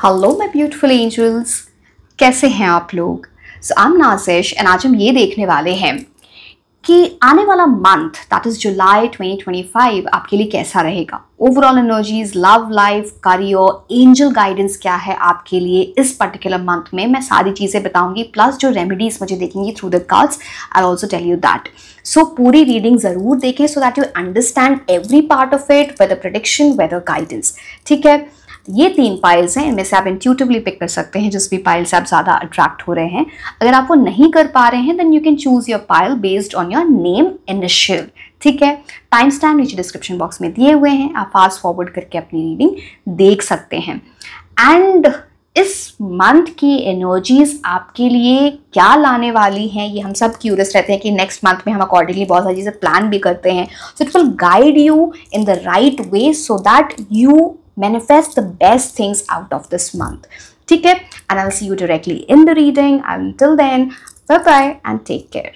Hello my beautiful angels, कैसे हैं आप लोग। सो आई एम नाज़िश एंड आज हम ये देखने वाले हैं कि आने वाला मंथ दैट इज जुलाई 2025 आपके लिए कैसा रहेगा। Overall energies, love life, career, angel guidance क्या है आपके लिए इस पर्टिकुलर मंथ में, मैं सारी चीज़ें बताऊंगी। प्लस जो रेमेडीज मुझे देखेंगी through the cards, I also tell you that. So पूरी रीडिंग ज़रूर देखें so that you understand every part of it, whether prediction whether guidance. ठीक है, ये 3 पाइल्स हैं, इनमें से आप इंट्यूटिवली पिक कर सकते हैं जिस भी पाइल से आप ज़्यादा अट्रैक्ट हो रहे हैं। अगर आप वो नहीं कर पा रहे हैं then you can choose your pile based on your name initial. ठीक है, टाइम स्टैम्प नीचे डिस्क्रिप्शन बॉक्स में दिए हुए हैं, आप फास्ट फॉरवर्ड करके अपनी रीडिंग देख सकते हैं। एंड इस मंथ की एनर्जीज आपके लिए क्या लाने वाली हैं, ये हम सब क्यूरियस रहते हैं कि नेक्स्ट मंथ में हम अकॉर्डिंगली बहुत सारी चीज़ें प्लान भी करते हैं। So it will guide you in the right way so that you manifest the best things out of this month. ठीक है, and I'll see you directly in the reading. Until then, bye bye and take care.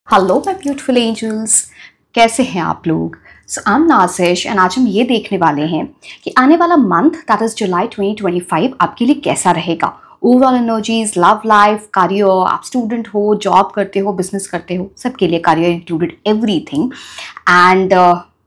Hello my beautiful angels, कैसे हैं आप लोग। So I'm नाज़िश and आज हम ये देखने वाले हैं कि आने वाला मंथ that is जुलाई 2025 आपके लिए कैसा रहेगा। Overall energies, love life, career, आप स्टूडेंट हो, जॉब करते हो, बिजनेस करते हो, सबके लिए करियर इंक्लूडेड एवरीथिंग। एंड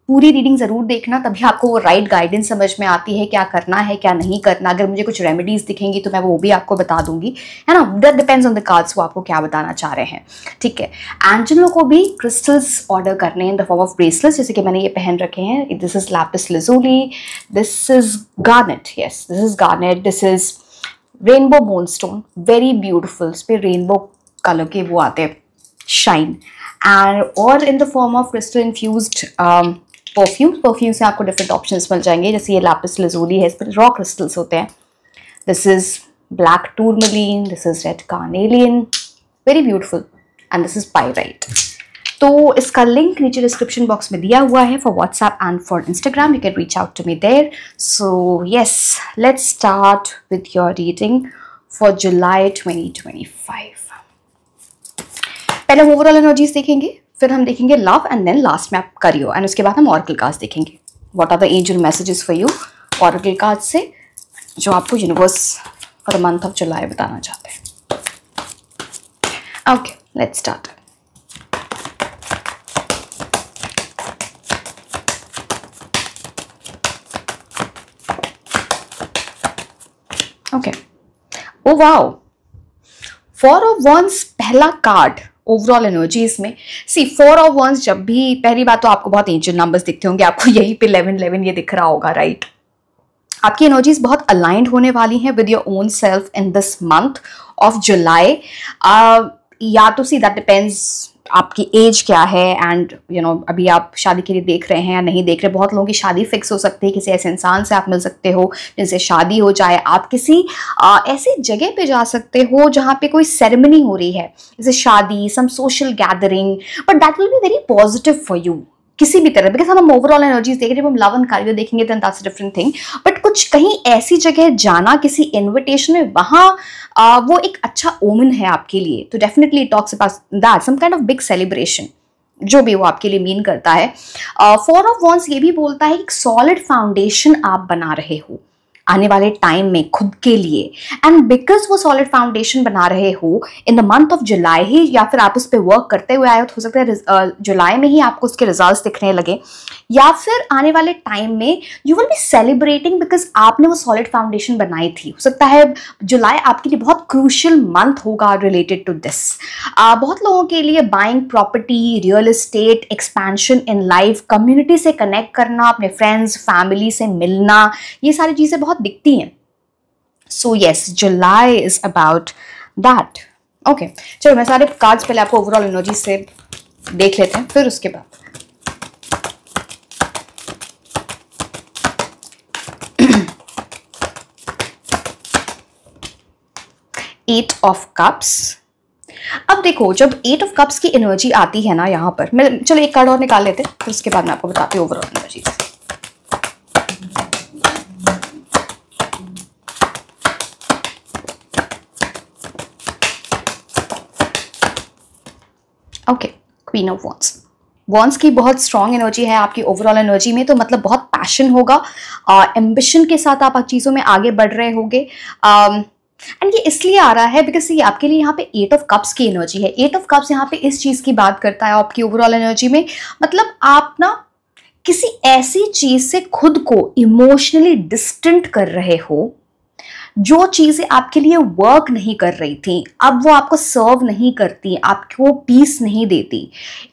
पूरी रीडिंग ज़रूर देखना, तभी आपको वो राइट गाइडेंस समझ में आती है क्या करना है क्या नहीं करना। अगर मुझे कुछ रेमेडीज़ दिखेंगी तो मैं वो भी आपको बता दूंगी, है ना। That depends on the cards, वो आपको क्या बताना चाह रहे हैं। ठीक है, एंजलो को भी क्रिस्टल्स ऑर्डर करने हैं इन द फॉर्म ऑफ ब्रेसलेट्स, जैसे कि मैंने ये पहन रखे हैं। This is Lapis lazuli, this is garnet, yes this is garnet, this is rainbow moonstone, very beautiful. इस पर रेनबो कलर के वो आते हैं शाइन, एंड और इन the form of crystal infused perfume से आपको डिफरेंट ऑप्शंस मिल जाएंगे। जैसे ये लैपिस lazuli है, इस पर रॉ क्रिस्टल्स होते हैं। This is black tourmaline, this is red carnelian, very beautiful, and this is pyrite. तो इसका लिंक नीचे डिस्क्रिप्शन बॉक्स में दिया हुआ है for WhatsApp and for Instagram, you can reach out to me there. So yes, let's start with your reading for July 2025। पहले हम overall energies देखेंगे, फिर हम देखेंगे लव, एंड देन लास्ट में आप करियो, एंड उसके बाद हम ऑरेकल कार्ड्स देखेंगे। What are the angel messages for you oracle card से, जो आपको universe for the month of July बताना चाहते हैं। Okay, let's start. Okay, oh wow, 4 of wands पहला कार्ड ओवरऑल एनर्जीज में। सी 4 ऑफ wands, जब भी पहली बात तो आपको बहुत एंजल नंबर्स दिखते होंगे, आपको यहीं पे 11 ये दिख रहा होगा, राइट। आपकी एनर्जीज बहुत अलाइंड होने वाली हैं with your own self in this month of जुलाई। या तो सी दैट डिपेंड्स आपकी एज क्या है, एंड यू नो अभी आप शादी के लिए देख रहे हैं या नहीं देख रहे। बहुत लोगों की शादी फिक्स हो सकती है, किसी ऐसे इंसान से आप मिल सकते हो जिनसे शादी हो जाए। आप किसी ऐसी जगह पे जा सकते हो जहाँ पे कोई सेरेमनी हो रही है, जैसे शादी, some social gathering, but that will be very positive for you किसी भी तरह। बिकॉज हम ओवरऑल एनर्जीज देख रहे हैं, जब हम लव एंड करियर देखेंगे then that's a different thing. But कुछ कहीं ऐसी जगह जाना, किसी इन्विटेशन में, वहाँ वो एक अच्छा ओमन है आपके लिए। तो definitely it talks about that, some kind of big celebration, जो भी वो आपके लिए मीन करता है। 4 ऑफ wands ये भी बोलता है एक सॉलिड फाउंडेशन आप बना रहे हो आने वाले टाइम में खुद के लिए। एंड बिकॉज वो सॉलिड फाउंडेशन बना रहे हो in the month of July ही, या फिर आप उस पर वर्क करते हुए आए हो सकता है जुलाई में ही आपको उसके रिजल्ट्स दिखने लगे, या फिर आने वाले टाइम में you will be celebrating because आपने वो सॉलिड फाउंडेशन बनाई थी। हो सकता है जुलाई आपके लिए बहुत क्रूशियल मंथ होगा रिलेटेड टू दिस। बहुत लोगों के लिए buying property, real estate, expansion in life, community से कनेक्ट करना, अपने फ्रेंड्स फैमिली से मिलना, ये सारी चीज़ें बहुत दिखती हैं। So yes, July is about that. Okay, चलो मैं सारे कार्ड्स पहले आपको ओवरऑल एनर्जी से देख लेते हैं, फिर उसके बाद एट ऑफ कप्स। अब देखो, जब 8 ऑफ कप्स की एनर्जी आती है ना यहाँ पर, मैं चलो एक कार्ड और निकाल लेते हैं, फिर उसके बाद मैं आपको बताती हूँ overall energy. Okay, queen of wands, once की बहुत स्ट्रॉन्ग एनर्जी है आपकी ओवरऑल एनर्जी में, तो मतलब बहुत पैशन होगा, एम्बिशन के साथ आप चीज़ों में आगे बढ़ रहे होंगे। एंड ये इसलिए आ रहा है बिकॉज ये आपके लिए यहाँ पे 8 ऑफ कप्स की एनर्जी है। 8 ऑफ कप्स यहाँ पे इस चीज़ की बात करता है आपकी ओवरऑल एनर्जी में, मतलब आप ना किसी ऐसी चीज़ से खुद को इमोशनली डिस्टेंट कर रहे हो, जो चीज़ें आपके लिए वर्क नहीं कर रही थी, अब वो आपको सर्व नहीं करती, आपको पीस नहीं देती।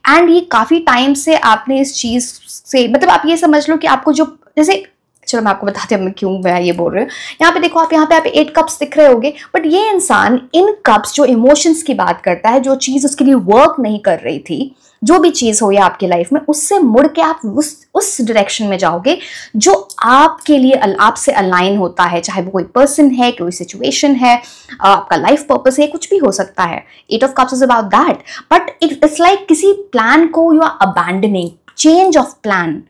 एंड ये काफ़ी टाइम से आपने इस चीज़ से, मतलब आप ये समझ लो कि आपको जो, जैसे चलो मैं आपको बताती हूँ क्यों मैं ये बोल रही हूँ। यहाँ पे देखो, आप यहाँ पे 8 कप्स दिख रहे होंगे, बट ये इंसान इन कप्स जो इमोशंस की बात करता है, जो चीज़ उसके लिए वर्क नहीं कर रही थी, जो भी चीज़ हो या आपकी लाइफ में, उससे मुड़ के आप उस डायरेक्शन में जाओगे जो आपके लिए आपसे अलाइन होता है, चाहे वो कोई पर्सन है, कोई सिचुएशन है, आपका लाइफ पर्पस है, कुछ भी हो सकता है। 8 of cups is about that, but it's like किसी प्लान को you are abandoning, change of plan.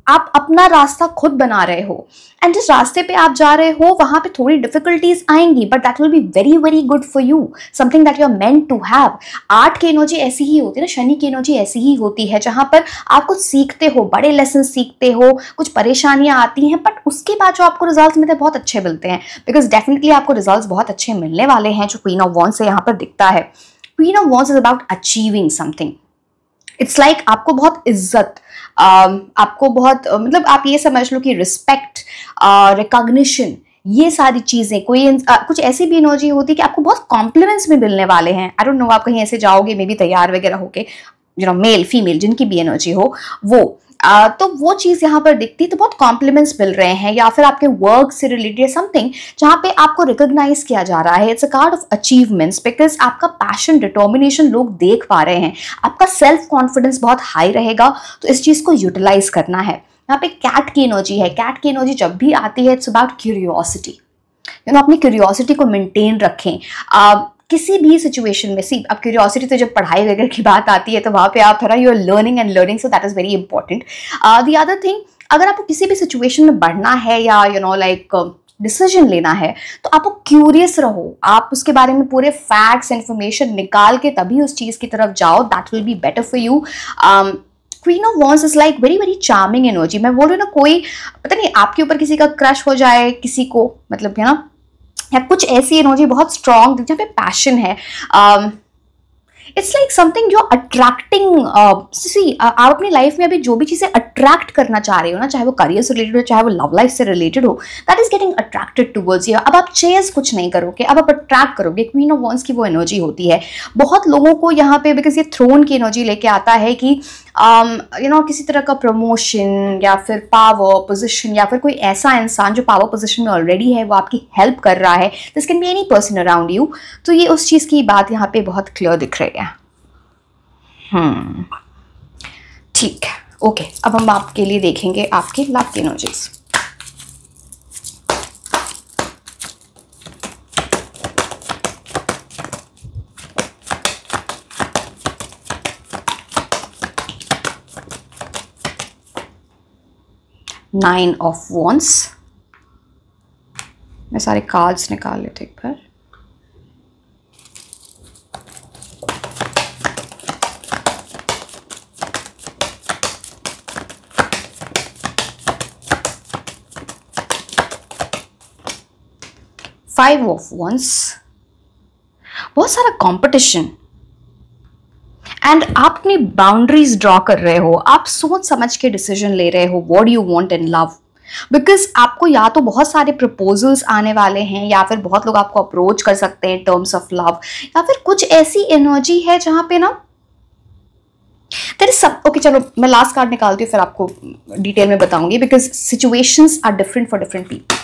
आप अपना रास्ता खुद बना रहे हो, एंड जिस रास्ते पे आप जा रहे हो वहां पे थोड़ी डिफिकल्टीज आएंगी, but that will be very very good for you, something that you are meant to have. 8 की एनर्जी ऐसी ही होती है ना, शनि की एनर्जी ऐसी ही होती है, जहां पर आप कुछ सीखते हो, बड़े लेसन सीखते हो, कुछ परेशानियां आती हैं, बट उसके बाद जो आपको रिजल्ट मिलते हैं बहुत अच्छे मिलते हैं, बिकॉज डेफिनेटली आपको रिजल्ट बहुत अच्छे मिलने वाले हैं, जो क्वीन ऑफ वॉन्ड्स से यहाँ पर दिखता है। Queen of wands is about achieving something. It's like आपको बहुत इज्जत, आपको बहुत मतलब आप ये समझ लो कि रिस्पेक्ट, रिकॉग्निशन, ये सारी चीज़ें, कुछ ऐसी भी एनर्जी होती है कि आपको बहुत कॉम्प्लीमेंट्स भी मिलने वाले हैं। आई डोंट नो, आप कहीं ऐसे जाओगे मे बी तैयार वगैरह होके, मेल फीमेल जिनकी भी एनर्जी हो वो, तो वो चीज़ यहाँ पर दिखती, तो बहुत कॉम्प्लीमेंट्स मिल रहे हैं, या फिर आपके वर्क से रिलेटेड समथिंग जहाँ पे आपको रिकॉग्नाइज किया जा रहा है। It's a card of achievements, because आपका पैशन, डिटर्मिनेशन लोग देख पा रहे हैं, आपका सेल्फ कॉन्फिडेंस बहुत हाई रहेगा, तो इस चीज़ को यूटिलाइज करना है। यहाँ पे कैट की एनर्जी है। कैट की एनर्जी जब भी आती है, इट्स अबाउट क्यूरियोसिटी, अपनी क्यूरियोसिटी को मेंटेन रखें किसी भी सिचुएशन में। सी, अब क्यूरियोसिटी तो जब पढ़ाई वगैरह की बात आती है तो वहाँ पे आप थोड़ा you are learning and learning, so that is very important. The other thing, अगर आपको किसी भी सिचुएशन में बढ़ना है या लाइक डिसीजन लेना है, तो आपको क्यूरियस रहो, आप उसके बारे में पूरे फैक्ट्स इन्फॉर्मेशन निकाल के तभी उस चीज़ की तरफ जाओ, that will be better for you. Queen of wands is like very very charming energy. मैं बोल रही हूँ ना, कोई पता नहीं आपके ऊपर किसी का क्रश हो जाए, किसी को मतलब है ना, या कुछ ऐसी एनर्जी बहुत स्ट्रॉन्ग जहाँ पे पैशन है। इट्स लाइक समथिंग जो अट्रैक्टिंग, आप अपनी लाइफ में अभी जो भी चीज़ें अट्रैक्ट करना चाह रहे हो ना, चाहे वो करियर से रिलेटेड हो, चाहे वो लव लाइफ से रिलेटेड हो, that is getting attracted towards you. अब आप चेज कुछ नहीं करोगे, अब आप अट्रैक्ट करोगे। क्वीन ऑफ वॉन्ड्स की वो एनर्जी होती है बहुत लोगों को यहाँ पे, बिकॉज ये थ्रोन की एनर्जी लेके आता है कि किसी तरह का प्रमोशन या फिर पावर पोजीशन, या फिर कोई ऐसा इंसान जो पावर पोजीशन में ऑलरेडी है, वो आपकी हेल्प कर रहा है। This can be any person around you. तो ये उस चीज़ की बात यहाँ पे बहुत क्लियर दिख रही है। ठीक है, ओके। अब हम आपके लिए देखेंगे आपके लव की एनर्जीज। Nine of wands. मैं सारे कार्ड्स निकाल लेते एक बार। फाइव ऑफ वॉन्ड्स, बहुत सारा कंपटीशन, एंड आप अपनी बाउंड्रीज ड्रॉ कर रहे हो, आप सोच समझ के डिसीजन ले रहे हो what you want in love, because आपको या तो बहुत सारे प्रपोजल्स आने वाले हैं, या फिर बहुत लोग आपको अप्रोच कर सकते हैं टर्म्स ऑफ लव, या फिर कुछ ऐसी एनर्जी है जहां पे ना तेरे सब। ओके चलो मैं लास्ट कार्ड निकालती हूँ, फिर आपको डिटेल में बताऊंगी, because situations are different for different people.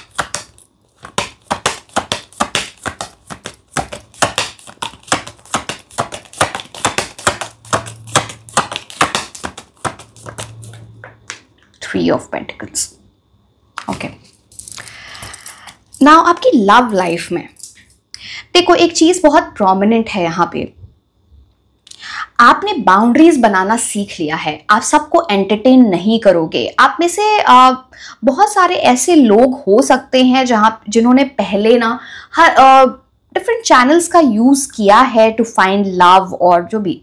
Three of Pentacles. Okay. Now आपकी लव लाइफ में देखो एक चीज बहुत प्रोमिनेंट है यहाँ पे, आपने बाउंड्रीज बनाना सीख लिया है। आप सबको एंटरटेन नहीं करोगे। आप में से बहुत सारे ऐसे लोग हो सकते हैं जिन्होंने पहले ना हर डिफरेंट चैनल्स का यूज किया है टू फाइंड लव, और जो भी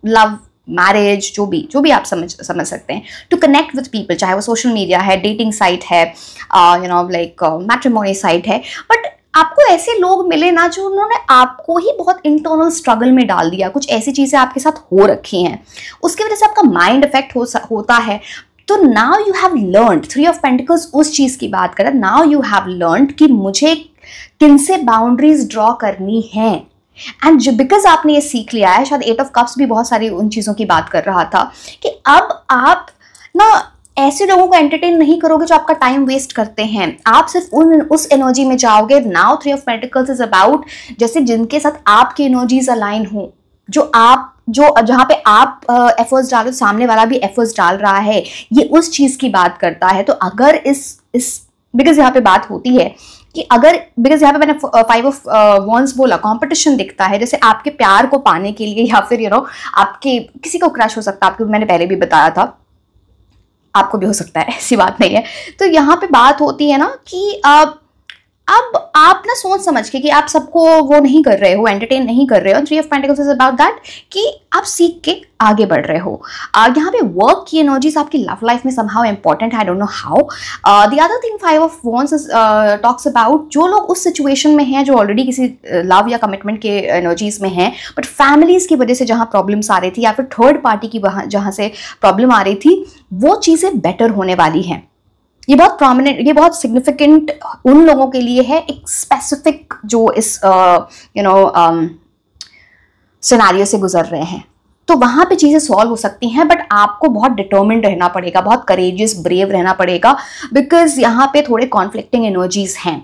लव मैरिज, जो भी आप समझ सकते हैं, टू कनेक्ट विद पीपल, चाहे वो सोशल मीडिया है, डेटिंग साइट है, लाइक मैट्रिमोनी साइट है, बट आपको ऐसे लोग मिले ना जो उन्होंने आपको ही बहुत इंटरनल स्ट्रगल में डाल दिया, कुछ ऐसी चीज़ें आपके साथ हो रखी हैं, उसकी वजह से आपका माइंड इफेक्ट होता है। तो now you have learned, 3 of pentacles उस चीज़ की बात करें, नाउ यू हैव लर्नड कि मुझे किन से बाउंड्रीज ड्रॉ करनी है, एंड बिकॉज आपने ये सीख लिया है, शायद 8 ऑफ कप्स भी बहुत सारी उन चीज़ों की बात कर रहा था कि अब आप ना ऐसे लोगों को एंटरटेन नहीं करोगे जो आपका टाइम वेस्ट करते हैं, आप सिर्फ उस एनर्जी में जाओगे। Now 3 of pentacles is about जैसे जिनके साथ आपकी एनर्जीज अलाइन हो, जहाँ पे आप एफर्ट्स डालो, सामने वाला भी एफर्ट्स डाल रहा है, ये उस चीज़ की बात करता है। तो अगर इस बिकॉज यहाँ पे बात होती है कि अगर, बिकॉज यहाँ पे मैंने 5 ऑफ वॉन्ड्स बोला, कंपटीशन दिखता है, जैसे आपके प्यार को पाने के लिए, या फिर आपके किसी को क्रश हो सकता है, आपको मैंने पहले भी बताया था, आपको भी हो सकता है, ऐसी बात नहीं है। तो यहाँ पे बात होती है ना कि अब आप ना सोच समझ के कि आप सबको वो नहीं कर रहे हो, एंटरटेन नहीं कर रहे हो। 3 of pentacles is about that कि आप सीख के आगे बढ़ रहे हो। यहाँ पे वर्क की एनर्जीज आपकी लव लाइफ में समहाउ इंपॉर्टेंट है, I don't know how. The other thing 5 of wands talks about जो लोग उस सिचुएशन में हैं जो ऑलरेडी किसी लव या कमिटमेंट के एनर्जीज में हैं, बट फैमिलीज की वजह से जहाँ प्रॉब्लम्स आ रही थी, या फिर थर्ड पार्टी की जहाँ से प्रॉब्लम आ रही थी, वो चीज़ें बेटर होने वाली हैं। ये बहुत प्रोमिनेंट, ये बहुत सिग्निफिकेंट उन लोगों के लिए है, एक स्पेसिफिक जो इस सिनेरियो से गुजर रहे हैं। तो वहाँ पे चीज़ें सॉल्व हो सकती हैं, बट आपको बहुत डिटर्मिन्ड रहना पड़ेगा, बहुत करेजियस, ब्रेव रहना पड़ेगा, बिकॉज यहाँ पे थोड़े कॉन्फ्लिक्टिंग एनर्जीज हैं,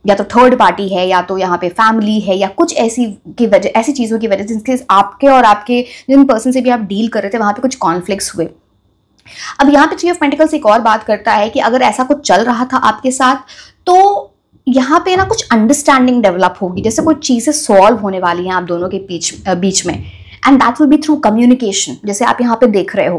या तो थर्ड पार्टी है, या तो यहाँ पे फैमिली है, या कुछ ऐसी चीज़ों की वजह से जिनके आपके और आपके जिन पर्सन से भी आप डील कर रहे थे वहाँ पे कुछ कॉन्फ्लिक्ट्स हुए। अब यहाँ पे 3 ऑफ पेंटिकल्स एक और बात करता है कि अगर ऐसा कुछ चल रहा था आपके साथ, तो यहाँ पे ना कुछ अंडरस्टैंडिंग डेवलप होगी, जैसे कुछ चीज़ें सॉल्व होने वाली हैं आप दोनों के बीच में, and that will B through communication. जैसे आप यहाँ पे देख रहे हो,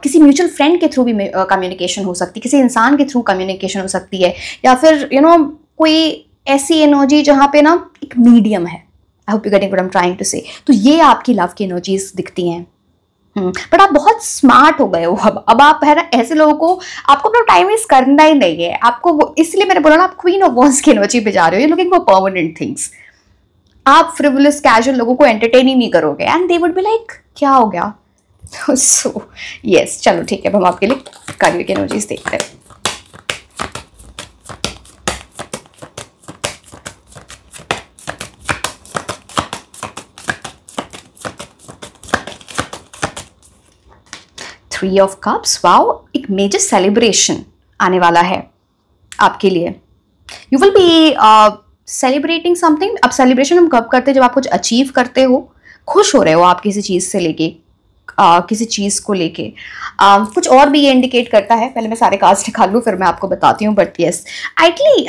किसी म्यूचुअल फ्रेंड के थ्रू भी कम्युनिकेशन हो सकती है, किसी इंसान के थ्रू कम्युनिकेशन हो सकती है, या फिर कोई ऐसी एनर्जी जहाँ पे ना एक मीडियम है। I hope you getting what I am trying to say. तो ये आपकी लव की एनर्जीज दिखती हैं। बट आप बहुत स्मार्ट हो गए हो अब आप है ना, ऐसे लोगों को आपको अपना टाइम वेस्ट करना ही नहीं है आपको, इसलिए मैंने बोला ना, आप क्वीन ऑफ वॉन्ड्स की एनर्जी पे जा रहे हो, you looking for permanent things. आप फ्रिवलस कैजुअल लोगों को एंटरटेन ही नहीं करोगे, and they would be like क्या हो गया। सो यस, चलो ठीक है, हम आपके लिए करियर की एनर्जीज देखते हैं। थ्री ऑफ कप्स, वाओ, एक मेजर सेलिब्रेशन आने वाला है आपके लिए। You will be celebrating something. अब सेलिब्रेशन हम कब करते हैं? जब आप कुछ अचीव करते हो, खुश हो रहे हो आप किसी चीज़ से लेके, किसी चीज़ को लेके। कुछ और भी ये इंडिकेट करता है, पहले मैं सारे कार्ड्स निकाल लूँ फिर मैं आपको बताती हूँ, but yes ideally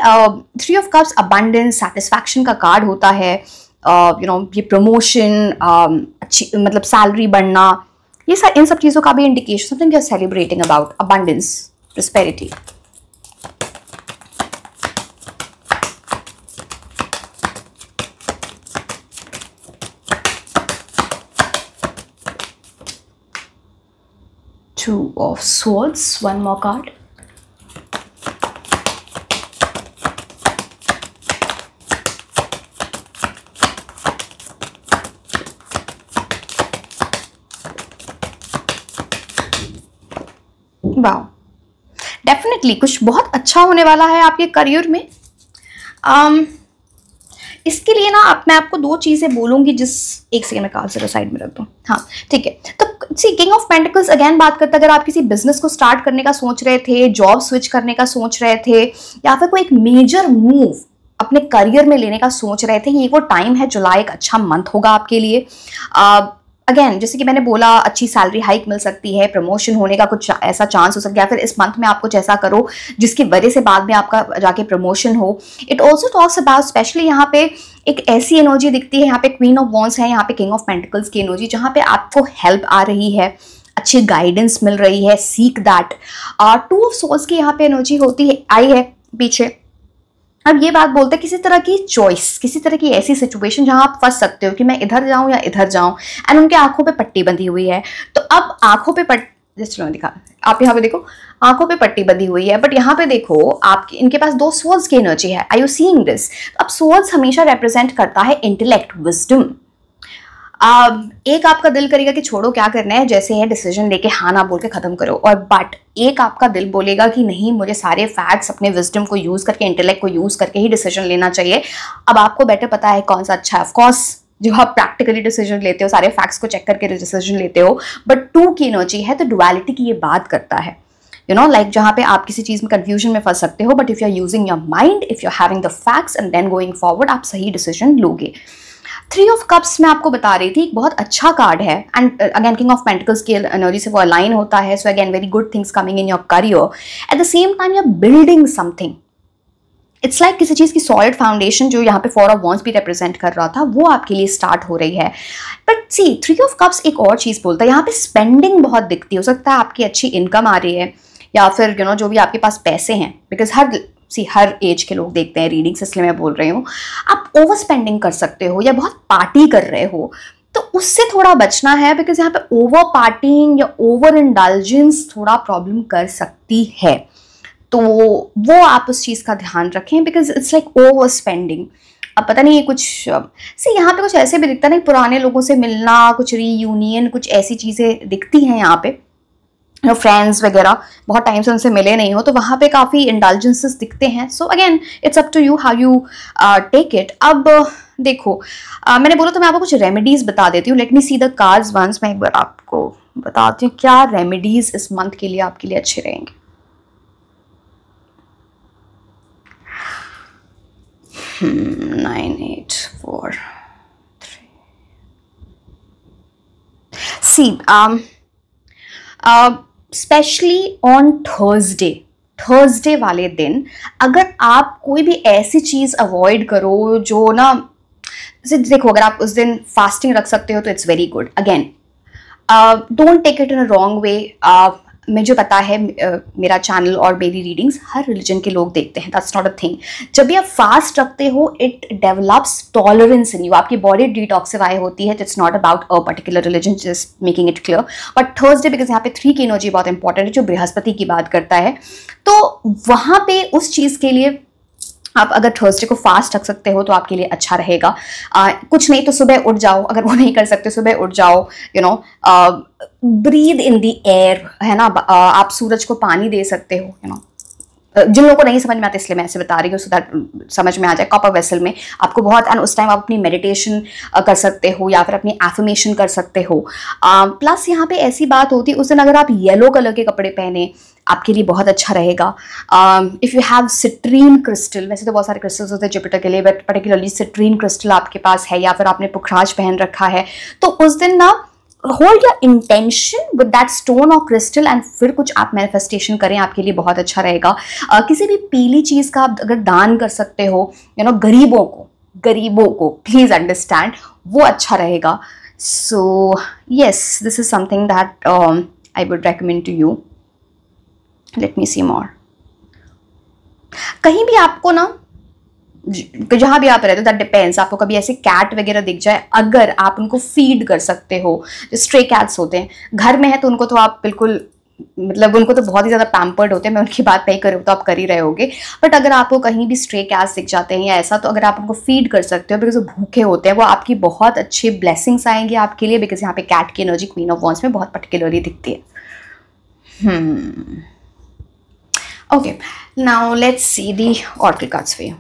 3 of cups abundance, satisfaction का कार्ड होता है। ये प्रमोशन, अच्छी मतलब सैलरी बढ़ना, ये इन सब चीज़ों का भी indication, something you are celebrating about abundance, prosperity. Two of Swords, one more card. Wow, definitely कुछ बहुत अच्छा होने वाला है आपके करियर में। इसके लिए ना मैं आपको 2 चीज़ें बोलूँगी, एक सेकंड में कार्ड जरा साइड में रख दूँ। हाँ ठीक है, तो सी किंग ऑफ पेंटिकल्स अगेन बात करते हैं, अगर आप किसी बिजनेस को स्टार्ट करने का सोच रहे थे, जॉब स्विच करने का सोच रहे थे, या फिर कोई एक मेजर मूव अपने करियर में लेने का सोच रहे थे, ये वो टाइम है। जुलाई एक अच्छा मंथ होगा आपके लिए। अगेन जैसे कि मैंने बोला, अच्छी सैलरी हाइक मिल सकती है, प्रमोशन होने का कुछ ऐसा चांस हो सकता है, या फिर इस मंथ में आप कुछ ऐसा करो जिसकी वजह से बाद में आपका जाके प्रमोशन हो। It also talks about, specially यहाँ पे एक ऐसी एनर्जी दिखती है, यहाँ पे क्वीन ऑफ वॉन्ड्स है, यहाँ पे किंग ऑफ पेंटिकल्स की एनर्जी, जहाँ पे आपको हेल्प आ रही है, अच्छी गाइडेंस मिल रही है, सीक दैट। 2 ऑफ सोल्स की यहाँ पे एनर्जी होती है, आई है पीछे, अब ये बात बोलते हैं किसी तरह की चॉइस, किसी तरह की ऐसी सिचुएशन जहां आप फंस सकते हो कि मैं इधर जाऊं या इधर जाऊं, एंड उनके आंखों पे पट्टी बंधी हुई है। तो अब आंखों पे जस्ट चलो दिखा, आप यहाँ पे देखो आंखों पे पट्टी बंधी हुई है, बट यहाँ पे देखो आपके इनके पास दो स्वर्ड्स की एनर्जी है। Are you seeing this? अब स्वर्ड्स हमेशा रिप्रेजेंट करता है इंटेलेक्ट, विजडम। एक आपका दिल करेगा कि छोड़ो क्या करना है, जैसे है डिसीजन लेके हाँ ना बोल के खत्म करो, और बट एक आपका दिल बोलेगा कि नहीं, मुझे सारे फैक्ट्स अपने विजडम को यूज करके, इंटेलेक्ट को यूज करके ही डिसीजन लेना चाहिए। अब आपको बेटर पता है कौन सा अच्छा है। ऑफकोर्स जो आप प्रैक्टिकली डिसीजन लेते हो, सारे फैक्ट्स को चेक करके डिसीजन लेते हो, बट टू की एनर्जी है तो डुअलिटी की ये बात करता है। यू नो लाइक जहां पे आप किसी चीज में कंफ्यूजन में फंस सकते हो, but if you are using your mind, if you are having the facts and then going forward, आप सही डिसीजन लोगे। थ्री ऑफ कप्स मैं आपको बता रही थी, एक बहुत अच्छा कार्ड है, and again king of pentacles की एनर्जी से वो अलाइन होता है। So again very good things coming in your career, at the same time you are building something. It's like किसी चीज की सॉलिड फाउंडेशन, जो यहाँ पे फोर ऑफ वॉन्ड्स भी रिप्रेजेंट कर रहा था, वो आपके लिए स्टार्ट हो रही है। But see three of cups एक और चीज बोलता है, यहाँ पे स्पेंडिंग बहुत दिखती है। हो सकता है आपकी अच्छी इनकम आ रही है, या फिर यू नो जो भी आपके पास पैसे हैं, बिकॉज हर एज के लोग देखते हैं रीडिंग्स, इसलिए मैं बोल रही हूँ। आप ओवर स्पेंडिंग कर सकते हो या बहुत पार्टी कर रहे हो, तो उससे थोड़ा बचना है, बिकॉज यहाँ पे ओवर पार्टिंग या ओवर इंडल्जेंस थोड़ा प्रॉब्लम कर सकती है। तो वो आप उस चीज़ का ध्यान रखें, because it's like over spending. अब पता नहीं कुछ से यहाँ पे कुछ ऐसे भी दिखता नहीं, पुराने लोगों से मिलना, कुछ रीयूनियन, कुछ ऐसी चीज़ें दिखती हैं यहाँ पे, फ्रेंड्स वगैरह बहुत टाइम से उनसे मिले नहीं हो, तो वहाँ पे काफ़ी इंडल्जेंसेस दिखते हैं। So again it's up to you how you take it. अब देखो मैंने बोला तो मैं आपको कुछ रेमेडीज बता देती हूँ। Let me see the cards once. मैं एक बार आपको बताती हूँ क्या रेमेडीज इस मंथ के लिए आपके लिए अच्छे रहेंगे। 9 8 4 3 सी स्पेशली ऑन थर्सडे वाले दिन अगर आप कोई भी ऐसी चीज़ अवॉइड करो जो ना, जैसे देखो अगर आप उस दिन फास्टिंग रख सकते हो तो it's very good. Again don't take it in a wrong way. मुझे पता है मेरा चैनल और मेरी रीडिंग्स हर रिलीजन के लोग देखते हैं, दैट्स नॉट अ थिंग। जब भी आप फास्ट रखते हो it develops tolerance in you, आपकी बॉडी डिटॉक्सिफाई होती है। It's not about a particular religion, just making it clear. But Thursday because यहाँ पे 3 की एनर्जी बहुत इंपॉर्टेंट है, जो बृहस्पति की बात करता है, तो वहाँ पे उस चीज़ के लिए आप अगर थर्सडे को फास्ट रख सकते हो तो आपके लिए अच्छा रहेगा। कुछ नहीं तो सुबह उठ जाओ, अगर वो नहीं कर सकते सुबह उठ जाओ, you know breathe in the air, है ना। आप सूरज को पानी दे सकते हो, यू नो। जिन लोगों को नहीं समझ में आता इसलिए मैं ऐसे बता रही हूँ, सो दैट समझ में आ जाए। कॉपर वेसल में आपको बहुत, एंड उस टाइम आप अपनी मेडिटेशन कर सकते हो या फिर अपनी एफर्मेशन कर सकते हो। प्लस यहाँ पे ऐसी बात होती है उस दिन अगर आप येलो कलर के कपड़े पहने आपके लिए बहुत अच्छा रहेगा। If you have citrine crystal, वैसे तो बहुत सारे क्रिस्टल्स होते हैं जुपिटर के लिए, बट पर्टिकुलरली सिट्रीन क्रिस्टल आपके पास है, या फिर आपने पुखराज पहन रखा है, तो उस दिन ना hold your intention with that stone और क्रिस्टल, एंड फिर कुछ आप मैनिफेस्टेशन करें, आपके लिए बहुत अच्छा रहेगा। किसी भी पीली चीज़ का आप अगर दान कर सकते हो, यू नो, गरीबों को प्लीज़ अंडरस्टैंड, वो अच्छा रहेगा। So yes, this is something that I would recommend to you. Let me see more. कहीं भी आपको ना, जहां भी आप रहते हो, दैट डिपेंड्स, आपको कभी ऐसे कैट वगैरह दिख जाए, अगर आप उनको फीड कर सकते हो, जो स्ट्रे कैट्स होते हैं घर में है, तो उनको तो आप बिल्कुल, मतलब उनको तो बहुत ही ज़्यादा पैम्पर्ड होते हैं, मैं उनकी बात नहीं कर रही हूँ, तो आप कर ही रहे होगे। बट अगर आपको कहीं भी स्ट्रे कैट्स दिख जाते हैं या ऐसा, तो अगर आप उनको फीड कर सकते हो, बिकॉज वो भूखे होते हैं, वो आपकी बहुत अच्छी ब्लेसिंग्स आएंगे आपके लिए, बिकॉज यहाँ पे कैट की एनर्जी क्वीन ऑफ वॉन्ड्स में बहुत पर्टिकुलरली दिखती है। Okay, now let's see the oracle cards for you.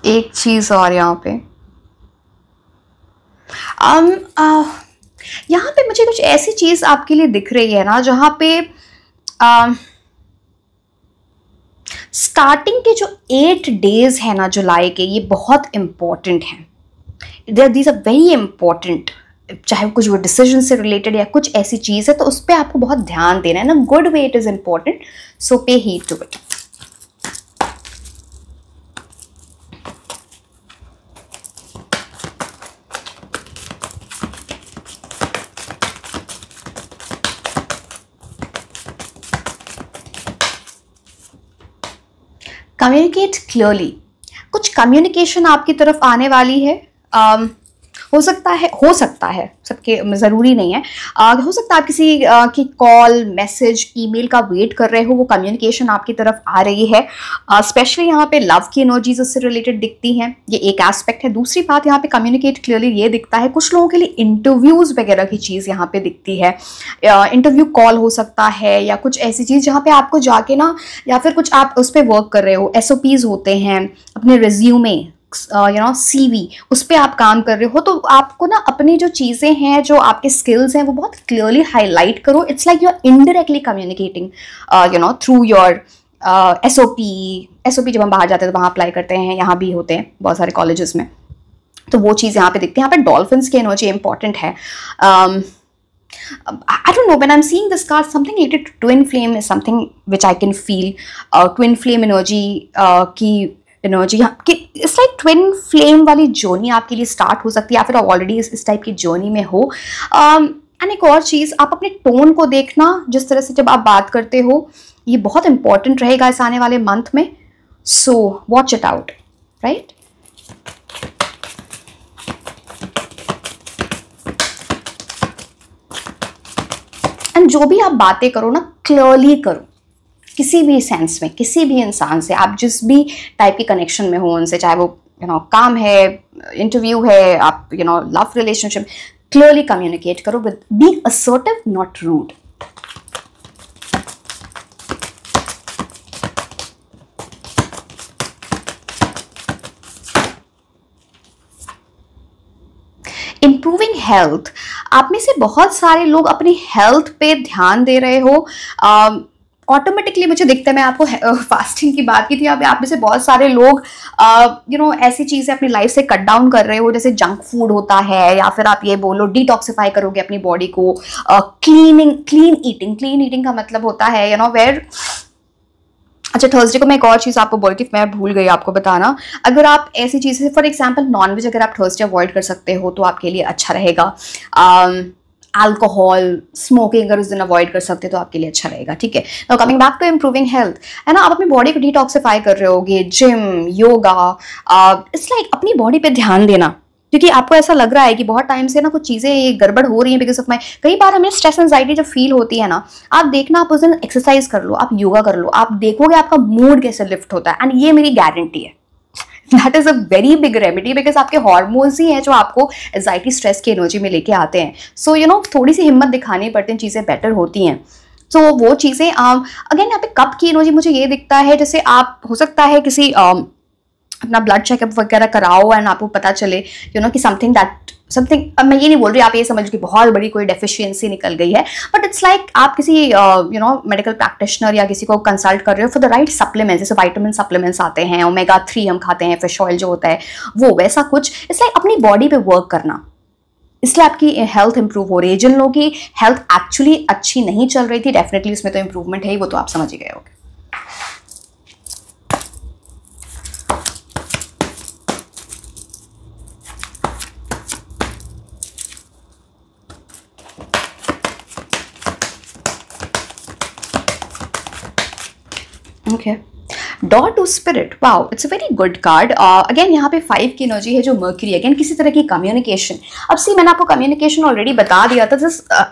एक चीज और यहाँ पे, यहाँ पे मुझे कुछ ऐसी चीज आपके लिए दिख रही है ना, जहाँ पे स्टार्टिंग के जो 8 डेज है ना जुलाई के, ये बहुत इंपॉर्टेंट हैं। दीज आर वेरी इंपॉर्टेंट, चाहे कुछ वो डिसीजन से रिलेटेड या कुछ ऐसी चीज़ है, तो उस पर आपको बहुत ध्यान देना है ना। Good way it is important, so pay heed to it. Communicate clearly, कुछ कम्युनिकेशन आपकी तरफ आने वाली है। हो सकता है, सबके ज़रूरी नहीं है। हो सकता है आप किसी की कॉल, मैसेज, ईमेल का वेट कर रहे हो, वो कम्युनिकेशन आपकी तरफ आ रही है। स्पेशली यहाँ पे लव की एनर्जीज उससे रिलेटेड दिखती हैं, ये एक एस्पेक्ट है। दूसरी बात यहाँ पे कम्युनिकेट क्लियरली ये दिखता है, कुछ लोगों के लिए इंटरव्यूज़ वगैरह की चीज़ यहाँ पे दिखती है। इंटरव्यू कॉल हो सकता है या कुछ ऐसी चीज़ जहाँ पे आपको जाके ना, या फिर कुछ आप उस पर वर्क कर रहे हो, SOPs होते हैं, अपने रिज्यूमे, CV, उस पर आप काम कर रहे हो, तो आपको ना अपनी जो चीज़ें हैं, जो आपके स्किल्स हैं, वो बहुत क्लियरली हाईलाइट करो। It's like you are indirectly communicating through your SOP। जब हम बाहर जाते हैं तो वहाँ अप्लाई करते हैं, यहाँ भी होते हैं बहुत सारे कॉलेजेस में, तो वो चीज़ यहाँ पे दिखती है। यहाँ पे डॉल्फिन्स की एनर्जी इंपॉर्टेंट है। I don't know, when I'm seeing this card, something related to twin flame is something which I can feel. Twin flame energy की एनर्जी कि इस लाइक ट्विन फ्लेम वाली जर्नी आपके लिए स्टार्ट हो सकती है, या फिर ऑलरेडी इस टाइप की जर्नी में हो। एंड एक और चीज़, आप अपने टोन को देखना, जिस तरह से जब आप बात करते हो, ये बहुत इंपॉर्टेंट रहेगा इस आने वाले मंथ में। So watch it out, right. And जो भी आप बातें करो ना, क्लियरली करो, किसी भी सेंस में, किसी भी इंसान से, आप जिस भी टाइप की कनेक्शन में हो उनसे, चाहे वो काम है, इंटरव्यू है, आप लव रिलेशनशिप, क्लियरली कम्युनिकेट करो with be assertive, not rude. Improving health, आप में से बहुत सारे लोग अपनी हेल्थ पे ध्यान दे रहे हो। ऑटोमेटिकली मुझे दिखता है, मैं आपको फास्टिंग की बात की थी, आप में से बहुत सारे लोग ऐसी चीज़ें अपनी लाइफ से कट डाउन कर रहे हो, जैसे जंक फूड होता है, या फिर आप ये बोलो डिटॉक्सिफाई करोगे अपनी बॉडी को। क्लीन ईटिंग का मतलब होता है वेयर, अच्छा थर्सडे को मैं एक और चीज़ आपको बोल थी, मैं भूल गई आपको बताना। अगर आप ऐसी चीज़ें, फॉर एग्जाम्पल नॉनवेज अगर आप थर्सडे अवॉइड कर सकते हो तो आपके लिए अच्छा रहेगा। अल्कोहल, स्मोकिंग अगर उस दिन अवॉइड कर सकते हो तो आपके लिए अच्छा रहेगा, ठीक है। Now coming back to improving health, है ना, आप अपनी बॉडी को डिटॉक्सिफाई कर रहे होगे, जिम, योगा, इट्स लाइक अपनी बॉडी पे ध्यान देना, क्योंकि आपको ऐसा लग रहा है कि बहुत टाइम से ना कुछ चीज़ें गड़बड़ हो रही हैं बिकॉज ऑफ माई। कई बार हमें स्ट्रेस एंजाइटी जब फील होती है ना, आप देखना, आप उस दिन एक्सरसाइज कर लो, आप योगा कर लो, आप देखोगे आपका मूड कैसे लिफ्ट होता है। एंड ये मेरी गारंटी है, that is a very big remedy, because आपके हार्मोन्स ही हैं जो आपको एंजाइटी, स्ट्रेस की एनर्जी में लेके आते हैं। सो थोड़ी सी हिम्मत दिखानी पड़ती है, चीज़ें बेटर होती हैं। तो वो चीज़ें अगेन यहाँ पे कप की एनर्जी मुझे ये दिखता है, जैसे आप हो सकता है किसी अपना ब्लड चेकअप वगैरह कराओ एंड आपको पता चले कि समथिंग, मैं ये नहीं बोल रही आप ये समझ कि बहुत बड़ी कोई डेफिशिएंसी निकल गई है, बट इट्स लाइक आप किसी मेडिकल प्रैक्टिशनर या किसी को कंसल्ट कर रहे हो फॉर द राइट सप्लीमेंट्स, जैसे विटामिन सप्लीमेंट्स आते हैं, ओमेगा 3 हम खाते हैं, फिश ऑयल जो होता है वो, वैसा कुछ। इट्स लाइक अपनी बॉडी पे वर्क करना, इसलिए आपकी हेल्थ इंप्रूव हो रही है। जिन लोगों की हेल्थ एक्चुअली अच्छी नहीं चल रही थी, डेफिनेटली उसमें तो इंप्रूवमेंट है ही, वो तो आप समझ ही गए होगे। Okay. Door to Spirit, wow, it's a very good card. Again यहाँ पे 5 की एनर्जी है जो मर्क्यूरी, अगेन किसी तरह की कम्युनिकेशन। अब सी मैंने आपको कम्युनिकेशन ऑलरेडी बता दिया था,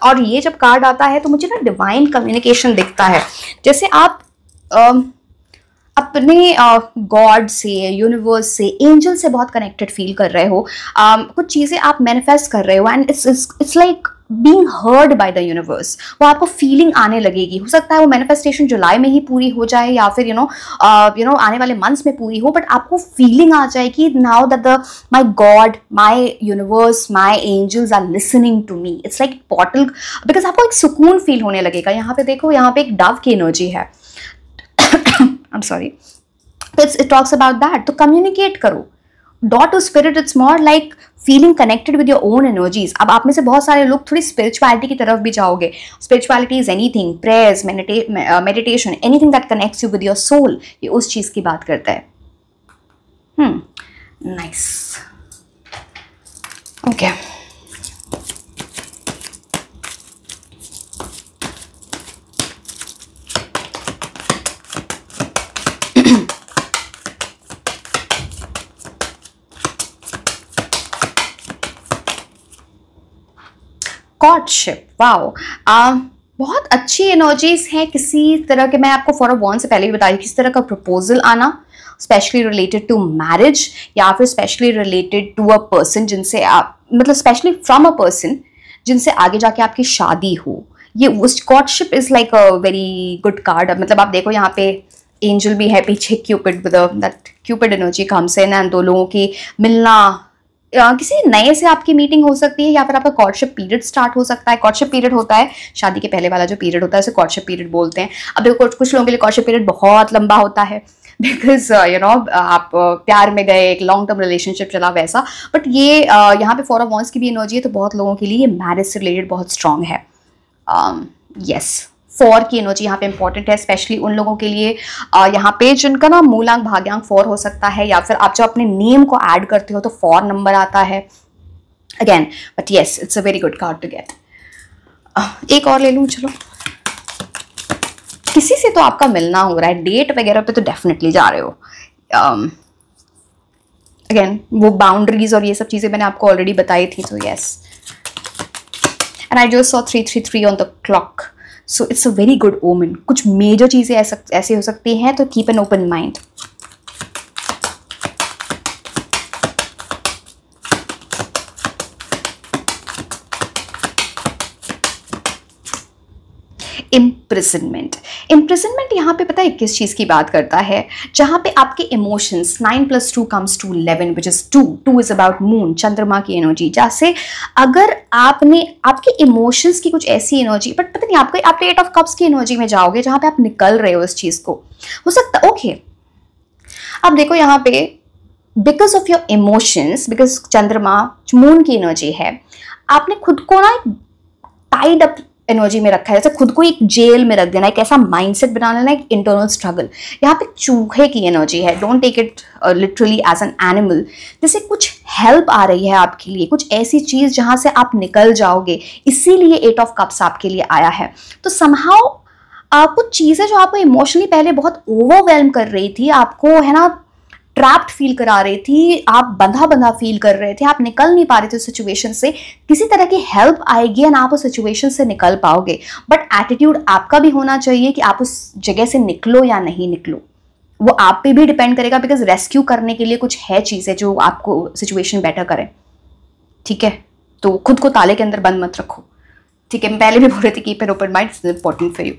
और ये जब कार्ड आता है तो मुझे ना डिवाइन कम्युनिकेशन दिखता है, जैसे आप अपने गॉड से, यूनिवर्स से, एंजल से बहुत कनेक्टेड फील कर रहे हो। कुछ चीज़ें आप मैनिफेस्ट कर रहे हो and it's like being heard by the universe, वो आपको फीलिंग आने लगेगी। हो सकता है वो मैनिफेस्टेशन जुलाई में ही पूरी हो जाए या फिर आने वाले मंथ्स में पूरी हो, बट आपको फीलिंग आ जाए कि now that my God, my universe, my angels are listening to me. It's like portal, because आपको एक सुकून फील होने लगेगा। यहाँ पे देखो, यहाँ पे एक डव की एनर्जी है, I'm sorry. It talks about that. तो communicate करो। Door to Spirit, it's more like feeling connected with your own energies. अब आप में से बहुत सारे लोग थोड़ी spirituality की तरफ भी जाओगे। Spirituality is anything, prayers, meditation, anything that connects you with your soul. ये उस चीज़ की बात करता है। Nice. Okay. कॉर्टशिप, वाओ, बहुत अच्छी एनर्जीज हैं। किसी तरह के, मैं आपको 4 ऑफ वॉन्ड्स से पहले भी बताई, किसी तरह का प्रपोजल आना, स्पेशली रिलेटेड टू मैरिज, या फिर specially related to a person जिनसे आप, मतलब स्पेशली फ्रॉम अ पर्सन जिनसे आगे जाके आपकी शादी हो। ये उस courtship is like a very good card. मतलब आप देखो यहाँ पे एंजल भी है पीछे, cupid with that cupid energy comes in, and दो लोगों की मिलना, किसी नए से आपकी मीटिंग हो सकती है, या फिर आपका कॉर्टशिप पीरियड स्टार्ट हो सकता है। कॉर्टशिप पीरियड होता है शादी के पहले वाला जो पीरियड होता है, उसे कॉर्टशिप पीरियड बोलते हैं। अब देखो कुछ लोगों के लिए कॉर्टशिप पीरियड बहुत लंबा होता है, बिकॉज यू नो आप प्यार में गए, एक लॉन्ग टर्म रिलेशनशिप चला वैसा। बट ये यहाँ पे 4 ऑफ वॉन्ड्स की भी एनर्जी है, तो बहुत लोगों के लिए ये मैरिज से रिलेटेड बहुत स्ट्रांग है। यस, 4 की एनर्जी यहाँ पे इंपॉर्टेंट है, स्पेशली उन लोगों के लिए यहाँ पे जिनका ना मूलांक भाग्यांक 4 हो सकता है, या फिर आप जो अपने नेम को ऐड करते हो तो 4 नंबर आता है again. But yes, it's a very good card to get. एक और ले लूँ, चलो। किसी से तो आपका मिलना हो रहा है, डेट वगैरह पे तो डेफिनेटली जा रहे हो। अगेन वो बाउंड्रीज और ये सब चीजें मैंने आपको ऑलरेडी बताई थी, तो yes. And I just saw 333 on the clock, so it's a very good omen. कुछ मेजर चीजें ऐसे हो सकती हैं, तो keep an open mind. Imprisonment, imprisonment यहाँ पे पता है किस चीज की बात करता है, जहां पे आपके emotions 9 + 2 = 11 which is 2 is about moon, चंद्रमा की एनर्जी। जैसे अगर आपने आपके इमोशंस की कुछ ऐसी एनर्जी, बट पता नहीं आपको, आप 8 ऑफ कप्स की एनर्जी में जाओगे जहां पे आप निकल रहे हो इस चीज को, हो सकता ओके। अब देखो यहाँ पे because of your emotions, because चंद्रमा मून की एनर्जी है, आपने खुद को ना टाइड अप एनर्जी में रखा है, जैसे खुद को एक जेल में रख देना, एक ऐसा माइंडसेट बना लेना, एक इंटरनल स्ट्रगल। यहाँ पे चूहे की एनर्जी है, don't take it literally as an animal. जैसे कुछ हेल्प आ रही है आपके लिए, कुछ ऐसी चीज जहां से आप निकल जाओगे, इसीलिए 8 ऑफ कप्स आपके लिए आया है। तो समहाउ कुछ चीजें जो आपको इमोशनली पहले बहुत ओवरवेलम कर रही थी, आपको है ना ट्रैप्ड फील करा रही थी, आप बंधा बंधा फील कर रहे थे, आप निकल नहीं पा रहे थे उस सिचुएशन से, किसी तरह की हेल्प आएगी एंड आप उस सिचुएशन से निकल पाओगे। बट एटीट्यूड आपका भी होना चाहिए कि आप उस जगह से निकलो या नहीं निकलो, वो आप पे भी डिपेंड करेगा, बिकॉज रेस्क्यू करने के लिए कुछ है चीजें जो आपको सिचुएशन बेटर करें। ठीक है, तो खुद को ताले के अंदर बंद मत रखो। ठीक है, मैं पहले भी बोल रही थी keep an open mind, it's important for you.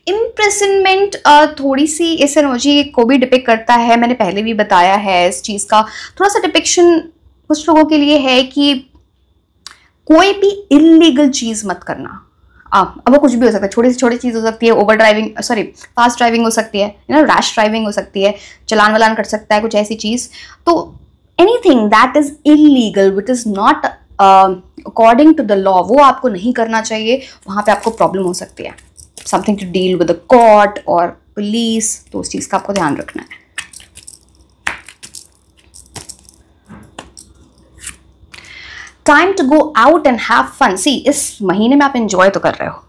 Imprisonment थोड़ी सी इस एनर्जी को भी डिपिक्ट करता है, मैंने पहले भी बताया है इस चीज का। थोड़ा सा डिपिक्शन कुछ लोगों के लिए है कि कोई भी इलीगल चीज मत करना। अब वो कुछ भी हो सकता है, छोटी से छोटी चीज हो सकती है, over driving, sorry fast driving हो सकती है, यू नो रैश ड्राइविंग हो सकती है, चलान वलान कर सकता है, कुछ ऐसी चीज। तो anything that is illegal which is not according to the law, वो आपको नहीं करना चाहिए, वहां पे आपको प्रॉब्लम हो सकती है। Something to deal with the court और पुलिस, तो उस चीज का आपको ध्यान रखना है। Time to go out and have fun. See, इस महीने में आप एंजॉय तो कर रहे हो।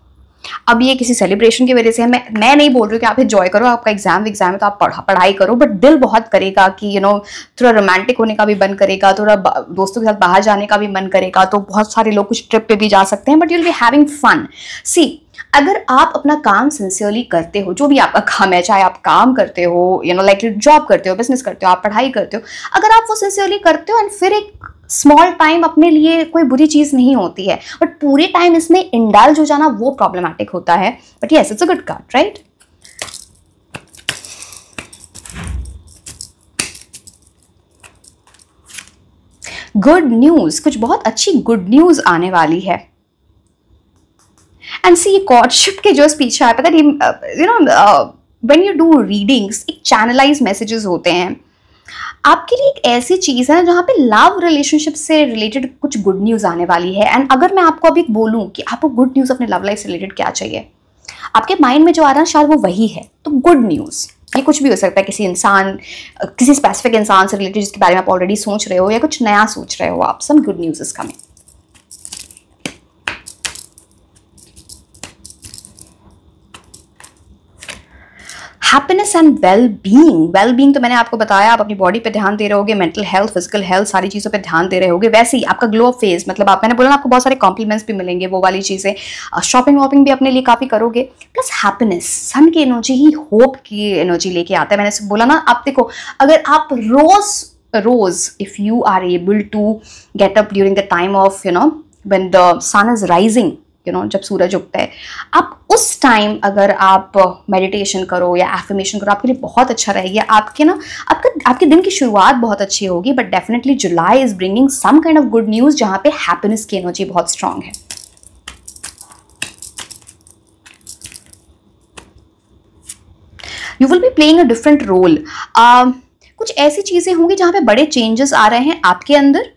अब ये किसी सेलिब्रेशन की वजह से है, मैं नहीं बोल रही हूँ कि आप एंजॉय करो, आपका एग्जाम है तो आप पढ़ाई करो, बट दिल बहुत करेगा कि यू नो थोड़ा रोमांटिक होने का भी मन करेगा, थोड़ा दोस्तों के साथ बाहर जाने का भी मन करेगा। तो बहुत सारे लोग कुछ ट्रिप पे भी जा सकते हैं, but you will be having fun. See, अगर आप अपना काम सिंसियरली करते हो, जो भी आपका काम है, चाहे आप काम करते हो, यू नो लाइक जॉब करते हो, बिजनेस करते हो, आप पढ़ाई करते हो, अगर आप वो सिंसियरली करते हो एंड फिर एक स्मॉल टाइम अपने लिए कोई बुरी चीज नहीं होती है, बट पूरे टाइम इसमें इंडल्ज हो जाना वो प्रॉब्लमैटिक होता है। But yes, it's a good card, right? Good news, कुछ बहुत अच्छी गुड न्यूज आने वाली है। एंड सी, कॉर्टशिप के जो स्पीच है, पता नहीं, you know when you do readings, एक चैनलाइज मैसेजेस होते हैं आपके लिए, एक ऐसी चीज है जहां पे लव रिलेशनशिप से रिलेटेड कुछ गुड न्यूज आने वाली है। एंड अगर मैं आपको अभी बोलूं कि आपको गुड न्यूज अपने लव लाइफ से रिलेटेड क्या चाहिए, आपके माइंड में जो आ रहा है शायद वो वही है। तो गुड न्यूज, ये कुछ भी हो सकता है, किसी इंसान, किसी स्पेसिफिक इंसान से रिलेटेड जिसके बारे में आप ऑलरेडी सोच रहे हो, या कुछ नया सोच रहे हो आप। Some good news is coming. Happiness and well being तो मैंने आपको बताया, आप अपनी बॉडी पे ध्यान दे रहे होगे, मेंटल हेल्थ, फिजिकल हेल्थ, सारी चीज़ों पे ध्यान दे रहे होगे। वैसे ही आपका ग्लो ऑफ फेस, मतलब आप, मैंने बोला ना आपको बहुत सारे कॉम्प्लीमेंट्स भी मिलेंगे, वो वाली चीज़ें, शॉपिंग वॉपिंग भी अपने लिए काफ़ी करोगे, प्लस हैप्पीनेस, सन की एनर्जी ही होप की एनर्जी लेके आता है। मैंने बोला ना, आप देखो, अगर आप रोज if you are able to get up during the time of when the sun is rising, जब सूरज उगता है, आप उस टाइम अगर आप मेडिटेशन करो या एफर्मेशन करो, आपके लिए बहुत अच्छा रहेगा। आपके दिन की शुरुआत बहुत अच्छी होगी। But definitely July is bringing some kind of good news, जहां पे हैप्पीनेस की एनर्जी बहुत स्ट्रांग है। You will be playing a different role. कुछ ऐसी चीजें होंगी जहां पे बड़े चेंजेस आ रहे हैं आपके अंदर,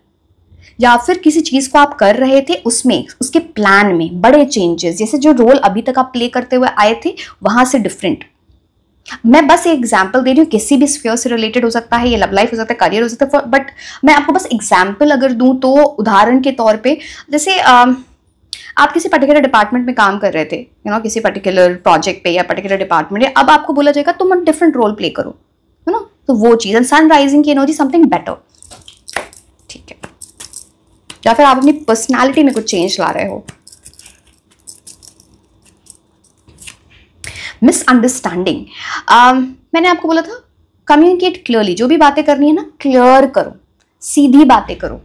या फिर किसी चीज को आप कर रहे थे उसमें, उसके प्लान में बड़े चेंजेस, जैसे जो रोल अभी तक आप प्ले करते हुए आए थे वहां से डिफरेंट। मैं बस एक एग्जांपल दे रही हूँ, किसी भी स्फीयर से रिलेटेड हो सकता है, ये लव लाइफ हो सकता है, करियर हो सकता है, बट मैं आपको बस एग्जांपल अगर दूं तो उदाहरण के तौर पे, जैसे आप किसी पर्टिकुलर डिपार्टमेंट में काम कर रहे थे, किसी पर्टिकुलर प्रोजेक्ट पे या पर्टिकुलर डिपार्टमेंट, अब आपको बोला जाएगा तुम डिफरेंट रोल प्ले करो, है ना, तो वो चीज सन राइजिंग की एनर्जी समथिंग बेटर, ठीक है। या फिर आप अपनी पर्सनालिटी में कुछ चेंज ला रहे हो। मिसअंडरस्टैंडिंग, मैंने आपको बोला था कम्युनिकेट क्लियरली, जो भी बातें करनी है ना क्लियर करो, सीधी बातें करो।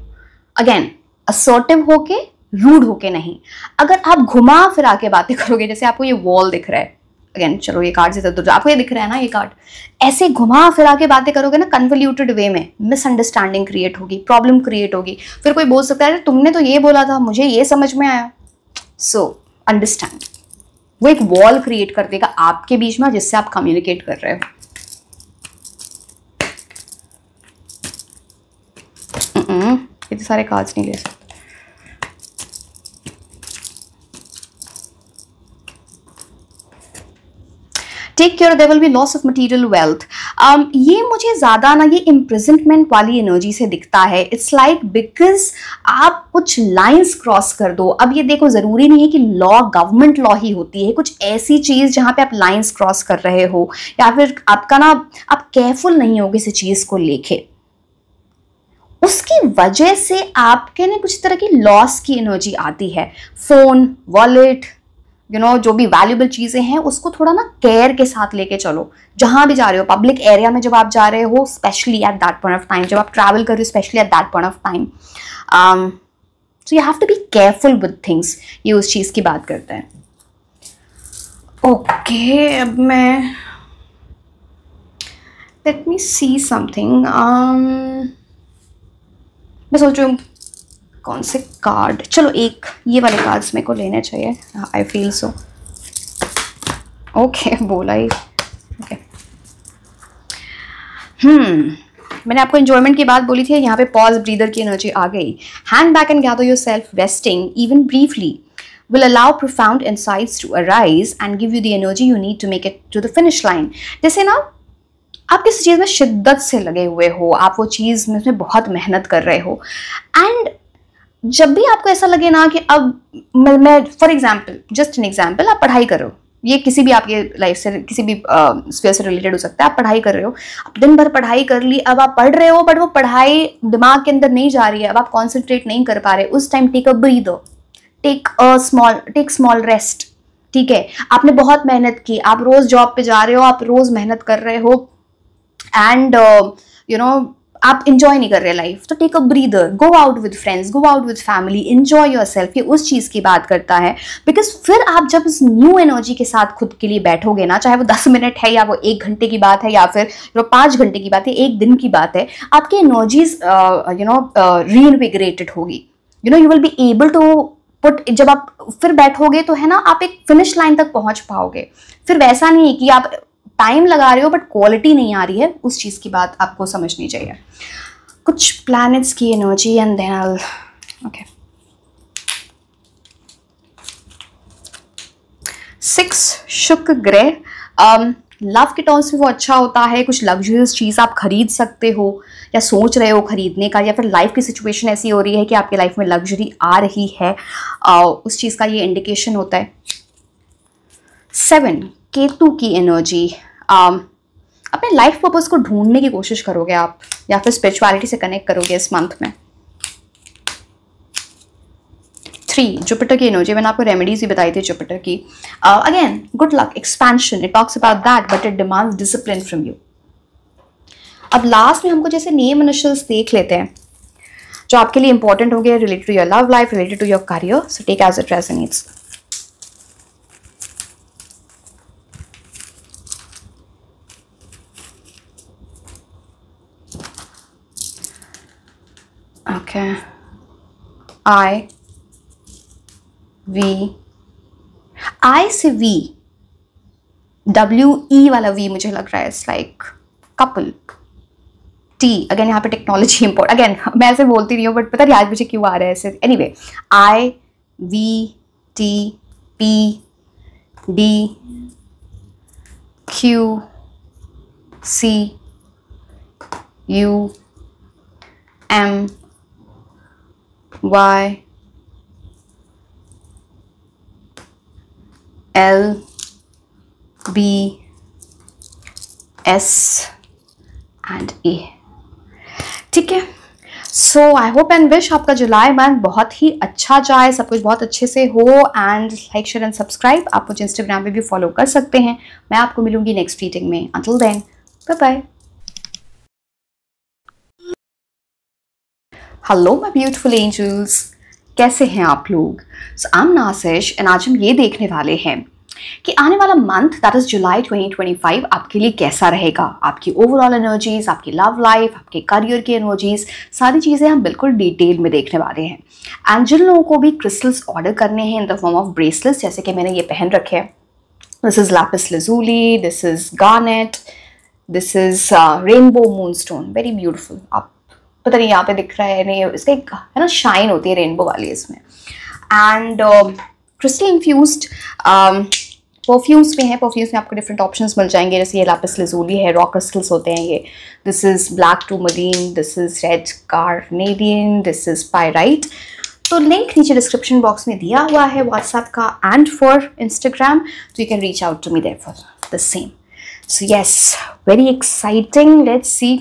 अगेन असर्टिव होके, रूड होके नहीं। अगर आप घुमा फिरा के बातें करोगे, जैसे आपको ये वॉल दिख रहा है, अगेन चलो ये कार्ड से तो आपको ये दिख रहा है ना, ये कार्ड, ऐसे घुमा फिरा के बातें करोगे ना कन्वल्यूटेड वे में, मिसअंडरस्टैंडिंग क्रिएट होगी, प्रॉब्लम क्रिएट होगी। फिर कोई बोल सकता है तुमने तो ये बोला था, मुझे ये समझ में आया। सो अंडरस्टैंड, वो एक वॉल क्रिएट कर देगा आपके बीच में जिससे आप कम्युनिकेट कर रहे हो। इतने सारे कार्ड्स नहीं ले सकते। Take care, there will be loss of material wealth. ये मुझे ज्यादा ना ये इम्प्रिजनमेंट वाली एनर्जी से दिखता है। इट्स लाइक बिकॉज आप कुछ लाइंस क्रॉस कर दो। अब ये देखो, जरूरी नहीं है कि लॉ गवर्नमेंट लॉ ही होती है, कुछ ऐसी चीज जहां पे आप लाइंस क्रॉस कर रहे हो, या फिर आपका ना आप केयरफुल नहीं हो किसी चीज को लेके, उसकी वजह से आपके ना कुछ तरह की लॉस की एनर्जी आती है। फोन, वॉलेट, जो भी वैल्यूबल चीजें हैं उसको थोड़ा ना केयर के साथ लेके चलो। जहां भी जा रहे हो, पब्लिक एरिया में जब आप जा रहे हो, specially at that point of time, जब आप ट्रैवल कर रहे हो, specially at that point of time, so you have to be careful with things. ये उस चीज की बात करते हैं। ओके, अब मैं लेट मी सी समथिंग। मैं सोच रही हूँ कौन से कार्ड, चलो एक ये वाले कार्ड्स मेरे को लेने चाहिए। आई फील सो ओके, बोला ही ओके। मैंने आपको एंजॉयमेंट की बात बोली थी, यहाँ पे पॉज ब्रीदर की एनर्जी आ गई। Hand back and gather your self, resting even briefly will allow profound insights to arise and give you the energy you need to make it to the finish line। जैसे ना आप किसी चीज़ में शिद्दत से लगे हुए हो, आप वो चीज़ में उसमें बहुत मेहनत कर रहे हो, एंड जब भी आपको ऐसा लगे ना कि अब मैं for example, just an example, आप पढ़ाई कर रहे हो, ये किसी भी आपके लाइफ से, किसी भी स्फीयर से रिलेटेड हो सकता है। आप पढ़ाई कर रहे हो, अब दिन भर पढ़ाई कर ली, अब आप पढ़ रहे हो बट वो पढ़ाई दिमाग के अंदर नहीं जा रही है, अब आप कॉन्सेंट्रेट नहीं कर पा रहे। उस time take a breather, take small rest, ठीक है। आपने बहुत मेहनत की, आप रोज जॉब पे जा रहे हो, आप रोज मेहनत कर रहे हो, एंड आप इंजॉय नहीं कर रहे लाइफ, तो take a breather, go out with friends, go out with family, enjoy yourself. ये उस चीज की बात करता है, बिकॉज फिर आप जब इस न्यू एनर्जी के साथ खुद के लिए बैठोगे ना, चाहे वो 10 मिनट है या वो 1 घंटे की बात है या फिर 5 घंटे की बात है, 1 दिन की बात है, आपकी एनर्जीज रीइन्विगरेटेड होगी। You will be able to put, जब आप फिर बैठोगे तो है ना, आप एक फिनिश लाइन तक पहुंच पाओगे। फिर वैसा नहीं है कि आप टाइम लगा रहे हो बट क्वालिटी नहीं आ रही है, उस चीज की बात आपको समझनी चाहिए। कुछ प्लैनेट्स की energy and then I okay. 6 शुक्र ग्रह, लव के टर्म्स में वो अच्छा होता है। कुछ लग्जरियस चीज़ आप खरीद सकते हो या सोच रहे हो खरीदने का, या फिर लाइफ की सिचुएशन ऐसी हो रही है कि आपके लाइफ में लग्जरी आ रही है, उस चीज़ का ये इंडिकेशन होता है। 7 केतु की एनर्जी, अपने लाइफ पर्पस को ढूंढने की कोशिश करोगे आप, या फिर स्पिरिचुअलिटी से कनेक्ट करोगे इस मंथ में। 3 जुपिटर की एनर्जी, मैंने आपको रेमेडीज भी बताई थी जुपिटर की। Again good luck, expansion, it talks about that, but it demands discipline from you. अब लास्ट में हमको जैसे नेम इनिशियल्स देख लेते हैं जो आपके लिए इंपॉर्टेंट हो गए, related to your love life, related to your career, so take as it resonates. Okay. I से V, WE वाला V मुझे लग रहा है, it's like couple. T, again यहाँ पे टेक्नोलॉजी इंपोर्ट, अगेन मैं ऐसे बोलती नहीं हूँ बट पता नहीं आज मुझे क्यों आ रहा है ऐसे। Anyway, I, V, T, P, D, Q, C, U, M, Y, L, B, S and A। ठीक है, सो आई होप एंड विश आपका जुलाई मंथ बहुत ही अच्छा जाए, सब कुछ बहुत अच्छे से हो। And like, share and subscribe. आप मुझे इंस्टाग्राम पे भी फॉलो कर सकते हैं। मैं आपको मिलूंगी नेक्स्ट रीडिंग में। Until then, bye bye. Hello my beautiful angels, कैसे हैं आप लोग? सो आई एम नासिश एंड आज हम ये देखने वाले हैं कि आने वाला मंथ दैट इज जुलाई 2025 आपके लिए कैसा रहेगा। आपकी ओवरऑल एनर्जीज, आपकी लव लाइफ, आपके करियर की एनर्जीज, सारी चीज़ें हम बिल्कुल डिटेल में देखने वाले हैं। एंड जिन लोगों को भी क्रिस्टल्स ऑर्डर करने हैं इन द फॉर्म ऑफ ब्रेसलेट्स, जैसे कि मैंने ये पहन रखे हैं, this is Lapis lazuli, this is garnet, this is rainbow moonstone, very beautiful. आप पता नहीं यहाँ पे दिख रहा है नहीं, इसका एक है ना शाइन होती है रेनबो वाली इसमें। एंड क्रिस्टल इन्फ्यूज्ड परफ्यूम्स में है। परफ्यूम्स में आपको डिफरेंट ऑप्शंस मिल जाएंगे, जैसे ये लैपिस lazuli है, रॉक क्रिस्टल्स होते हैं ये। This is black tourmaline, this is red carnelian, this is pyrite. तो लिंक नीचे डिस्क्रिप्शन बॉक्स में दिया हुआ है व्हाट्सएप का एंड फॉर इंस्टाग्राम, तो you can reach out to me there for the same. So yes, very exciting. Let's see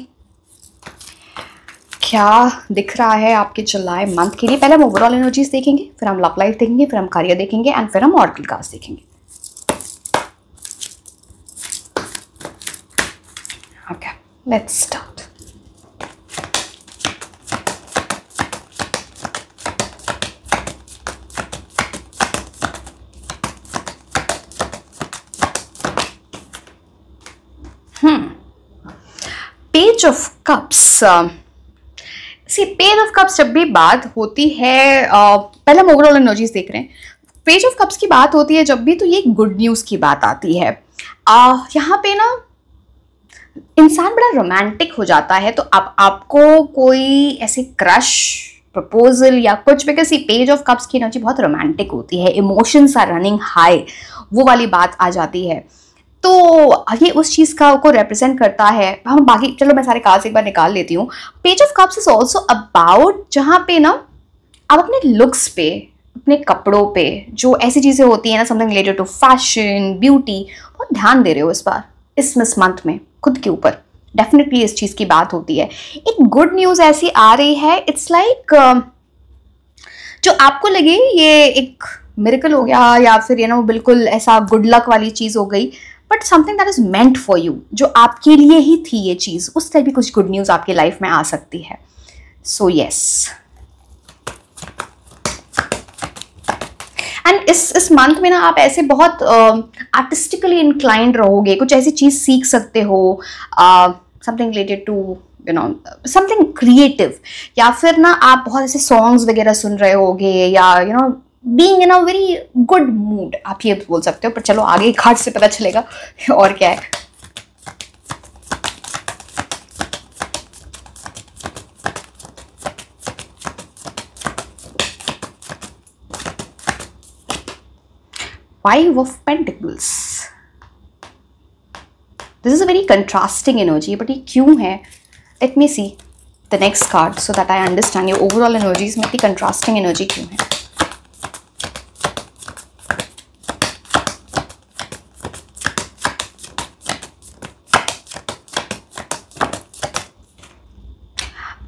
क्या दिख रहा है आपके जुलाई मंथ के लिए। पहले हम ओवरऑल एनर्जीज देखेंगे, फिर हम लव लाइफ देखेंगे, फिर हम करियर देखेंगे एंड फिर हम ऑरेकल कार्ड्स देखेंगे। Okay, let's start. Page of cups. Page of cups जब भी बात होती है, पहले हम ओवरऑल एनर्जीज देख रहे हैं। पेज ऑफ कप्स की बात होती है जब भी, तो ये गुड न्यूज़ की बात आती है। यहाँ पे ना इंसान बड़ा रोमांटिक हो जाता है। तो अब आपको कोई ऐसे क्रश, प्रपोजल या कुछ, बिकॉज ये पेज ऑफ कप्स की एनर्जी बहुत रोमांटिक होती है, इमोशंस आर रनिंग हाई, वो वाली बात आ जाती है। तो ये उस चीज़ का को रिप्रेजेंट करता है। हम बाकी, चलो मैं सारे कार्ड्स एक बार निकाल लेती हूँ। Page of cups is also about जहाँ पे ना आप अपने लुक्स पे, अपने कपड़ों पे, जो ऐसी चीज़ें होती हैं ना, something related to fashion, beauty, बहुत ध्यान दे रहे हो इस बार, इस मंथ में खुद के ऊपर। डेफिनेटली इस चीज़ की बात होती है। एक गुड न्यूज़ ऐसी आ रही है, इट्स लाइक जो आपको लगे ये एक मिरेकल हो गया या फिर ये ना बिल्कुल ऐसा गुड लक वाली चीज़ हो गई, but something that is meant for you, जो आपके लिए ही थी ये चीज़, उस तरह भी कुछ गुड न्यूज़ आपकी लाइफ में आ सकती है। सो यस, एंड इस मंथ में ना आप ऐसे बहुत आर्टिस्टिकली इंक्लाइंड रहोगे, कुछ ऐसी चीज़ सीख सकते हो, something related to you know something creative, या फिर ना आप बहुत ऐसे सॉन्ग्स वगैरह सुन रहे होगे, या you know being in a very good mood, आप ये बोल सकते हो। पर चलो आगे कार्ड से पता चलेगा और क्या है। Five of Pentacles. This is a very contrasting energy, but ये क्यों है? Let me see the next card so that I understand your overall energies में इतनी contrasting energy क्यों है।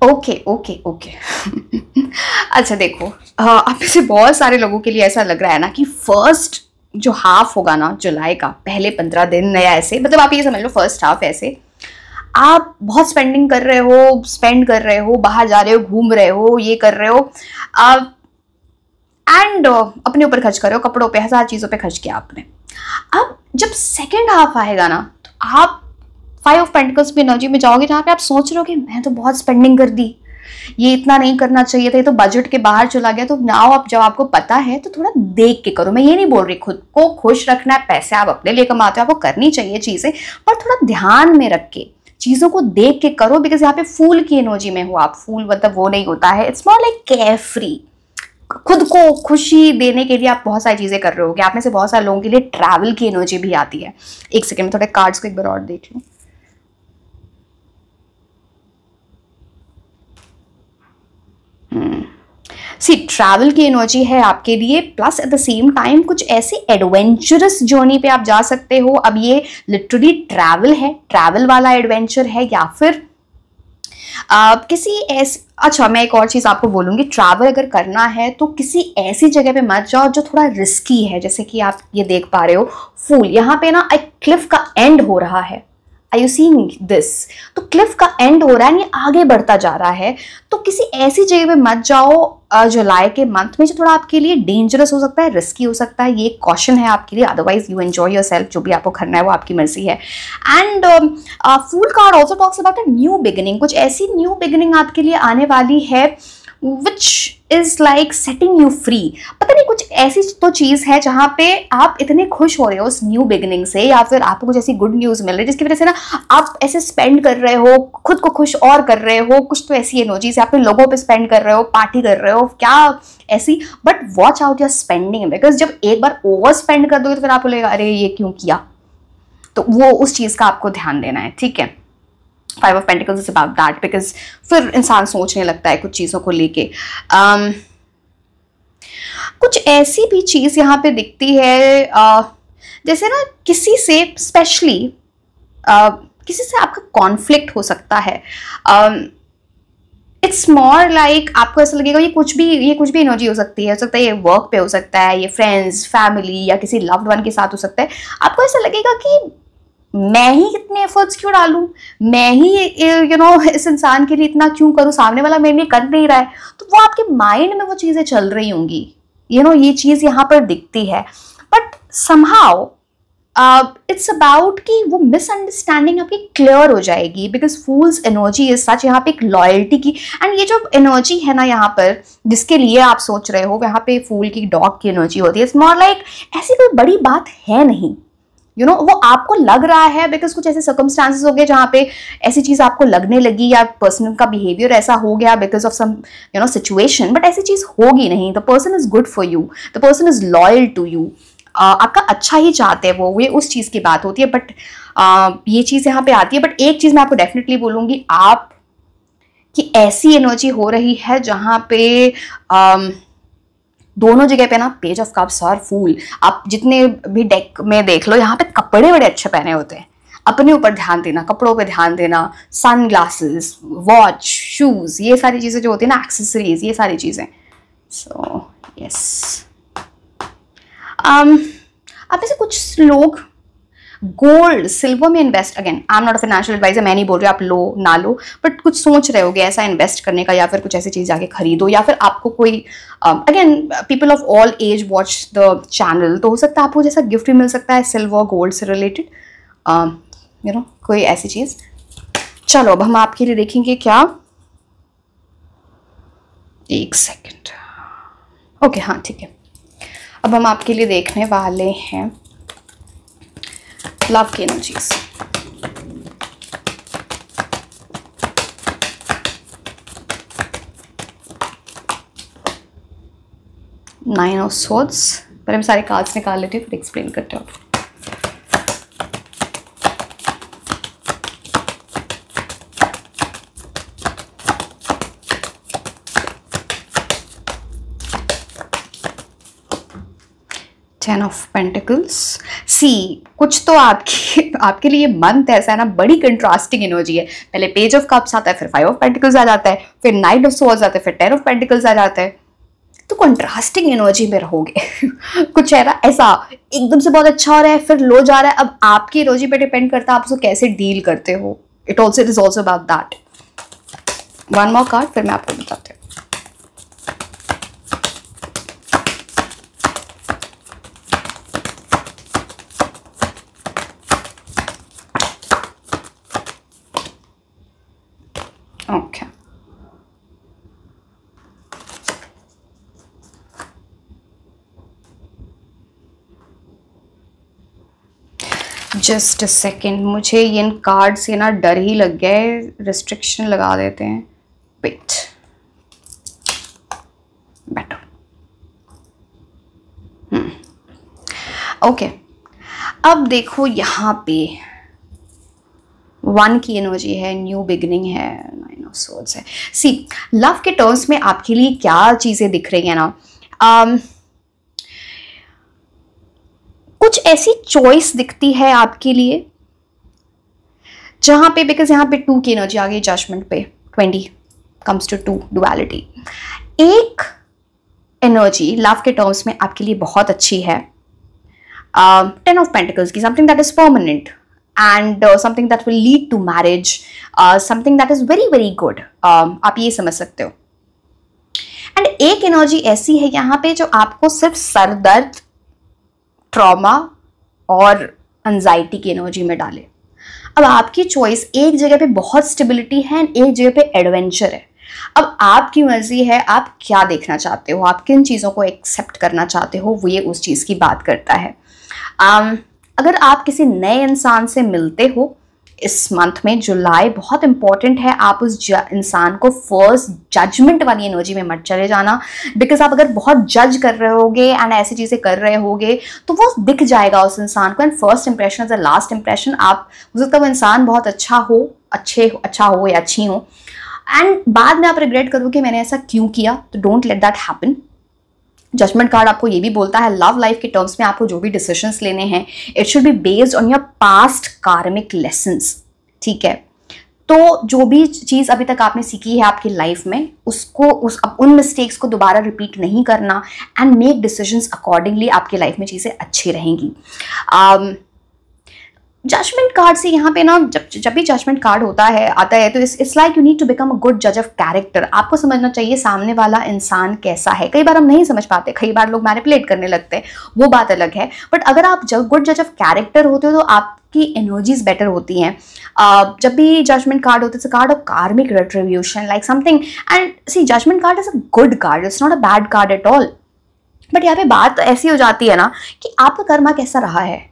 Okay okay okay. अच्छा देखो, आप में से बहुत सारे लोगों के लिए ऐसा लग रहा है ना कि फर्स्ट जो हाफ होगा ना जुलाई का, पहले 15 दिन या ऐसे, मतलब आप ये समझ लो फर्स्ट हाफ ऐसे आप बहुत स्पेंडिंग कर रहे हो, स्पेंड कर रहे हो, बाहर जा रहे हो, घूम रहे हो, ये कर रहे हो एंड अपने ऊपर खर्च कर रहे हो, कपड़ों पे, 1000 चीज़ों पे खर्च किया आपने। अब जब सेकेंड हाफ आएगा ना तो आप 5 ऑफ पेंटिकल्स की एनर्जी में जाओगे, जहाँ पे आप सोच रहे हो कि मैं तो बहुत स्पेंडिंग कर दी, ये इतना नहीं करना चाहिए था, ये तो बजट के बाहर चला गया। तो नाउ अब जब आपको पता है तो थोड़ा देख के करो। मैं ये नहीं बोल रही खुद को खुश रखना है, पैसे आप अपने लिए कमाते हो, आपको करनी चाहिए चीज़ें, पर थोड़ा ध्यान में रख के चीज़ों को देख के करो। बिकॉज यहाँ पे फूल की एनर्जी में हो आप। फूल मतलब वो नहीं होता है, it's more like care free. खुद को खुशी देने के लिए आप बहुत सारी चीज़ें कर रहे हो। आप में से बहुत सारे लोगों के लिए ट्रैवल की एनर्जी भी आती है। एक सेकेंड में थोड़े कार्ड्स को एक बार और देख लूँ। सी ट्रैवल की एनर्जी है आपके लिए, plus eight the same time कुछ ऐसी एडवेंचरस जर्नी पे आप जा सकते हो। अब ये लिटरली ट्रैवल है, ट्रैवल वाला एडवेंचर है, या फिर किसी ऐसी, अच्छा मैं एक और चीज़ आपको बोलूँगी, ट्रैवल अगर करना है तो किसी ऐसी जगह पे मत जाओ जो थोड़ा रिस्की है। जैसे कि आप ये देख पा रहे हो फूल, यहाँ पे ना एक क्लिफ का एंड हो रहा है। Are you seeing this? तो क्लिफ का एंड हो रहा है, ये आगे बढ़ता जा रहा है। तो किसी ऐसी जगह पे मत जाओ जुलाई के मंथ में जो थोड़ा आपके लिए डेंजरस हो सकता है, रिस्की हो सकता है। ये कॉशन है आपके लिए। अदरवाइज यू एंजॉय योरसेल्फ, जो भी आपको करना है वो आपकी मर्जी है। And fool card also talks about a new beginning. कुछ ऐसी न्यू बिगिनिंग आपके लिए आने वाली है which is like setting you free. पता नहीं कुछ ऐसी तो चीज़ है जहाँ पे आप इतने खुश हो रहे हो उस न्यू बिगिनिंग से, या फिर आपको कुछ ऐसी गुड न्यूज़ मिल रही है जिसकी वजह से ना आप ऐसे स्पेंड कर रहे हो, खुद को खुश और कर रहे हो। कुछ तो ऐसी एनर्जीज आप लोगों पे स्पेंड कर रहे हो, पार्टी कर रहे हो, क्या ऐसी। But watch out your spending, because जब एक बार ओवर स्पेंड कर दोगे तो फिर आपको लगेगा अरे ये क्यों किया। तो वो उस चीज़ का आपको ध्यान देना है, ठीक है। 5 of pentacles is about that, because फिर इंसान सोचने लगता है कुछ चीज़ों को लेके। कुछ ऐसी भी चीज़ यहाँ पे दिखती है जैसे ना किसी से स्पेशली किसी से आपका कॉन्फ्लिक्ट हो सकता है। इट्स मोर लाइक आपको ऐसा लगेगा ये कुछ भी एनर्जी हो सकती है। ये वर्क पे हो सकता है, ये फ्रेंड्स, फैमिली या किसी लव्ड वन के साथ हो सकता है। आपको ऐसा लगेगा कि मैं ही इतने एफर्ट्स क्यों डालूं, मैं ही इस इंसान के लिए इतना क्यों करूं, सामने वाला मेरे लिए कर नहीं रहा है। तो वो आपके माइंड में वो चीज़ें चल रही होंगी, ये चीज़ यहाँ पर दिखती है। बट समहाउ इट्स अबाउट कि वो मिसअंडरस्टैंडिंग आपकी क्लियर हो जाएगी, because fools energy is such. यहाँ पे एक लॉयल्टी की, एंड ये जो एनर्जी है ना यहाँ पर जिसके लिए आप सोच रहे हो, यहाँ पे फूल की डॉग की एनर्जी होती है। इट्स मोर लाइक ऐसी कोई बड़ी बात है नहीं, वो आपको लग रहा है बिकॉज कुछ ऐसे सर्कमस्टांसेस हो गए जहाँ पे ऐसी चीज़ आपको लगने लगी, या पर्सन का बिहेवियर ऐसा हो गया because of some situation. But ऐसी चीज़ होगी नहीं। The person is good for you, the person is loyal to you. आपका अच्छा ही चाहते हैं वो, ये उस चीज़ की बात होती है। बट ये चीज़ यहाँ पे आती है। बट एक चीज़ मैं आपको डेफिनेटली बोलूँगी, आप कि ऐसी एनर्जी हो रही है जहाँ पे दोनों जगह पे ना पेज ऑफ कप्स और फूल। आप जितने भी डेक में देख लो, यहाँ पे कपड़े बड़े अच्छे पहने होते हैं। अपने ऊपर ध्यान देना, कपड़ों पे ध्यान देना, सन ग्लासेस, वॉच, शूज़, ये सारी चीज़ें जो होती है ना, एक्सेसरीज, ये सारी चीज़ें। सो यस, आप में से कुछ लोग गोल्ड, सिल्वर में invest, again I am not a financial adviser, मैं नहीं बोल रही आप लो ना लो, बट कुछ सोच रहे होगे ऐसा इन्वेस्ट करने का, या फिर कुछ ऐसी चीज़ जाके खरीदो, या फिर आपको कोई again people of all age watch the channel, तो हो सकता है आपको जैसा गिफ्ट भी मिल सकता है सिल्वर गोल्ड से रिलेटेड, कोई ऐसी चीज़। चलो अब हम आपके लिए देखेंगे क्या, एक सेकेंड, ओके हाँ ठीक है। अब हम आपके लिए देखने वाले हैं लव की एनर्जीज। Nine of swords. पहले हम सारे कार्ड्स निकाल लेते हैं, फिर एक्सप्लेन करते हैं। 10 of Pentacles. See, कुछ तो आपके लिए मंथ ऐसा है ना, बड़ी कंट्रास्टिंग एनर्जी है। पहले पेज ऑफ कप्स आता है, फिर 5 ऑफ पेंटिकल्स आ जाता है, फिर नाइट ऑफ स्वॉर्ड्स आता है, फिर 10 ऑफ पेंटिकल्स आ जाता है। तो कंट्रास्टिंग एनर्जी में रहोगे कुछ है ना ऐसा, एकदम से बहुत अच्छा हो रहा है फिर लो जा रहा है। अब आपकी एनर्जी पे डिपेंड करता है आप उसको कैसे डील करते हो। It is also about that. One more card, फिर मैं आपको बताती हूँ। ओके, जस्ट अ सेकेंड, मुझे इन कार्ड से ना डर ही लग गया है। रिस्ट्रिक्शन लगा देते हैं। वेट, बैठो। ओके, अब देखो यहाँ पे 1 की एनर्जी है, न्यू बिगिनिंग है, 9 ऑफ स्वॉर्ड्स है। सी, लव के टर्म्स में आपके लिए क्या चीजें दिख रही है ना, कुछ ऐसी चॉइस दिखती है आपके लिए जहां पे, बिकॉज यहाँ पे 2 की एनर्जी आ गई जजमेंट पे, 20 कम्स टू 2 डुअलिटी। एक एनर्जी लव के टर्म्स में आपके लिए बहुत अच्छी है, 10 ऑफ पेंटिकल्स की, something that is permanent and something that will lead to marriage, something that is very very good, आप ये समझ सकते हो। एंड एक एनर्जी ऐसी है यहाँ पे जो आपको सिर्फ सरदर्द, ट्रॉमा और एंजाइटी की एनर्जी में डाले। अब आपकी चॉइस, एक जगह पे बहुत स्टेबिलिटी है, एक जगह पे एडवेंचर है। अब आपकी मर्जी है आप क्या देखना चाहते हो, आप किन चीज़ों को एक्सेप्ट करना चाहते हो, वो ये उस चीज़ की बात करता है। अगर आप किसी नए इंसान से मिलते हो इस मंथ में, जुलाई बहुत इंपॉर्टेंट है, आप उस इंसान को फर्स्ट जजमेंट वाली एनर्जी में मत चले जाना। बिकॉज आप अगर बहुत जज कर रहे होगे एंड ऐसी चीज़ें कर रहे होगे तो वो दिख जाएगा उस इंसान को। And first impression is the last impression. आप हो सकता है वो इंसान बहुत अच्छा हो, अच्छा हो या अच्छी हो, एंड बाद में आप रिग्रेट करो कि मैंने ऐसा क्यों किया। तो don't let that happen. Judgement card आपको ये भी बोलता है लव लाइफ के टर्म्स में आपको जो भी डिसीजंस लेने हैं, it should be based on your past कार्मिक लेसन्स। ठीक है, तो जो भी चीज़ अभी तक आपने सीखी है आपकी लाइफ में, उसको उन मिस्टेक्स को दोबारा रिपीट नहीं करना एंड मेक डिसीजंस अकॉर्डिंगली। आपकी लाइफ में चीज़ें अच्छी रहेंगी। जजमेंट कार्ड से यहाँ पे ना, जब भी जजमेंट कार्ड आता है तो it's like you need to become a good जज ऑफ कैरेक्टर। आपको समझना चाहिए सामने वाला इंसान कैसा है। कई बार हम नहीं समझ पाते, कई बार लोग मैनिपुलेट करने लगते हैं, वो बात अलग है। बट अगर आप जब गुड जज ऑफ कैरेक्टर होते हो तो आपकी एनर्जीज बेटर होती हैं। जब भी जजमेंट कार्ड होता है, card of karmic retribution, like something. And see, judgement card is a good card, it's not a bad card at all. But यहाँ पे बात ऐसी हो जाती है ना कि आपका कर्मा कैसा रहा है।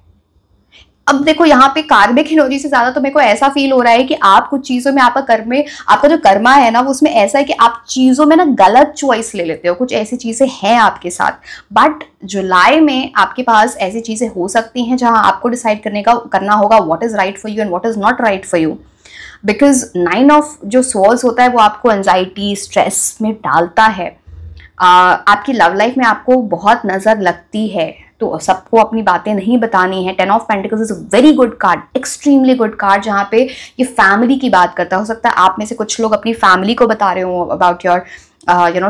अब देखो यहाँ पे कार्मिक एनर्जी से ज्यादा तो मेरे को ऐसा फील हो रहा है कि आप कुछ चीजों में आपका जो कर्मा है ना, वो उसमें ऐसा है कि आप चीजों में ना गलत चॉइस ले लेते हो। कुछ ऐसी चीजें हैं आपके साथ, बट जुलाई में आपके पास ऐसी चीजें हो सकती हैं जहां आपको डिसाइड करना होगा what is right for you and what is not right for you. Because 9 of जो स्वॉर्ड्स होता है वो आपको एंजाइटी, स्ट्रेस में डालता है। आपकी लव लाइफ में आपको बहुत नजर लगती है, तो सबको अपनी बातें नहीं बतानी है। 10 of pentacles is a very good card, extremely good card, जहाँ पे ये फैमिली की बात करता है। हो सकता है आप में से कुछ लोग अपनी फैमिली को बता रहे हो अबाउट योर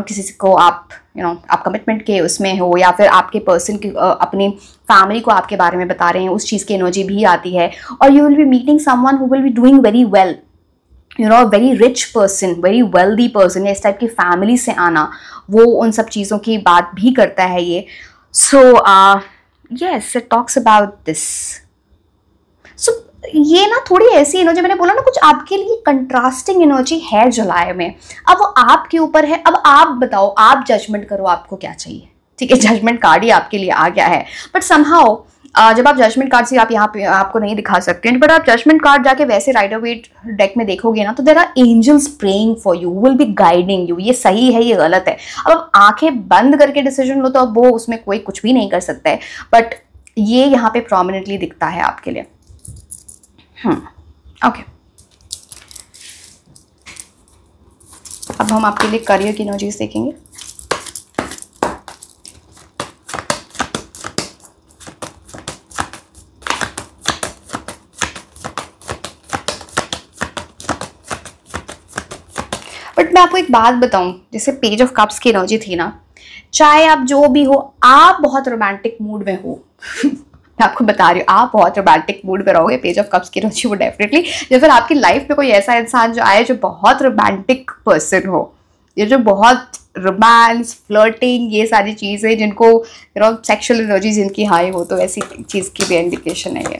किसी को आप आप कमिटमेंट के उसमें हो, या फिर आपके पर्सन की अपनी फैमिली को आपके बारे में बता रहे हैं। उस चीज़ की एनर्जी भी आती है। और you will B meeting someone who will be doing very well, very rich person, very wealthy person, या इस टाइप की फैमिली से आना, वो उन सब चीज़ों की बात भी करता है ये। So, yes, it talks about this. So, ये ना थोड़ी ऐसी एनर्जी, मैंने बोला ना कुछ आपके लिए कंट्रास्टिंग एनर्जी है जुलाई में। अब वो आपके ऊपर है। अब आप बताओ, आप जजमेंट करो आपको क्या चाहिए। ठीक है, जजमेंट कार्ड ही आपके लिए आ गया है। बट समहाउ जब आप जजमेंट कार्ड से आप यहाँ पे आपको नहीं दिखा सकते, बट आप जजमेंट कार्ड जाके वैसे राइडर वेट डेक में देखोगे ना, तो there are angels praying for you, will be guiding you. ये सही है, ये गलत है। अब आप आंखें बंद करके डिसीजन लो तो अब वो उसमें कोई कुछ भी नहीं कर सकता है, बट ये यहाँ पे प्रोमिनेंटली दिखता है आपके लिए। ओके, अब हम आपके लिए करियर की एनर्जीज देखेंगे। मैं आपको एक बात बताऊं, जैसे पेज ऑफ कप्स की एनर्जी थी ना, चाहे आप जो भी हो, आप बहुत रोमांटिक मूड में हो मैं आपको बता रही हूँ, आप बहुत रोमांटिक मूड में रहोगे, पेज ऑफ कप्स की एनर्जी वो डेफिनेटली, या फिर आपकी लाइफ में कोई ऐसा इंसान जो आए जो बहुत रोमांटिक पर्सन हो, ये जो बहुत रोमांस, फ्लर्टिंग, ये सारी चीज़ें जिनको सेक्सुअल एनर्जी जिनकी हाई हो, तो ऐसी चीज़ की भी इंडिकेशन है ये।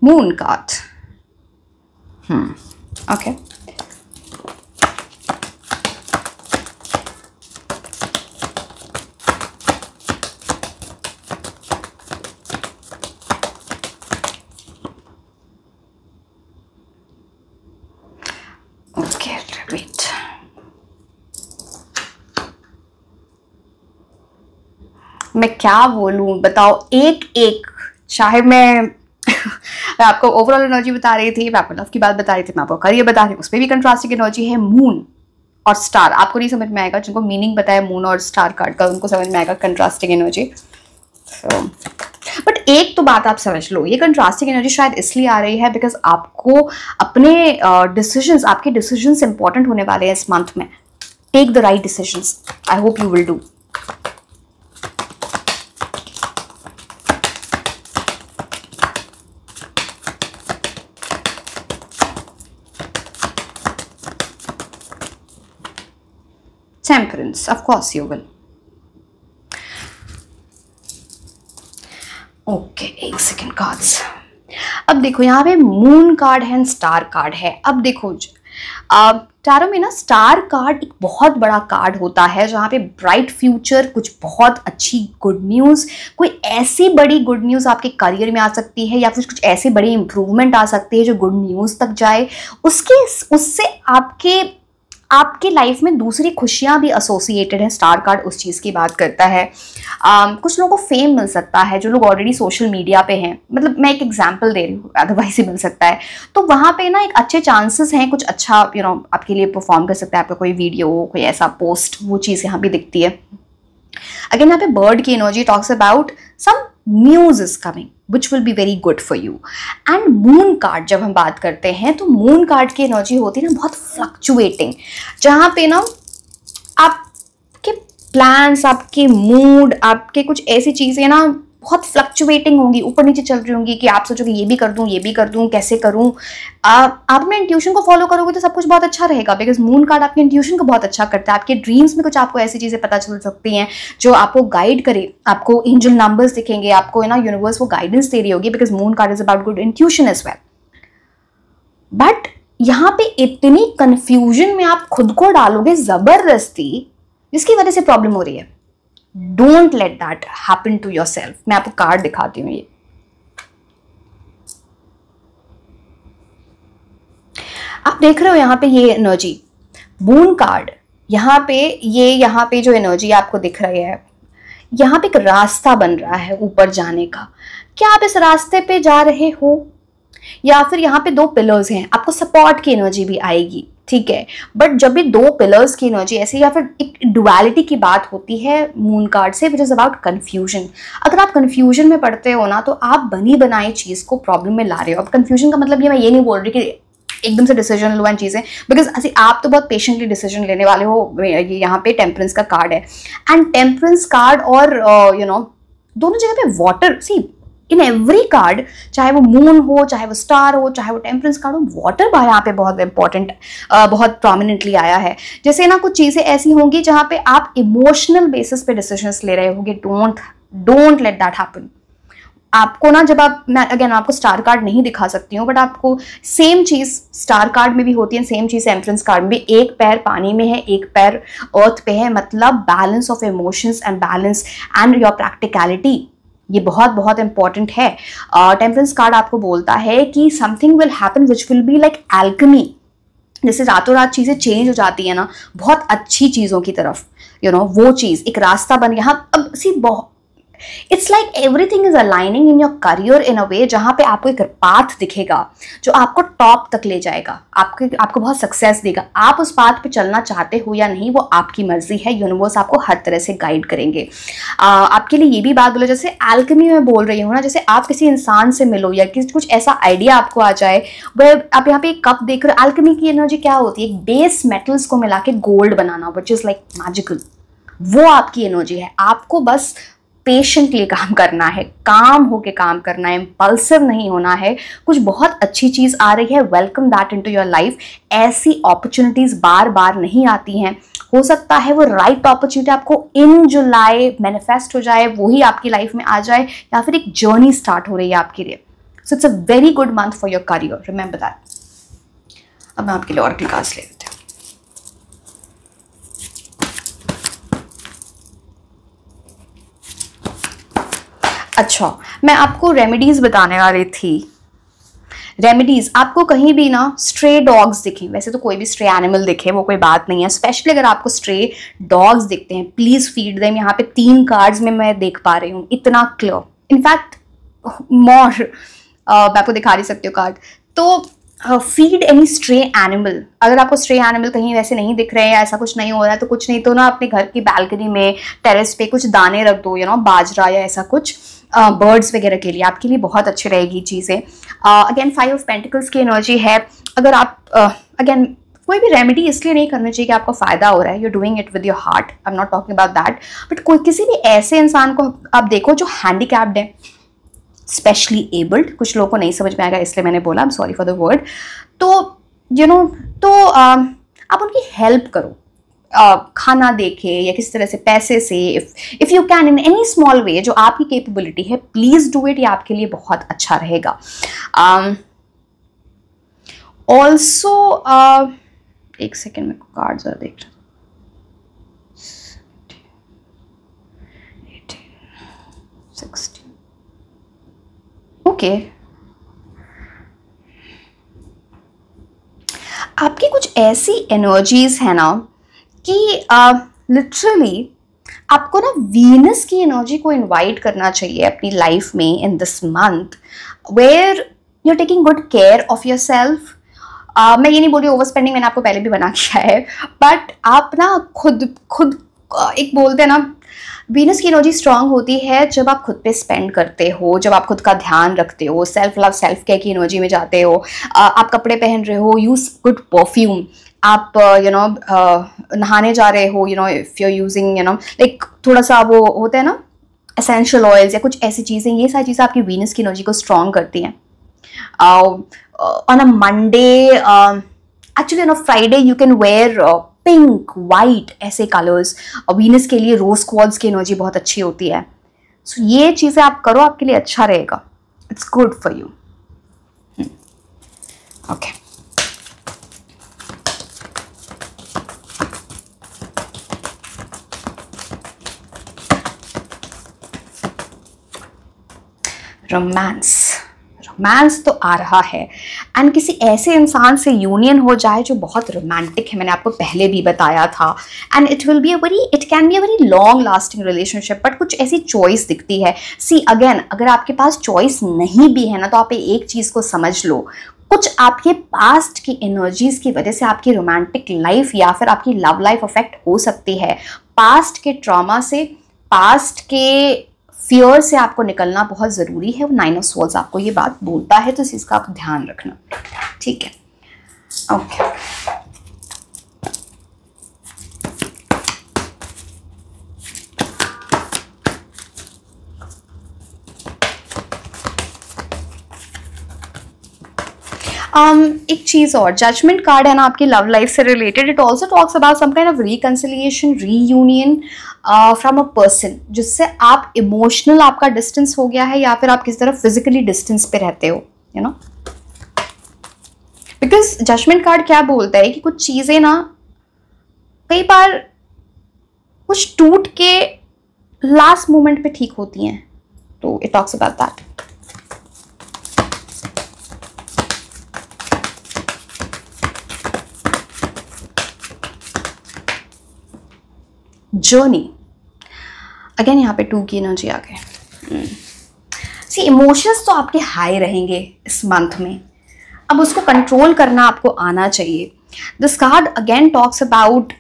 Moon card, okay. वेट, मैं क्या बोलूं, बताओ एक एक, चाहे मैं मैं आपको ओवरऑल एनर्जी बता रही थी, मैं आपको लव की बात बता रही थी, मैं आपको करियर बता रही हूँ, उसमें भी कंट्रास्टिंग एनर्जी है। मून और स्टार आपको नहीं समझ में आएगा, जिनको मीनिंग बताया मून और स्टार कार्ड का उनको समझ में आएगा कंट्रास्टिंग एनर्जी। बट एक तो बात आप समझ लो, ये कंट्रास्टिंग एनर्जी शायद इसलिए आ रही है बिकॉज आपको अपने डिसीजंस, आपके डिसीजंस इंपॉर्टेंट होने वाले हैं इस मंथ में। Take the right decisions, I hope you will do. Temperance, of course you will. Okay, एक सेकेंड कार्ड्स। अब देखो यहाँ पे मून कार्ड है, स्टार कार्ड है। अब देखो टैरो में ना स्टार कार्ड एक बहुत बड़ा कार्ड होता है जहाँ पे ब्राइट फ्यूचर, कुछ बहुत अच्छी गुड न्यूज़, कोई ऐसी बड़ी गुड न्यूज़ आपके करियर में आ सकती है या फिर कुछ ऐसी बड़ी इंप्रूवमेंट आ सकती है जो गुड न्यूज़ तक जाए, उससे आपके लाइफ में दूसरी खुशियां भी एसोसिएटेड है। स्टार कार्ड उस चीज़ की बात करता है। कुछ लोगों को फेम मिल सकता है जो लोग ऑलरेडी सोशल मीडिया पे हैं, मतलब मैं एक एग्जांपल दे रही हूँ, अदरवाइज ही मिल सकता है। तो वहाँ पे ना एक अच्छे चांसेस हैं, कुछ अच्छा आपके लिए परफॉर्म कर सकता है, आपका कोई वीडियो, कोई ऐसा पोस्ट, वो चीज़ यहाँ भी दिखती है। अगेन यहाँ पे बर्ड की energy talks about some news is coming which will be very good for you. And moon card जब हम बात करते हैं तो मून कार्ड की एनर्जी होती है ना बहुत फ्लक्चुएटिंग, जहाँ पे ना आपके प्लान्स, आपके मूड, आपके कुछ ऐसी चीज़ें ना बहुत फ्लक्चुएटिंग होंगी, ऊपर नीचे चल रही होंगी कि आप सोचोगे ये भी कर दूं, ये भी कर दूं, कैसे करूं। आप अपने इंट्यूशन को फॉलो करोगे तो सब कुछ बहुत अच्छा रहेगा, बिकॉज मून कार्ड आपके इंट्यूशन को बहुत अच्छा करता है। आपके ड्रीम्स में कुछ आपको ऐसी चीज़ें पता चल सकती हैं जो आपको गाइड करे, आपको एंजल नंबर्स दिखेंगे, आपको ना यूनिवर्स वो गाइडेंस दे रही होगी, because moon card is about good intuition as well. But यहाँ पे इतनी कंफ्यूजन में आप खुद को डालोगे जबरदस्ती, जिसकी वजह से प्रॉब्लम हो रही है। Don't let that happen to your self. मैं आपको कार्ड दिखाती हूँ, ये आप देख रहे हो यहाँ पे ये एनर्जी मून कार्ड, यहाँ पे जो एनर्जी आपको दिख रही है, यहाँ पे एक रास्ता बन रहा है ऊपर जाने का। क्या आप इस रास्ते पे जा रहे हो, या फिर यहाँ पे दो पिलर्स हैं, आपको सपोर्ट की एनर्जी भी आएगी, ठीक है। बट जब भी दो पिलर्स की एनर्जी ऐसे, या फिर एक डुअलिटी की बात होती है मून कार्ड से, विच इज अबाउट कंफ्यूजन। अगर आप कंफ्यूजन में पड़ते हो ना, तो आप बनी बनाई चीज को प्रॉब्लम में ला रहे हो। अब कंफ्यूजन का मतलब मैं ये नहीं बोल रही कि एकदम से डिसीजन लो एंड चीजें, बिकॉज आप तो बहुत पेशेंटली डिसीजन लेने वाले हो। ये यहाँ पे टेम्परेंस का कार्ड है, एंड टेम्परेंस कार्ड और दोनों जगह पे water, see in every card, चाहे वो मून हो, चाहे वो स्टार हो, चाहे वो टेम्परेंस कार्ड हो, वाटर यहाँ पे बहुत इंपॉर्टेंट, बहुत प्रोमिनेंटली आया है। जैसे ना कुछ चीज़ें ऐसी होंगी जहाँ पे आप इमोशनल बेसिस पे डिसीजंस ले रहे होंगे। Don't let that happen. आपको ना जब मैं अगेन आपको स्टार कार्ड नहीं दिखा सकती हूँ, बट आपको सेम चीज़ स्टार कार्ड में भी होती है, सेम चीज़ टेम्परेंस कार्ड में भी। एक पैर पानी में है, एक पैर अर्थ पे है, मतलब balance of emotions and balance and your practicality, ये बहुत बहुत इंपॉर्टेंट है। टेम्परेंस कार्ड आपको बोलता है कि something will happen which will be like alchemy, जैसे रातों रात चीज़ें चेंज हो जाती है ना बहुत अच्छी चीज़ों की तरफ, वो चीज़ एक रास्ता बन गया। अब see it's like everything is aligning in your career in a way जहाँ पे आपको एक पाथ दिखेगा जो आपको टॉप तक ले जाएगा, आपको बहुत सक्सेस देगा। आप उस पाथ पे चलना चाहते हो या नहीं वो आपकी मर्जी है, यूनिवर्स आपको हर तरह से गाइड करेंगे। आपके लिए ये भी बात बोलो, जैसे एल्केमी में बोल रही हूँ ना, जैसे आप किसी इंसान से मिलो या कुछ ऐसा आइडिया आपको आ जाए, वह आप यहाँ पे एक कप देख रहे हो, एल्केमी की एनर्जी क्या होती है, बेस मेटल्स को मिला के gold banana, which is like magical. वो आपकी एनर्जी है। आपको बस पेशेंटली काम करना है, काम होके काम करना है, इम्पल्सिव नहीं होना है। कुछ बहुत अच्छी चीज आ रही है, welcome that into your life. ऐसी अपॉर्चुनिटीज बार बार नहीं आती हैं, हो सकता है वो राइट अपॉर्चुनिटी आपको इन जुलाई मैनिफेस्ट हो जाए, वही आपकी लाइफ में आ जाए, या फिर एक जर्नी स्टार्ट हो रही है आपके लिए। सो it's a very good month for your career, remember that. अब मैं आपके लिए और क्लास ले लेती हूँ। अच्छा, मैं आपको रेमेडीज बताने वाली थी। रेमेडीज, आपको कहीं भी ना स्ट्रे डॉग्स दिखें, वैसे तो कोई भी स्ट्रे एनिमल दिखे वो कोई बात नहीं है, स्पेशली अगर आपको स्ट्रे डॉग्स दिखते हैं, प्लीज फीड देम। यहाँ पे 3 कार्ड्स में मैं देख पा रही हूँ, इतना क्लियर, इनफैक्ट मोर, मैं आपको दिखा नहीं सकती हूँ कार्ड। तो फीड एनी स्ट्रे एनिमल। अगर आपको स्ट्रे एनिमल कहीं वैसे नहीं दिख रहे हैं या ऐसा कुछ नहीं हो रहा है तो कुछ नहीं तो ना अपने घर की बालकनी में, टेरेस पे कुछ दाने रख दो, बाजरा या ऐसा कुछ बर्ड्स वगैरह के लिए, आपके लिए बहुत अच्छी रहेगी चीज़ें। अगेन 5 ऑफ पेंटिकल्स की एनर्जी है। अगर आप अगेन कोई भी रेमेडी इसलिए नहीं करना चाहिए कि आपको फायदा हो रहा है, you doing it with your heart, I am not talking about that, but कोई किसी भी ऐसे इंसान को आप देखो जो हैंडीकैप्ड है, स्पेशली एबल्ड, कुछ लोगों को नहीं समझ में आएगा इसलिए मैंने बोला, I am sorry for the word. तो आप उनकी हेल्प करो, खाना देके या किसी तरह से पैसे से, if you can in any small way, जो आपकी कैपेबिलिटी है, प्लीज डू इट, ये आपके लिए बहुत अच्छा रहेगा। ऑल्सो एक सेकेंड में कार्ड जरा देख रहा हूँ। 16 ओके, आपकी कुछ ऐसी एनर्जीज है ना कि लिटरली आपको ना वीनस की एनर्जी को इनवाइट करना चाहिए अपनी लाइफ में in this month, where you are taking good care of your self. मैं ये नहीं बोल रही ओवर स्पेंडिंग, मैंने आपको पहले भी बना किया है, बट आप ना खुद एक बोलते हैं ना, वीनस की एनर्जी स्ट्रांग होती है जब आप खुद पे स्पेंड करते हो, जब आप खुद का ध्यान रखते हो, सेल्फ लव सेल्फ केयर की एनर्जी में जाते हो, आप कपड़े पहन रहे हो, यूज गुड परफ्यूम, आप नहाने जा रहे हो, if you are using like थोड़ा सा वो होता है ना एसेंशियल ऑयल्स या कुछ ऐसी चीज़ें, ये सारी चीज़ें आपकी वीनस की एनर्जी को स्ट्रांग करती हैं। On a Monday, actually on a Friday you can wear pink, white, ऐसे कलर्स। वीनस के लिए रोज क्वार्ट्ज की एनर्जी बहुत अच्छी होती है। सो ये चीज़ें आप करो, आपके लिए अच्छा रहेगा, it's good for you. Okay, romance तो आ रहा है, एंड किसी ऐसे इंसान से यूनियन हो जाए जो बहुत रोमांटिक है, मैंने आपको पहले भी बताया था, and it can be a very long lasting relationship, but कुछ ऐसी चॉइस दिखती है। सी अगेन, अगर आपके पास चॉइस नहीं भी है ना, तो आप एक चीज़ को समझ लो, कुछ आपके पास्ट की एनर्जीज की वजह से आपकी रोमांटिक लाइफ या फिर आपकी लव लाइफ अफेक्ट हो सकती है। पास्ट के ट्रॉमा से, पास्ट के फियर से आपको निकलना बहुत ज़रूरी है। वो 9 ऑफ स्वॉर्ड्स आपको ये बात बोलता है, तो इस चीज़ का आप ध्यान रखना, ठीक है? ओके, एक चीज़ और, जजमेंट कार्ड है ना आपकी लव लाइफ से related, it also talks about some kind of reconciliation, reunion from a person जिससे आप इमोशनल, आपका डिस्टेंस हो गया है या फिर आप किसी तरह फिजिकली डिस्टेंस पे रहते हो, you know. Because judgement card क्या बोलता है कि कुछ चीज़ें ना कई बार कुछ टूट के लास्ट मोमेंट पे ठीक होती हैं, तो it talks about that. Journey, again यहाँ पे 2 की एनर्जी आ गई। सी इमोशंस तो आपके हाई रहेंगे इस मंथ में, अब उसको कंट्रोल करना आपको आना चाहिए। This card again talks about,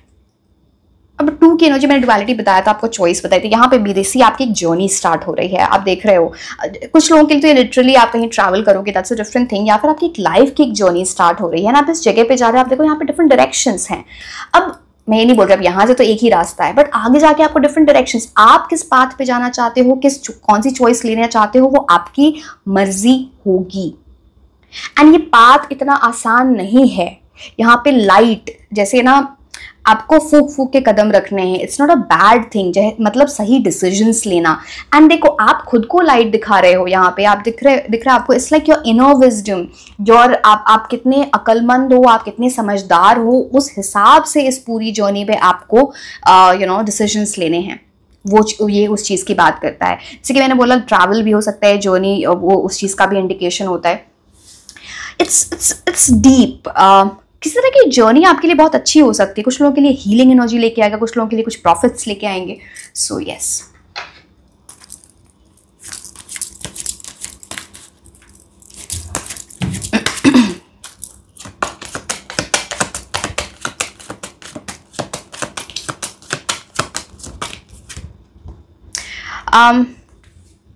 अब 2 की एनर्जी, मैंने डुअलिटी बताया था, आपको चॉइस बताई थी, यहाँ पे भी देखिए आपकी एक जर्नी स्टार्ट हो रही है। आप देख रहे हो कुछ लोगों के लिए तो ये लिटरली आप कहीं ट्रैवल करोगे, दैट्स अ डिफरेंट थिंग, या फिर आपकी एक लाइफ की एक जर्नी स्टार्ट हो रही है ना, आप इस जगह पे जा रहे हो, आप देखो यहाँ पे डिफरेंट डायरेक्शंस हैं। अब मैं ये नहीं बोल रही अब यहाँ से तो एक ही रास्ता है, बट आगे जाके आपको डिफरेंट डायरेक्शंस, आप किस पाथ पे जाना चाहते हो, कौन सी चॉइस लेना चाहते हो, वो आपकी मर्जी होगी। एंड ये पाथ इतना आसान नहीं है, यहाँ पे लाइट जैसे ना आपको फूक फूक के कदम रखने हैं, it's not a bad thing, मतलब सही डिसीजंस लेना। एंड देखो आप खुद को लाइट दिखा रहे हो यहाँ पे, आप दिख रहा आपको, it's like your inner wisdom, your आप कितने अक्लमंद हो, आप कितने समझदार हो, उस हिसाब से इस पूरी जर्नी पे आपको डिसीजंस लेने हैं। वो ये उस चीज़ की बात करता है, जैसे कि मैंने बोला ट्रैवल भी हो सकता है, जर्नी वो उस चीज़ का भी इंडिकेशन होता है। इट्स डीप, किसी तरह की जर्नी आपके लिए बहुत अच्छी हो सकती है, कुछ लोगों के लिए हीलिंग एनर्जी लेके आएगा, कुछ लोगों के लिए कुछ प्रॉफिट्स लेके आएंगे। सो यस,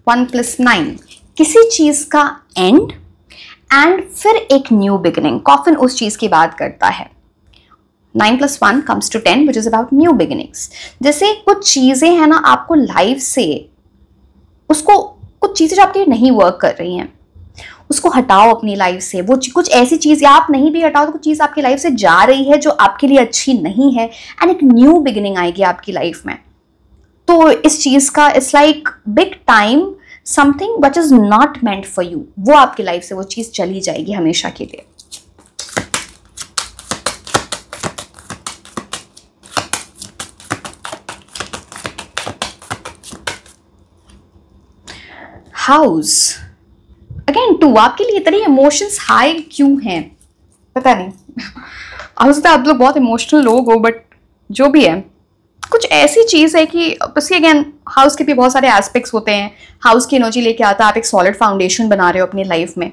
वन प्लस 9 किसी चीज का एंड एंड फिर एक न्यू बिगिनिंग, कॉफिन उस चीज की बात करता है। 9 + 1 comes to 10 which is about new beginnings। जैसे कुछ चीजें हैं ना आपको लाइफ से, उसको कुछ चीजें जो आपके लिए नहीं वर्क कर रही हैं उसको हटाओ अपनी लाइफ से। वो कुछ ऐसी चीज, या आप नहीं भी हटाओ तो कुछ चीज आपकी लाइफ से जा रही है जो आपके लिए अच्छी नहीं है, एंड एक न्यू बिगिनिंग आएगी आपकी लाइफ में। तो इस चीज का it's like big time, something but is not meant for you, वो आपकी लाइफ से वो चीज चली जाएगी हमेशा के लिए। हाउस अगेन 2, आपके लिए इतने इमोशंस हाई क्यों हैं पता नहीं। हो सकता है आप लोग बहुत इमोशनल लोग हो, बट जो भी है कुछ ऐसी चीज़ है कि बस ये अगेन हाउस के भी बहुत सारे एस्पेक्ट्स होते हैं। हाउस की एनर्जी लेके आता है, आप एक सॉलिड फाउंडेशन बना रहे हो अपनी लाइफ में,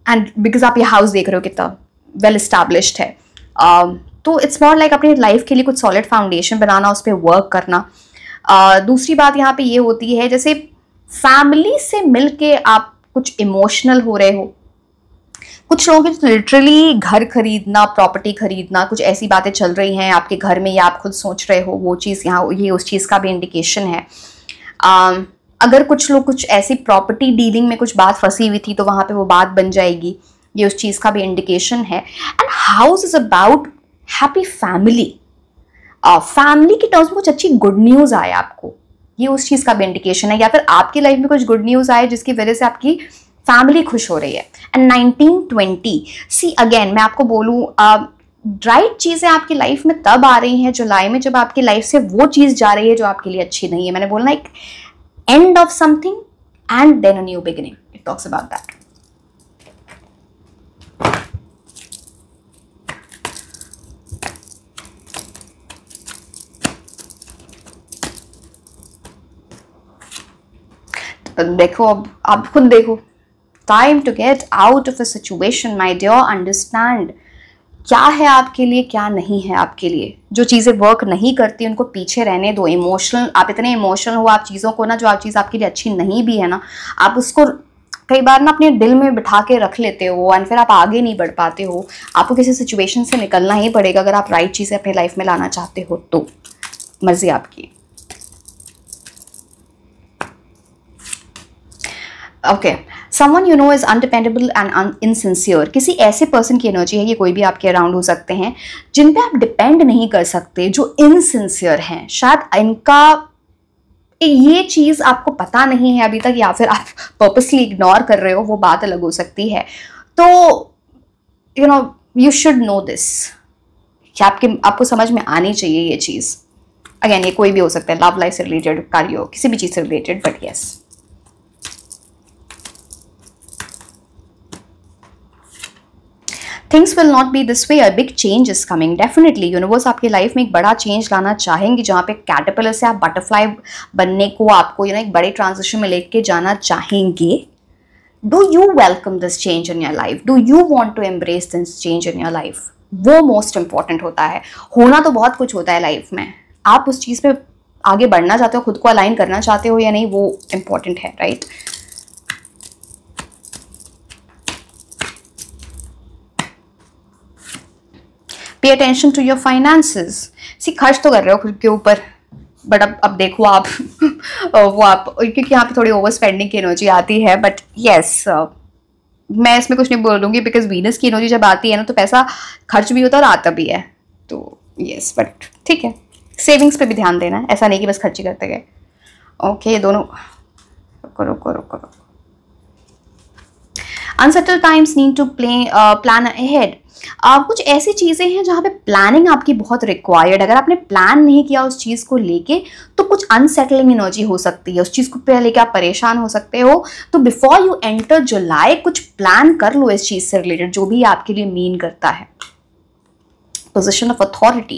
एंड बिकॉज आप ये हाउस देख रहे हो कितना वेल इस्टेब्लिश्ड है, तो इट्स नॉट लाइक अपनी लाइफ के लिए कुछ सॉलिड फाउंडेशन बनाना, उस पर वर्क करना। दूसरी बात यहाँ पे ये होती है जैसे फैमिली से मिलके आप कुछ इमोशनल हो रहे हो, कुछ लोगों की लिटरली घर खरीदना, प्रॉपर्टी खरीदना, कुछ ऐसी बातें चल रही हैं आपके घर में या आप खुद सोच रहे हो, वो चीज़ यहाँ ये उस चीज़ का भी इंडिकेशन है। अगर कुछ लोग कुछ ऐसी प्रॉपर्टी डीलिंग में कुछ बात फंसी हुई थी तो वहाँ पे वो बात बन जाएगी, ये उस चीज़ का भी इंडिकेशन है। And house is about happy family, family की टर्म्स में कुछ अच्छी गुड न्यूज़ आए आपको, ये उस चीज़ का भी इंडिकेशन है, या फिर आपकी लाइफ में कुछ गुड न्यूज़ आए जिसकी वजह से आपकी फैमिली खुश हो रही है। एंड 1920 सी अगेन मैं आपको बोलूँ, राइट चीज़ें आपकी लाइफ में तब आ रही हैं जुलाई में जब आपकी लाइफ से वो चीज़ जा रही है जो आपके लिए अच्छी नहीं है। मैंने बोलना एक end of something and then a new beginning, it talks about that. देखो अब आप खुद देखो, time to get out of a situation my dear, understand क्या है आपके लिए क्या नहीं है आपके लिए। जो चीज़ें वर्क नहीं करती उनको पीछे रहने दो। इमोशनल, आप इतने इमोशनल हो, आप चीज़ों को ना, जो आप चीज़ आपके लिए अच्छी नहीं भी है ना, आप उसको कई बार ना अपने दिल में बिठा के रख लेते हो एंड फिर आप आगे नहीं बढ़ पाते हो। आपको किसी सिचुएशन से निकलना ही पड़ेगा अगर आप राइट चीज़ें अपनी लाइफ में लाना चाहते हो तो। मर्जी आपकी। Okay, someone you know is undependable and insincere, किसी ऐसे पर्सन की एनर्जी है, ये कोई भी आपके अराउंड हो सकते हैं जिन पे आप डिपेंड नहीं कर सकते, जो इनसिंसियर हैं। शायद इनका ये चीज़ आपको पता नहीं है अभी तक, या फिर आप पर्पसली इग्नोर कर रहे हो, वो बात अलग हो सकती है। तो you know you should know this, कि आपको समझ में आनी चाहिए ये चीज़। अगेन ये कोई भी हो सकता है, लव लाइफ से रिलेटेड, कार्य, किसी भी चीज़ से related, but yes. Things will not be this way, a big change is coming definitely. Universe आपकी लाइफ में एक बड़ा चेंज लाना चाहेंगे, जहाँ पे कैटरपिलर से आप बटरफ्लाई बनने को आपको एक बड़े ट्रांजिशन में लेके जाना चाहेंगे। Do you welcome this change in your life? Do you want to embrace this change in your life? वो मोस्ट इंपॉर्टेंट होता है। होना तो बहुत कुछ होता है लाइफ में, आप उस चीज़ पे आगे बढ़ना चाहते हो, खुद को अलाइन करना चाहते हो या नहीं, वो इंपॉर्टेंट है, right? Pay attention to your finances. See खर्च तो कर रहे हो खुद के ऊपर, बट अब देखो आप वो आप, क्योंकि यहाँ पे थोड़ी ओवर स्पेंडिंग की एनर्जी आती है, बट येस मैं इसमें कुछ नहीं बोलूँगी, बिकॉज वीनस की एनर्जी जब आती है ना तो पैसा खर्च भी होता है और आता भी है, तो येस, बट ठीक है, सेविंग्स पे भी ध्यान देना है, ऐसा नहीं कि बस खर्च ही करते गए। ओके, दोनों करो करो करो। Unsettled times need to plan ahead. कुछ ऐसी चीज़ें हैं जहाँ पे प्लानिंग आपकी बहुत रिक्वायर्ड। अगर आपने प्लान नहीं किया उस चीज़ को लेके तो कुछ अनसेटलिंग एनर्जी हो सकती है, उस चीज़ को लेके आप परेशान हो सकते हो। तो बिफोर यू एंटर जुलाई कुछ प्लान कर लो इस चीज़ से रिलेटेड, जो भी आपके लिए मीन करता है। Position of authority.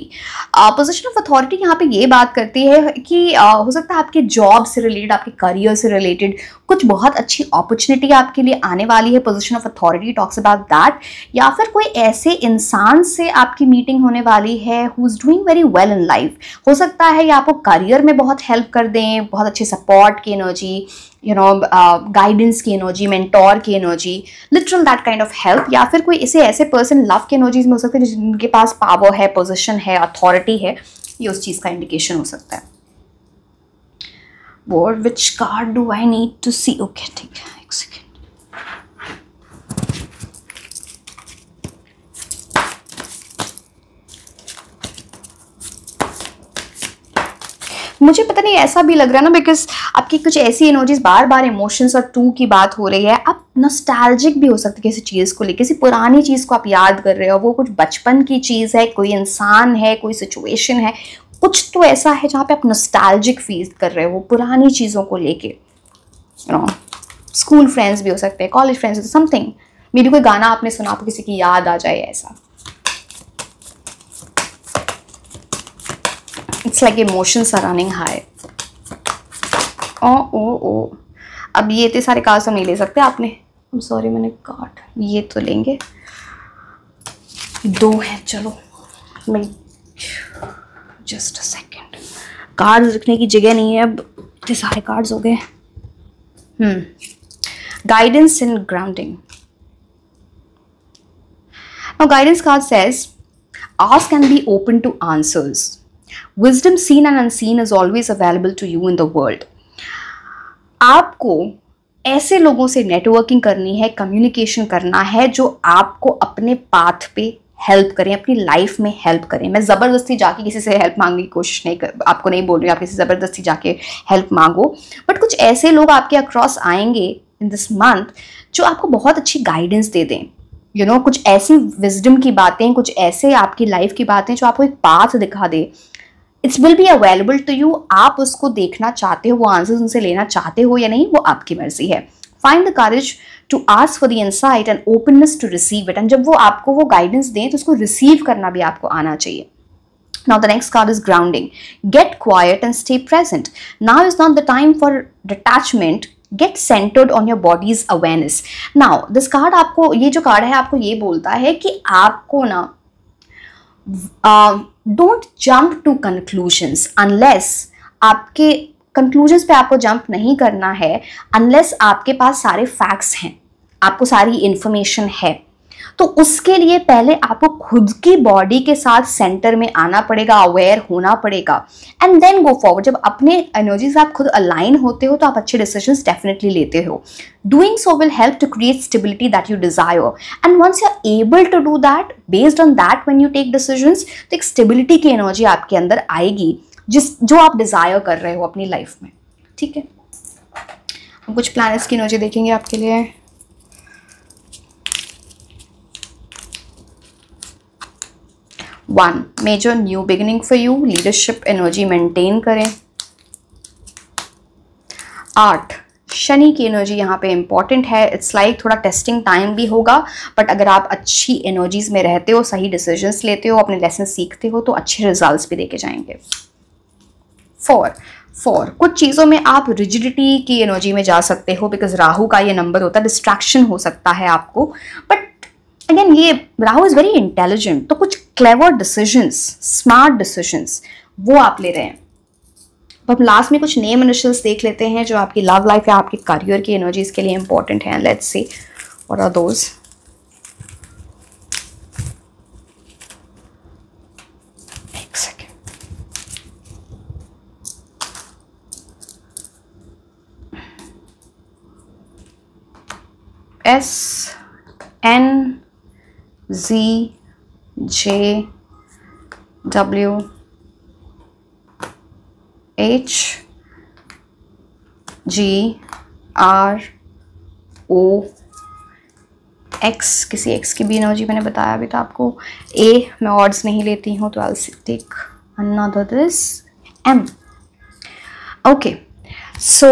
Position of authority यहाँ पे ये बात करती है कि हो सकता है आपके जॉब से रिलेटेड, आपके करियर से रिलेटेड कुछ बहुत अच्छी अपॉर्चुनिटी आपके लिए आने वाली है। Position of authority talks about that. या फिर कोई ऐसे इंसान से आपकी मीटिंग होने वाली है who is doing very well in life. हो सकता है ये आपको करियर में बहुत हेल्प कर दें, बहुत अच्छे सपोर्ट की एनर्जी, गाइडेंस की एनर्जी, मेंटोर की energy, literal that kind of help. या फिर कोई ऐसे पर्सन लव की एनर्जीज में हो सकते हैं जिनके पास पावर है, पोजीशन है, अथॉरिटी है, ये उस चीज़ का इंडिकेशन हो सकता है। Board which card do I need to see? Okay, ठीक है, एक सेकेंड। मुझे पता नहीं ऐसा भी लग रहा है ना, बिकॉज आपकी कुछ ऐसी एनर्जीज, बार बार इमोशंस और टू की बात हो रही है। आप नॉस्टैल्जिक भी हो सकते किसी चीज़ को लेकर, किसी पुरानी चीज़ को आप याद कर रहे हो, वो कुछ बचपन की चीज़ है, कोई इंसान है, कोई सिचुएशन है, कुछ तो ऐसा है जहाँ पे आप नॉस्टैल्जिक फील कर रहे हो पुरानी चीज़ों को लेके। स्कूल फ्रेंड्स भी हो सकते हैं, college friends, something, may be कोई गाना आपने सुना तो किसी की याद आ जाए, ऐसा। It's like emotions are running high. ओ अब ये इतने सारे कार्ड्स हम नहीं ले सकते आपने, I'm sorry, मैंने कार्ड ये तो लेंगे, दो हैं, चलो मैं जस्ट अ सेकेंड, कार्ड्स रखने की जगह नहीं है, अब इतने सारे कार्ड्स हो गए। Guidance and grounding. Now guidance card says ask and be open to answers. Wisdom seen and unseen is always available to you in the world. आपको ऐसे लोगों से नेटवर्किंग करनी है, कम्युनिकेशन करना है जो आपको अपने पाथ पे हेल्प करें, अपनी लाइफ में हेल्प करें। मैं ज़बरदस्ती जाके किसी से हेल्प मांगने की कोशिश नहीं कर, आपको नहीं बोल रही हूँ आप किसी से ज़बरदस्ती जाके हेल्प मांगो, बट कुछ ऐसे लोग आपके अक्रॉस आएंगे इन दिस मंथ जो आपको बहुत अच्छी गाइडेंस दे दें। कुछ ऐसी विजडम की बातें, कुछ ऐसे आपकी लाइफ की बातें जो आपको एक पाथ दिखा दे। It's will be available to you. आप उसको देखना चाहते हो, वो आंसर्स उनसे लेना चाहते हो या नहीं, वो आपकी मर्जी है। Find the courage to ask for the insight and openness to receive it. And जब वो आपको वो गाइडेंस दें तो उसको रिसीव करना भी आपको आना चाहिए। Now the next card is grounding. Get quiet and stay present. Now is not the time for detachment. Get centered on your body's awareness. Now this card आपको, ये जो कार्ड है आपको ये बोलता है कि आपको ना don't jump to conclusions unless, आपके कंक्लूजन्स पे आपको जंप नहीं करना है अनलेस आपके पास सारे फैक्ट्स हैं, आपको सारी इंफॉर्मेशन है। तो उसके लिए पहले आपको खुद की बॉडी के साथ सेंटर में आना पड़ेगा, अवेयर होना पड़ेगा, एंड देन गो फॉरवर्ड। जब अपने एनर्जी से आप खुद अलाइन होते हो तो आप अच्छे डिसीजंस डेफिनेटली लेते हो। Doing so will help to create stability that you desire, and once you are able to do that based on that when you take decisions, तो एक स्टेबिलिटी की एनर्जी आपके अंदर आएगी जो आप डिजायर कर रहे हो अपनी लाइफ में। ठीक है, हम कुछ प्लैनेट्स की एनर्जी देखेंगे आपके लिए। One, major new beginning for you, leadership energy maintain करें। 8, शनि की एनर्जी यहाँ पे इंपॉर्टेंट है। इट्स लाइक थोड़ा टेस्टिंग टाइम भी होगा, बट अगर आप अच्छी एनर्जीज में रहते हो, सही डिसीजंस लेते हो, अपने लेसन सीखते हो, तो अच्छे रिजल्ट्स भी देके जाएंगे। 4 कुछ चीज़ों में आप रिजिडिटी की एनर्जी में जा सकते हो, बिकॉज राहु का ये नंबर होता है, डिस्ट्रैक्शन हो सकता है आपको, बट अगेन ये राहु इज़ वेरी इंटेलिजेंट, तो कुछ क्लेवर डिसीजंस, स्मार्ट डिसीजंस वो आप ले रहे हैं। तो हम लास्ट में कुछ नेम इनिशियल्स देख लेते हैं जो आपकी लव लाइफ या आपके करियर की एनर्जीज के लिए इंपॉर्टेंट हैं। Let's see what are those. एक सेकेंड। SNZJWHGROX, किसी एक्स की भी एनर्जी मैंने बताया अभी था आपको। ए मैं ऑड्स नहीं लेती हूँ, तो I will take another this M। Okay, so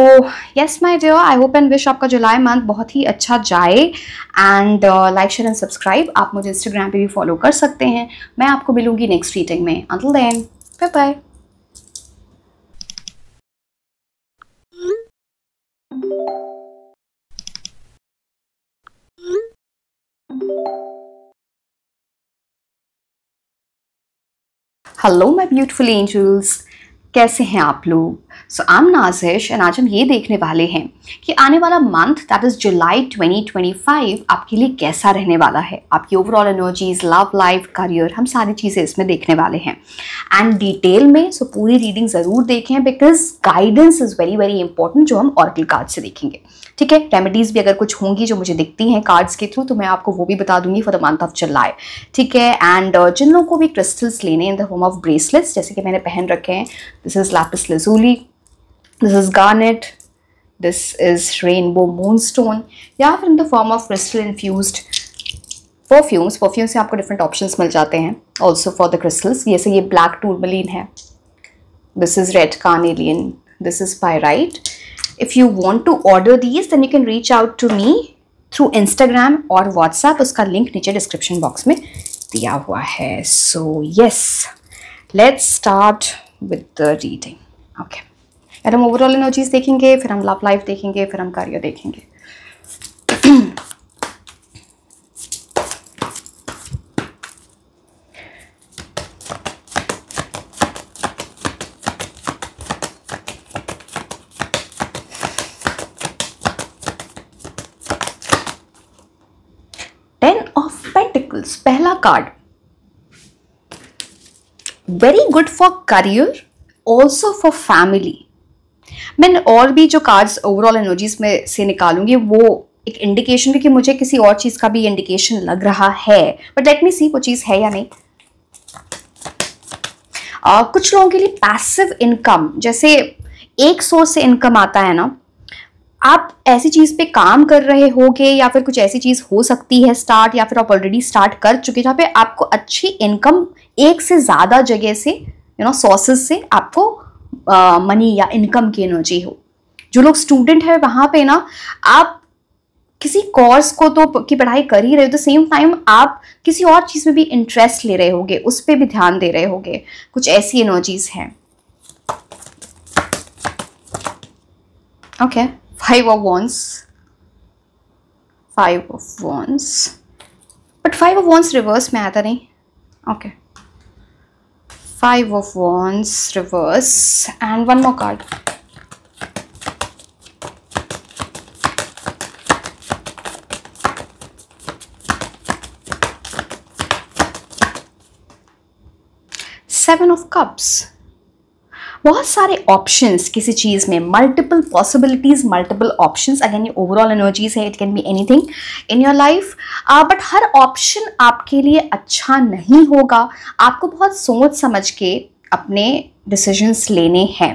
yes my dear, I hope and wish आपका जुलाई मंथ बहुत ही अच्छा जाए। And like share and subscribe. आप मुझे इंस्टाग्राम पे भी फॉलो कर सकते हैं। मैं आपको मिलूंगी नेक्स्ट रीडिंग में। Until then, bye bye. Hello my beautiful angels, कैसे हैं आप लोग? सो आई एम नाज़िश एंड आज हम ये देखने वाले हैं कि आने वाला मंथ दैट इज जुलाई 2025 आपके लिए कैसा रहने वाला है। आपकी overall energies, love life, career, हम सारी चीज़ें इसमें देखने वाले हैं एंड डिटेल में। सो पूरी रीडिंग ज़रूर देखें, because guidance is very very important, जो हम ऑरेकल कार्ड से देखेंगे। ठीक है, रेमेडीज भी अगर कुछ होंगी जो मुझे दिखती हैं कार्ड्स के थ्रू, तो मैं आपको वो भी बता दूंगी for the month of July. ठीक है, एंड जिन लोगों को भी क्रिस्टल्स लेने in the form of bracelets, जैसे कि मैंने पहन रखे हैं, this is lapis lazuli, this is garnet, this is rainbow moonstone, या फिर in the form of crystal infused perfumes. Perfume से आपको डिफरेंट ऑप्शंस मिल जाते हैं ऑल्सो फॉर द क्रिस्टल्स। जैसे ये ब्लैक टूरमलीन है, this is red carnelian, this is pyrite. If you want to order these, then you can reach out to me through Instagram और WhatsApp। उसका link नीचे description box में दिया हुआ है। So yes, let's start with the reading. Okay, फिर हम overall energies देखेंगे, फिर हम लव लाइफ देखेंगे, फिर हम करियर देखेंगे। पहला card, very good for career, also for family. मैं और भी जो कार्ड्स ओवरऑल एनर्जीज में से निकालूंगी वो एक इंडिकेशन भी, कि मुझे किसी और चीज का भी इंडिकेशन लग रहा है, बट लेट मी सी वो चीज है या नहीं। कुछ लोगों के लिए पैसिव इनकम, जैसे एक सोर्स से इनकम आता है ना, आप ऐसी चीज़ पे काम कर रहे होगे, या फिर कुछ ऐसी चीज़ हो सकती है स्टार्ट, या फिर आप ऑलरेडी स्टार्ट कर चुके, जहाँ पे आपको अच्छी इनकम एक से ज़्यादा जगह से, सोर्सेज से आपको मनी या इनकम की एनर्जी हो। जो लोग स्टूडेंट है वहाँ पे ना, आप किसी कोर्स को तो की पढ़ाई कर ही रहे हो, द सेम टाइम आप किसी और चीज़ में भी इंटरेस्ट ले रहे होगे, उस पर भी ध्यान दे रहे होगे। कुछ ऐसी एनर्जीज हैं। Okay, 5 of Wands, 5 of Wands, but 5 of Wands reverse में आता नहीं। Okay, 5 of Wands reverse and one more card. Seven of Cups, बहुत सारे ऑप्शंस किसी चीज़ में, multiple possibilities, multiple options. Again ये ओवरऑल एनर्जीज है, it can be anything in your life, but her option आपके लिए अच्छा नहीं होगा। आपको बहुत सोच समझ के अपने डिसीजंस लेने हैं।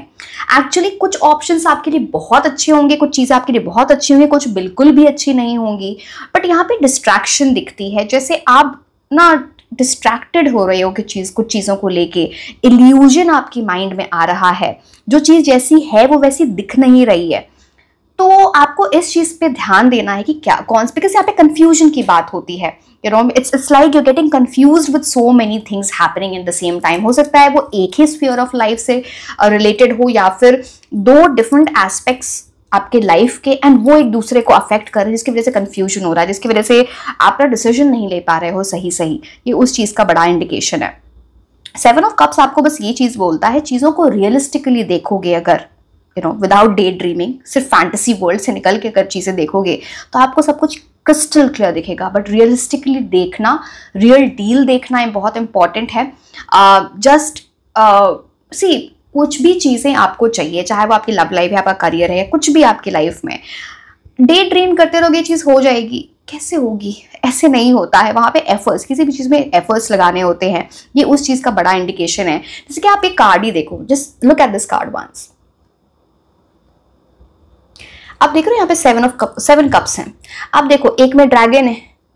एक्चुअली कुछ ऑप्शंस आपके लिए बहुत अच्छे होंगे, कुछ चीज़ें आपके लिए बहुत अच्छी होंगी, कुछ बिल्कुल भी अच्छी नहीं होंगी, बट यहाँ पे डिस्ट्रैक्शन दिखती है। जैसे आप ना डिस्ट्रैक्टेड हो रहे हो कुछ चीज़ों को लेके, इल्यूजन आपकी माइंड में आ रहा है, जो चीज़ जैसी है वो वैसी दिख नहीं रही है। तो आपको इस चीज पे ध्यान देना है कि क्या कौन, बिकॉज यहाँ पे कंफ्यूजन की बात होती है, you know, it's like you getting confused with so many things happening in the same time. हो सकता है वो एक ही स्फीयर ऑफ लाइफ से रिलेटेड हो, या फिर दो डिफरेंट एस्पेक्ट्स आपके लाइफ के, एंड वो एक दूसरे को अफेक्ट कर रहे हैं, जिसकी वजह से कंफ्यूजन हो रहा है, जिसकी वजह से आप अपना डिसीजन नहीं ले पा रहे हो सही सही। ये उस चीज का बड़ा इंडिकेशन है। 7 ऑफ कप्स आपको बस ये चीज बोलता है, चीजों को रियलिस्टिकली देखोगे अगर, you know, without day dreaming, सिर्फ फैंटेसी वर्ल्ड से निकल के अगर चीजें देखोगे तो आपको सब कुछ क्रिस्टल क्लियर दिखेगा। बट रियलिस्टिकली देखना, रियल डील देखना बहुत इंपॉर्टेंट है। जस्ट सी, कुछ भी चीजें आपको चाहिए, चाहे वो आपकी लव लाइफ है, आपका करियर है, कुछ भी आपकी लाइफ में, डे ड्रीम करते रहोगे चीज हो जाएगी, कैसे होगी? ऐसे नहीं होता है। वहां पे एफर्ट्स, किसी भी चीज में एफर्ट्स लगाने होते हैं। ये उस चीज का बड़ा इंडिकेशन है। जैसे कि आप एक कार्ड ही देखो, just look at this card once. आप देख रहे हो यहाँ पे 7 कप्स हैं। आप देखो, एक में ड्रैगन है,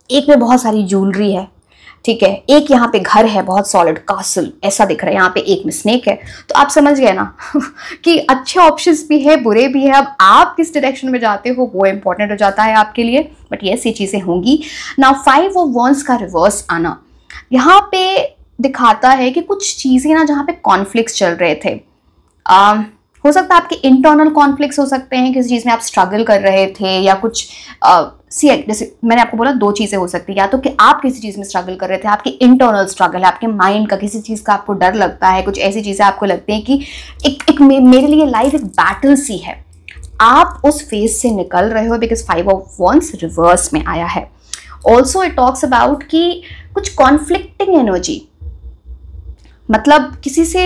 एक में बहुत सारी ज्वेलरी है, ठीक है, एक यहाँ पे घर है बहुत सॉलिड कासल ऐसा दिख रहा है, यहाँ पे एक में स्नेक है। तो आप समझ गए ना कि अच्छे ऑप्शंस भी है, बुरे भी है। अब आप किस डायरेक्शन में जाते हो वो इंपॉर्टेंट हो जाता है आपके लिए। बट ये चीजें होंगी। नाउ 5 ऑफ वॉन्ड्स का रिवर्स आना यहाँ पे दिखाता है कि कुछ चीजें ना जहाँ पे कॉन्फ्लिक्ट्स चल रहे थे, हो सकता है आपके इंटरनल कॉन्फ्लिक्ट्स हो सकते हैं, किसी चीज़ में आप स्ट्रगल कर रहे थे, या कुछ जैसे मैंने आपको बोला 2 चीज़ें हो सकती है, या तो कि आप किसी चीज़ में स्ट्रगल कर रहे थे, आपकी इंटरनल स्ट्रगल है, आपके माइंड का, किसी चीज़ का आपको डर लगता है, कुछ ऐसी चीज़ें आपको लगती हैं कि एक मेरे लिए लाइफ एक बैटल सी है, आप उस फेज से निकल रहे हो, बिकॉज 5 ऑफ वॉन्ड्स रिवर्स में आया है। ऑल्सो इट टॉक्स अबाउट कि कुछ कॉन्फ्लिक्टिंग एनर्जी, मतलब किसी से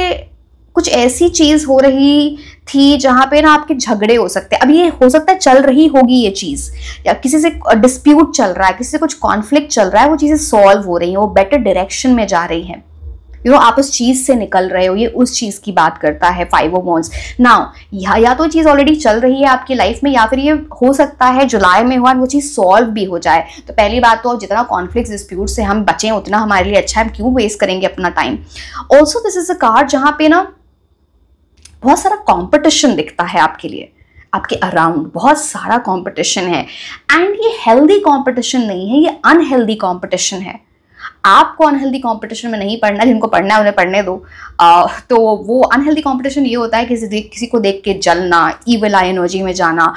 कुछ ऐसी चीज हो रही थी जहां पे ना आपके झगड़े हो सकते हैं। अब ये हो सकता है चल रही होगी ये चीज, या किसी से डिस्प्यूट चल रहा है, किसी से कुछ कॉन्फ्लिक्ट चल रहा है, वो चीजें सॉल्व हो रही हैं, वो बेटर डायरेक्शन में जा रही हैं, यू नो, आप उस चीज से निकल रहे हो। ये उस चीज की बात करता है 5 ऑफ वॉन्ड्स। नाउ या तो चीज ऑलरेडी चल रही है आपकी लाइफ में, या फिर ये हो सकता है जुलाई में हुआ वो चीज सॉल्व भी हो जाए। तो पहली बात तो जितना कॉन्फ्लिक्ट डिस्प्यूट से हम बचें उतना हमारे लिए अच्छा है, हम क्यों वेस्ट करेंगे अपना time. Also this is a card जहां पे ना बहुत सारा कंपटीशन दिखता है आपके लिए, आपके अराउंड बहुत सारा कंपटीशन है, एंड ये हेल्दी कंपटीशन नहीं है, ये अनहेल्दी कंपटीशन है। आपको अनहेल्दी कंपटीशन में नहीं पढ़ना, जिनको पढ़ना है उन्हें पढ़ने दो। तो वो अनहेल्दी कंपटीशन ये होता है किसी को देख के जलना, ईविल आई एनर्जी में जाना,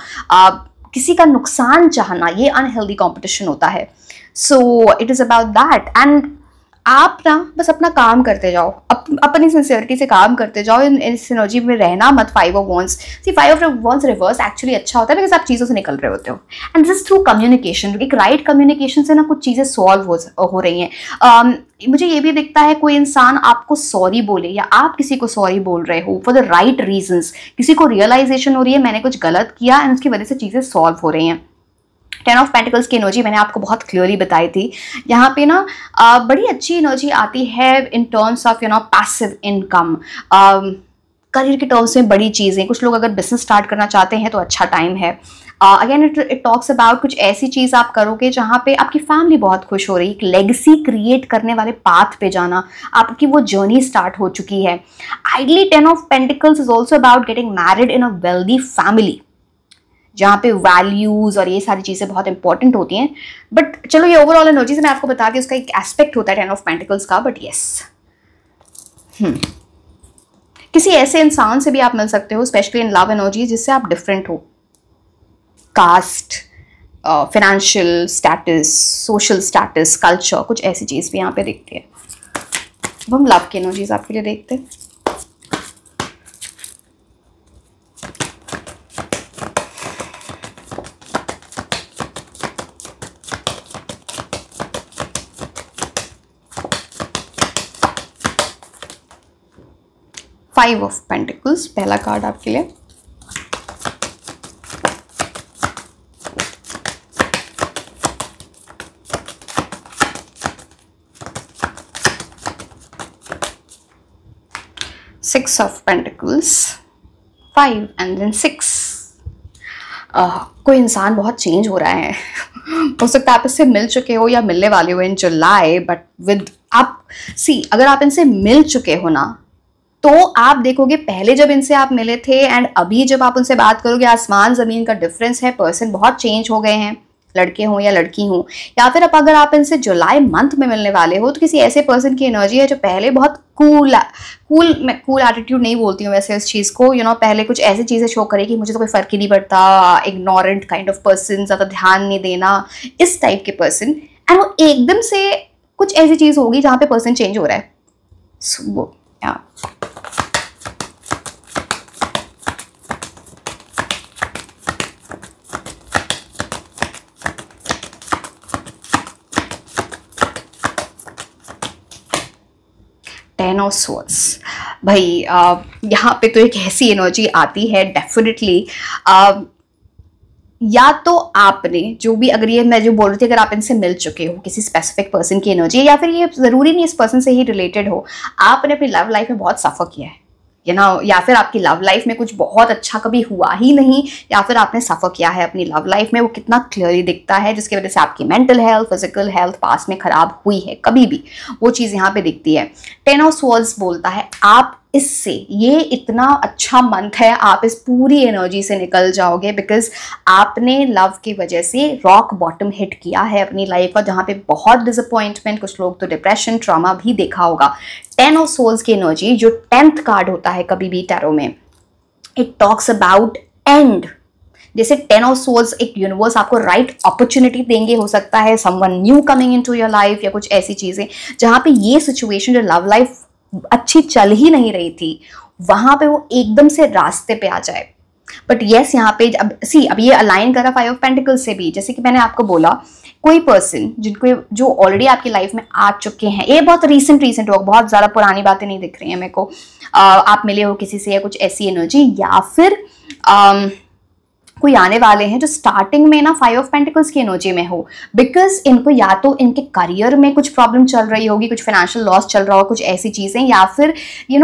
किसी का नुकसान चाहना, ये अनहेल्दी कंपटीशन होता है। सो it is about that, and आप ना बस अपना काम करते जाओ, अपनी सिंसियरिटी से काम करते जाओ, इस एनर्जी में रहना मत। 5 of wands, see 5 of wands reverse actually अच्छा होता है बिकॉज आप चीज़ों से निकल रहे होते हो, and this is through communication. एक राइट कम्युनिकेशन से ना कुछ चीज़ें सॉल्व हो रही हैं। मुझे ये भी दिखता है कोई इंसान आपको सॉरी बोले, या आप किसी को सॉरी बोल रहे हो फॉर द राइट रीजंस, किसी को रियलाइजेशन हो रही है मैंने कुछ गलत किया, एंड उसकी वजह से चीज़ें सॉल्व हो रही हैं। 10 ऑफ पेंटिकल्स की एनर्जी मैंने आपको बहुत क्लियरली बताई थी। यहाँ पे ना बड़ी अच्छी एनर्जी आती है in terms of, you know, passive income, career के टर्म्स में बड़ी चीज़ें। कुछ लोग अगर बिजनेस स्टार्ट करना चाहते हैं तो अच्छा टाइम है। अगेन इट टॉक्स अबाउट कुछ ऐसी चीज़ आप करोगे जहाँ पे आपकी फैमिली बहुत खुश हो रही है, एक लेगेसी क्रिएट करने वाले पाथ पे जाना, आपकी वो जर्नी स्टार्ट हो चुकी है। Ideally 10 of pentacles is also about getting married in a wealthy family, जहाँ पे वैल्यूज और ये सारी चीज़ें बहुत इंपॉर्टेंट होती हैं। बट चलो ये ओवरऑल एनर्जी से मैं आपको बता दी, उसका एक एस्पेक्ट होता है 10 ऑफ पेंटिकल्स का। बट यस, किसी ऐसे इंसान से भी आप मिल सकते हो, स्पेशली इन लव एनर्जी, जिससे आप डिफरेंट हो, caste, financial status, social status, culture, कुछ ऐसी चीज़ भी यहाँ पे दिखती है। अब हम लव की एनर्जीज आपके लिए देखते हैं। फाइव ऑफ पेंटिकल्स पहला कार्ड आपके लिए। Six of pentacles, 5 and then 6। कोई इंसान बहुत चेंज हो रहा है हो सकता है आप इससे मिल चुके हो या मिलने वाले हो इन जुलाई, बट विद आप सी, अगर आप इनसे मिल चुके हो ना, तो आप देखोगे पहले जब इनसे आप मिले थे एंड अभी जब आप उनसे बात करोगे, आसमान ज़मीन का डिफरेंस है। पर्सन बहुत चेंज हो गए हैं, लड़के हों या लड़की हों। या फिर अब अगर आप इनसे जुलाई मंथ में मिलने वाले हो तो किसी ऐसे पर्सन की एनर्जी है जो पहले बहुत कूल एटीट्यूड नहीं बोलती हूँ वैसे इस चीज़ को, पहले कुछ ऐसी चीज़ें शो करे कि मुझे तो कोई फ़र्क ही नहीं पड़ता, इग्नोरेंट काइंड ऑफ पर्सन, ज़्यादा ध्यान नहीं देना, इस टाइप के पर्सन। एंड वो एकदम से कुछ ऐसी चीज़ होगी जहाँ पे पर्सन चेंज हो रहा है। वो 10 ऑफ स्वॉर्ड्स भाई, यहाँ पे तो एक ऐसी एनर्जी आती है डेफिनेटली। या तो आपने जो भी, अगर ये मैं जो बोल रही थी, अगर आप इनसे मिल चुके हो किसी स्पेसिफिक पर्सन की एनर्जी, या फिर ये ज़रूरी नहीं इस पर्सन से ही रिलेटेड हो, आपने अपनी लव लाइफ में बहुत सफ़र किया है, या फिर आपकी लव लाइफ में कुछ बहुत अच्छा कभी हुआ ही नहीं, या फिर आपने सफ़र किया है अपनी लव लाइफ में, वो कितना क्लियरली दिखता है, जिसकी वजह से आपकी मेंटल हेल्थ, फिजिकल हेल्थ पास में ख़राब हुई है कभी भी, वो चीज़ यहाँ पे दिखती है। 10 ऑफ स्वॉर्ड्स बोलता है आप इससे, ये इतना अच्छा मंथ है, आप इस पूरी एनर्जी से निकल जाओगे, बिकॉज आपने लव की वजह से रॉक बॉटम हिट किया है अपनी लाइफ का, जहाँ पे बहुत डिसअपॉइंटमेंट, कुछ लोग तो डिप्रेशन, ट्रॉमा भी देखा होगा। 10 ऑफ सोल्स की एनर्जी, जो 10th कार्ड होता है कभी भी टैरो में, इट टॉक्स अबाउट एंड। जैसे 10 ऑफ सोल्स, एक यूनिवर्स आपको राइट अपॉर्चुनिटी देंगे, हो सकता है someone new coming into your life, या कुछ ऐसी चीजें जहाँ पे ये सिचुएशन, जो लव लाइफ अच्छी चल ही नहीं रही थी, वहां पे वो एकदम से रास्ते पे आ जाए। बट येस, यहाँ पे अब ये अलाइन करा 5 ऑफ पेंटिकल्स से भी, जैसे कि मैंने आपको बोला, कोई पर्सन जो ऑलरेडी आपकी लाइफ में आ चुके हैं, ये बहुत रिसेंट हो, बहुत ज़्यादा पुरानी बातें नहीं दिख रही हैं मेरे को, आप मिले हो किसी से या कुछ ऐसी एनर्जी, या फिर कोई आने वाले हैं जो स्टार्टिंग में ना 5 ऑफ पेंटिकल्स की एनर्जी में हो, बिकॉज इनको या तो इनके करियर में कुछ प्रॉब्लम चल रही होगी, कुछ फाइनेंशियल लॉस चल रहा होगा, कुछ ऐसी चीज़ें, या फिर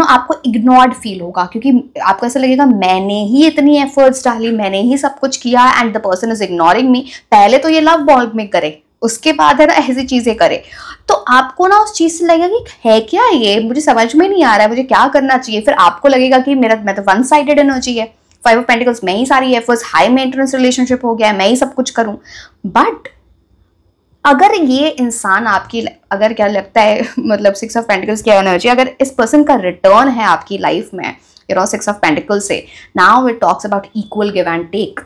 आपको इग्नोर्ड फील होगा, क्योंकि आपको ऐसा लगेगा मैंने ही इतनी एफर्ट्स डाली, मैंने ही सब कुछ किया and the person is ignoring मी। पहले तो ये लव बॉम्ब में करे, उसके बाद है ना ऐसी चीज़ें करे, तो आपको ना उस चीज़ से लगेगा कि है क्या ये, मुझे समझ में नहीं आ रहा है, मुझे क्या करना चाहिए। फिर आपको लगेगा कि मैं तो वन साइडेड एनर्जी है, 5 ऑफ पेंटिकल्स, मैं ही सारी एफर्ट्स, हाई मेंटेनेंस रिलेशनशिप हो गया है, मैं ही सब कुछ करूं। बट अगर ये इंसान आपकी, अगर क्या लगता है, मतलब 6 ऑफ पेंटिकल्स की एनर्जी, अगर इस पर्सन का रिटर्न है आपकी लाइफ में 6 ऑफ पेंटिकल्स से, now it talks about equal give and take,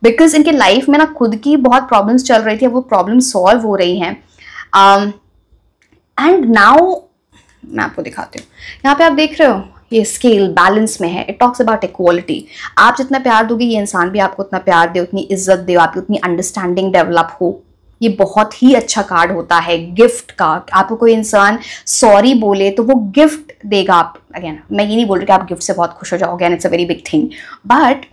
because इनके लाइफ में ना खुद की बहुत प्रॉब्लम्स चल रही थी, वो प्रॉब्लम सॉल्व हो रही हैं। एंड नाउ मैं आपको दिखाती हूँ, यहाँ पे आप देख रहे हो ये स्केल बैलेंस में है, इट टॉक्स अबाउट इक्वालिटी। आप जितना प्यार दोगे, ये इंसान भी आपको उतना प्यार दे, उतनी इज्जत दे, आपकी उतनी अंडरस्टैंडिंग डेवलप हो। ये बहुत ही अच्छा कार्ड होता है गिफ्ट का। आपको कोई इंसान सॉरी बोले तो वो गिफ्ट देगा। आप, अगेन मैं ये नहीं बोल रही कि आप गिफ्ट से बहुत खुश हो जाओगे and it's a very big thing, but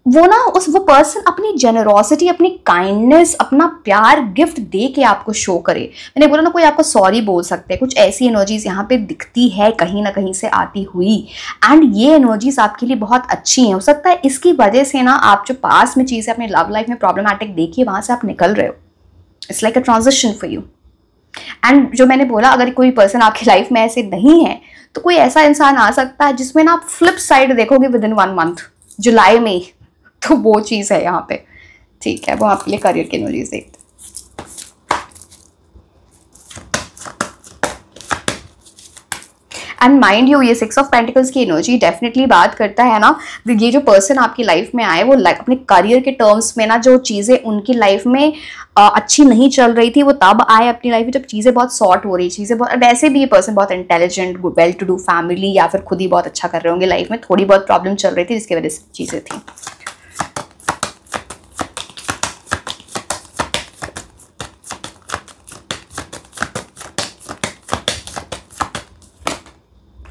वो पर्सन अपनी जेनरोसिटी, अपनी काइंडनेस, अपना प्यार गिफ्ट दे के आपको शो करे। मैंने बोला ना, कोई आपको सॉरी बोल सकते हैं, कुछ ऐसी एनर्जीज यहाँ पे दिखती है कहीं ना कहीं से आती हुई, एंड ये एनर्जीज आपके लिए बहुत अच्छी हैं। हो सकता है इसकी वजह से ना आप जो पास में चीज़ें अपनी लव लाइफ में प्रॉब्लमैटिक देखिए, वहाँ से आप निकल रहे हो। It's like a transition for you. And जो मैंने बोला, अगर कोई पर्सन आपकी लाइफ में ऐसे नहीं है, तो कोई ऐसा इंसान आ सकता है जिसमें ना आप फ्लिप साइड देखोगे विद इन 1 मंथ, जुलाई में। तो वो चीज़ है यहाँ पे, ठीक है। वो आपके लिए करियर की एनर्जीज देखते। एंड माइंड यू, ये 6 ऑफ पेंटिकल्स की एनर्जी डेफिनेटली बात करता है ना, ये जो पर्सन आपकी लाइफ में आए, वो अपने करियर के टर्म्स में ना, जो चीज़ें उनकी लाइफ में अच्छी नहीं चल रही थी, वो तब आए अपनी लाइफ में जब चीज़ें बहुत सॉर्ट हो रही, चीज़ें बहुत, वैसे भी ये पर्सन बहुत intelligent, well to do family, या फिर खुद ही बहुत अच्छा कर रहे होंगे लाइफ में, थोड़ी बहुत प्रॉब्लम चल रही थी जिसकी वजह से चीज़ें थी।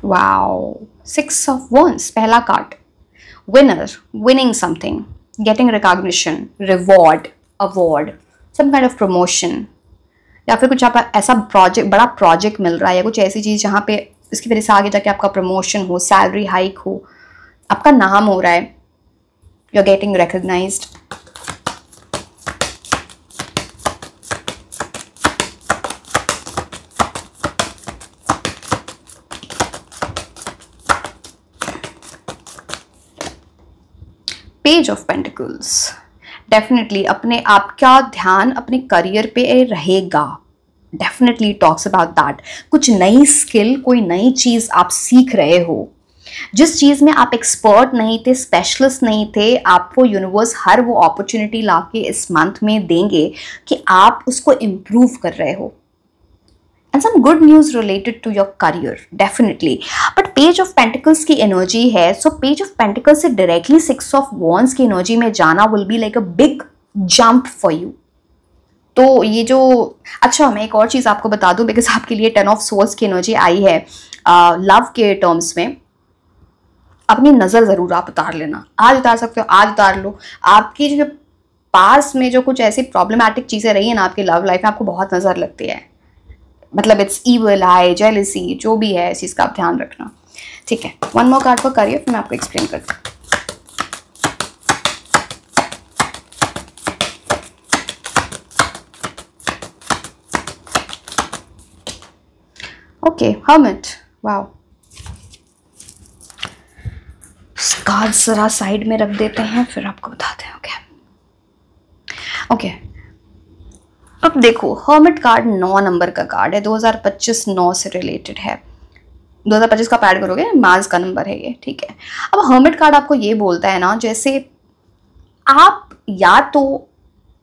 Wow, 6 of Wands, पहला card, winner, winning something, getting recognition, reward, award, some kind of promotion, या फिर कुछ आप ऐसा प्रोजेक्ट, बड़ा प्रोजेक्ट मिल रहा है, या कुछ ऐसी चीज़ जहाँ पे इसकी वजह से आगे जाके आपका प्रमोशन हो, सैलरी हाइक हो, आपका नाम हो रहा है, you are getting recognised. Page of pentacles, definitely अपने आपका ध्यान अपने करियर पे रहेगा, डेफिनेटली टॉक्स अबाउट दैट। कुछ नई स्किल, कोई नई चीज आप सीख रहे हो, जिस चीज में आप एक्सपर्ट नहीं थे, स्पेशलिस्ट नहीं थे, आपको यूनिवर्स हर वो अपॉर्चुनिटी लाके इस मंथ में देंगे कि आप उसको इम्प्रूव कर रहे हो। And some good news related to your career, definitely. But Page of Pentacles की energy है, so Page of Pentacles से directly Six of Wands की energy में जाना will be like a big jump for you. तो ये जो, अच्छा मैं एक और चीज़ आपको बता दूं, बिकॉज आपके लिए 10 of Swords की energy आई है लव के टर्म्स में। अपनी नज़र ज़रूर आप उतार लेना, आज उतार सकते हो आज उतार लो। आपकी जो पास में जो कुछ ऐसी प्रॉब्लमैटिक चीज़ें रही हैं ना आपकी लव लाइफ में, आपको बहुत नज़र लगती है, मतलब इट्स ईविल आई, जेलसी, जो भी है इस चीज़ का आप ध्यान रखना, ठीक है। One more card for career, फिर मैं आपको एक्सप्लेन करती हूँ। Okay, hermit, wow. कार्ड जरा साइड में रख देते हैं, फिर आपको बताते हैं। ओके, अब देखो हर्मिट कार्ड 9 नंबर का कार्ड है, 2025 9 से रिलेटेड है। 2025 का पैड करोगे, मार्स का नंबर है ये, ठीक है। अब हर्मिट कार्ड आपको ये बोलता है ना, जैसे आप या तो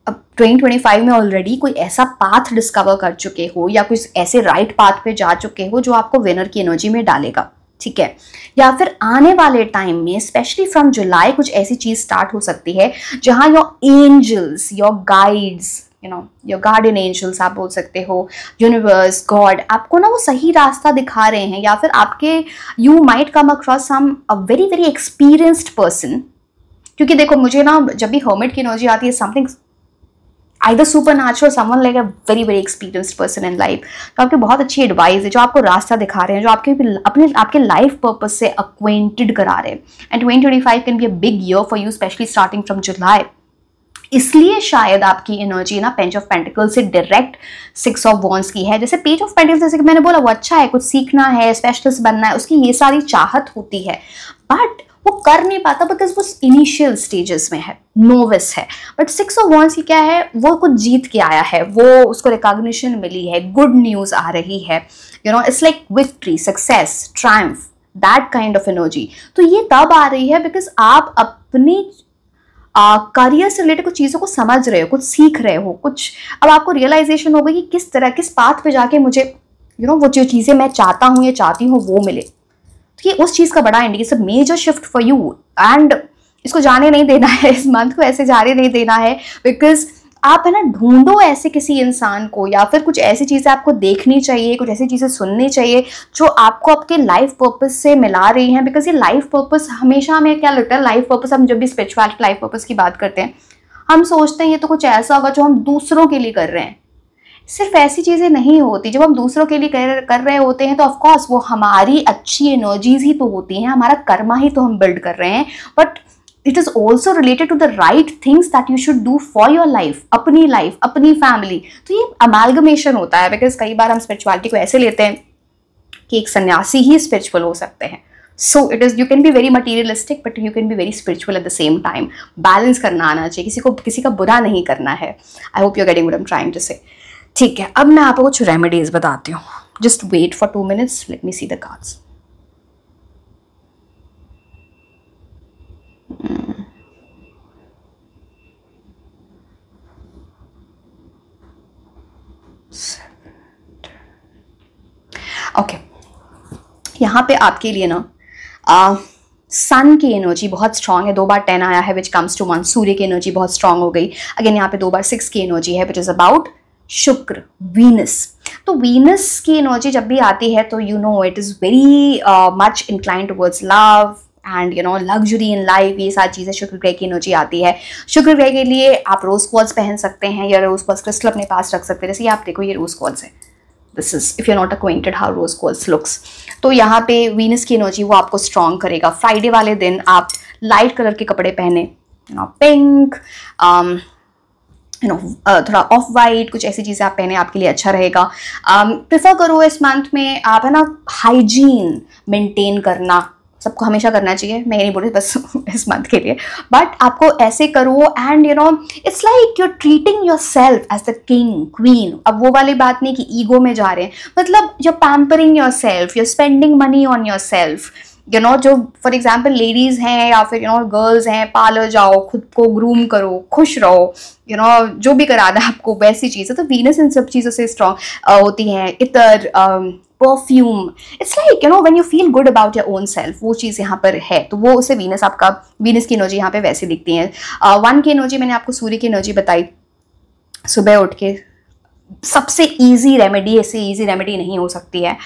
अब 2025 में ऑलरेडी कोई ऐसा पाथ डिस्कवर कर चुके हो या कुछ ऐसे राइट पाथ पे जा चुके हो जो आपको विनर की एनर्जी में डालेगा, ठीक है। या फिर आने वाले टाइम में स्पेशली फ्रॉम जुलाई कुछ ऐसी चीज स्टार्ट हो सकती है जहां your angels, your guides, your guardian angels आप बोल सकते हो, यूनिवर्स, गॉड, आपको ना वो सही रास्ता दिखा रहे हैं। या फिर आपके you might come across some a very very experienced person, क्योंकि देखो मुझे ना जब भी हर्मिट की एनर्जी आती है something either super natural, someone like a very very experienced person in life, तो आपकी बहुत अच्छी एडवाइस है, जो आपको रास्ता दिखा रहे हैं, जो आपके लाइफ पर्पज से अक्वेंटेड करा रहे हैं। And 2025 can be a big year for you, specially starting from जुलाई। इसलिए शायद आपकी एनर्जी ना पेज ऑफ पेंटिकल्स से डायरेक्ट 6 ऑफ वॉन्ड्स की है। जैसे पेज ऑफ पेंटिकल्स, जैसे कि मैंने बोला, वो अच्छा है, कुछ सीखना है, स्पेशलिस्ट बनना है, उसकी ये सारी चाहत होती है, बट वो कर नहीं पाता बिकॉज वो इनिशियल स्टेजेस में है, नोविस है। बट 6 ऑफ वॉन्ड्स की क्या है, वो कुछ जीत के आया है, वो उसको रिकॉग्निशन मिली है, गुड न्यूज आ रही है, it's like victory, success, Triumph, that kind of energy. तो ये तब आ रही है बिकॉज आप अपनी करियर से रिलेटेड कुछ चीज़ों को समझ रहे हो, कुछ सीख रहे हो, कुछ अब आपको रियलाइजेशन होगा कि किस तरह, किस पाथ पे जाके मुझे वो जो चीज़ें मैं चाहता हूँ या चाहती हूँ वो मिले। तो ये उस चीज़ का बड़ा indication, major shift for you. And इसको जाने नहीं देना है, इस मंथ को ऐसे जाने नहीं देना है, बिकॉज आप है ना ढूंढो ऐसे किसी इंसान को, या फिर कुछ ऐसी चीज़ें आपको देखनी चाहिए, कुछ ऐसी चीज़ें सुननी चाहिए जो आपको आपके लाइफ पर्पस से मिला रही हैं। बिकॉज ये लाइफ पर्पस हमेशा हमें क्या लगता है, लाइफ पर्पस, हम जब भी स्पिरिचुअलिटी लाइफ पर्पस की बात करते हैं हम सोचते हैं ये तो कुछ ऐसा होगा जो हम दूसरों के लिए कर रहे हैं। सिर्फ ऐसी चीज़ें नहीं होती। जब हम दूसरों के लिए कर रहे होते हैं तो ऑफकोर्स वो हमारी अच्छी एनर्जीज ही तो होती हैं, हमारा कर्मा ही तो हम बिल्ड कर रहे हैं, but it is also related to the right things that you should do for your life, अपनी फैमिली। तो ये अमालगमेशन होता है, बिकॉज कई बार हम स्पिरिचुअलिटी को ऐसे लेते हैं कि एक सन्यासी ही स्पिरिचुअल हो सकते हैं। So it is, you can be very materialistic but you can be very spiritual at the same time. Balance करना आना चाहिए, किसी का बुरा नहीं करना है। I hope you are getting what I am trying to say. ठीक है, अब मैं आपको कुछ रेमेडीज बताती हूँ। Just wait for 2 minutes, let me see the cards. Okay, यहाँ पे आपके लिए ना सन की एनर्जी बहुत स्ट्रांग है, 2 बार 10 आया है विच कम्स टू 1। सूर्य की एनर्जी बहुत स्ट्रांग हो गई। अगेन यहाँ पे 2 बार 6 की एनर्जी है विच इज अबाउट शुक्र, वीनस। तो वीनस की एनर्जी जब भी आती है तो it is very much incline towards love and luxury in life. ये सारी चीज़ें शुक्र ग्रह की एनर्जी आती है। शुक्र ग्रह के लिए आप रोज क्वार्ट्ज पहन सकते हैं या रोज क्वार्ट्ज क्रिस्टल अपने पास रख सकते हैं। जैसे आप देखो, ये रोज क्वार्ट्ज है, this is if you are not acquainted how rose quartz looks. तो यहाँ पे वीनस की एनर्जी वो आपको स्ट्रॉन्ग करेगा। फ्राइडे वाले दिन आप लाइट कलर के कपड़े पहने, पिंक, थोड़ा ऑफ वाइट, कुछ ऐसी चीज़ें आप पहने, आपके लिए अच्छा रहेगा। प्रेफर करो इस मंथ में आप है ना हाइजीन मेंटेन करना सबको हमेशा करना चाहिए, मैं ये नहीं बोल रही बस इस मंथ के लिए, बट आपको ऐसे करो and you know it's like you are treating yourself as the king queen. अब वो वाली बात नहीं कि ईगो में जा रहे हैं, मतलब you are pampering yourself, you are spending money on yourself. You know जो फॉर एग्जाम्पल लेडीज हैं या फिर यू नो गर्ल्स हैं, पार्लर जाओ, खुद को ग्रूम करो, खुश रहो, यू नो जो भी कराना है आपको वैसी चीज़ है। तो वीनस इन सब चीज़ों से स्ट्रॉन्ग होती है, इतर, perfume, it's like you know when you feel good about your own self, वो चीज़ यहाँ पर है। तो वो उसे वीनस आपका, वीनस की एनर्जी यहाँ पे वैसी दिखती है। 1 की एनर्जी मैंने आपको सूर्य की एनर्जी बताई। सुबह उठ के सबसे ईजी रेमेडी, ऐसे ईजी रेमेडी नहीं हो सकती है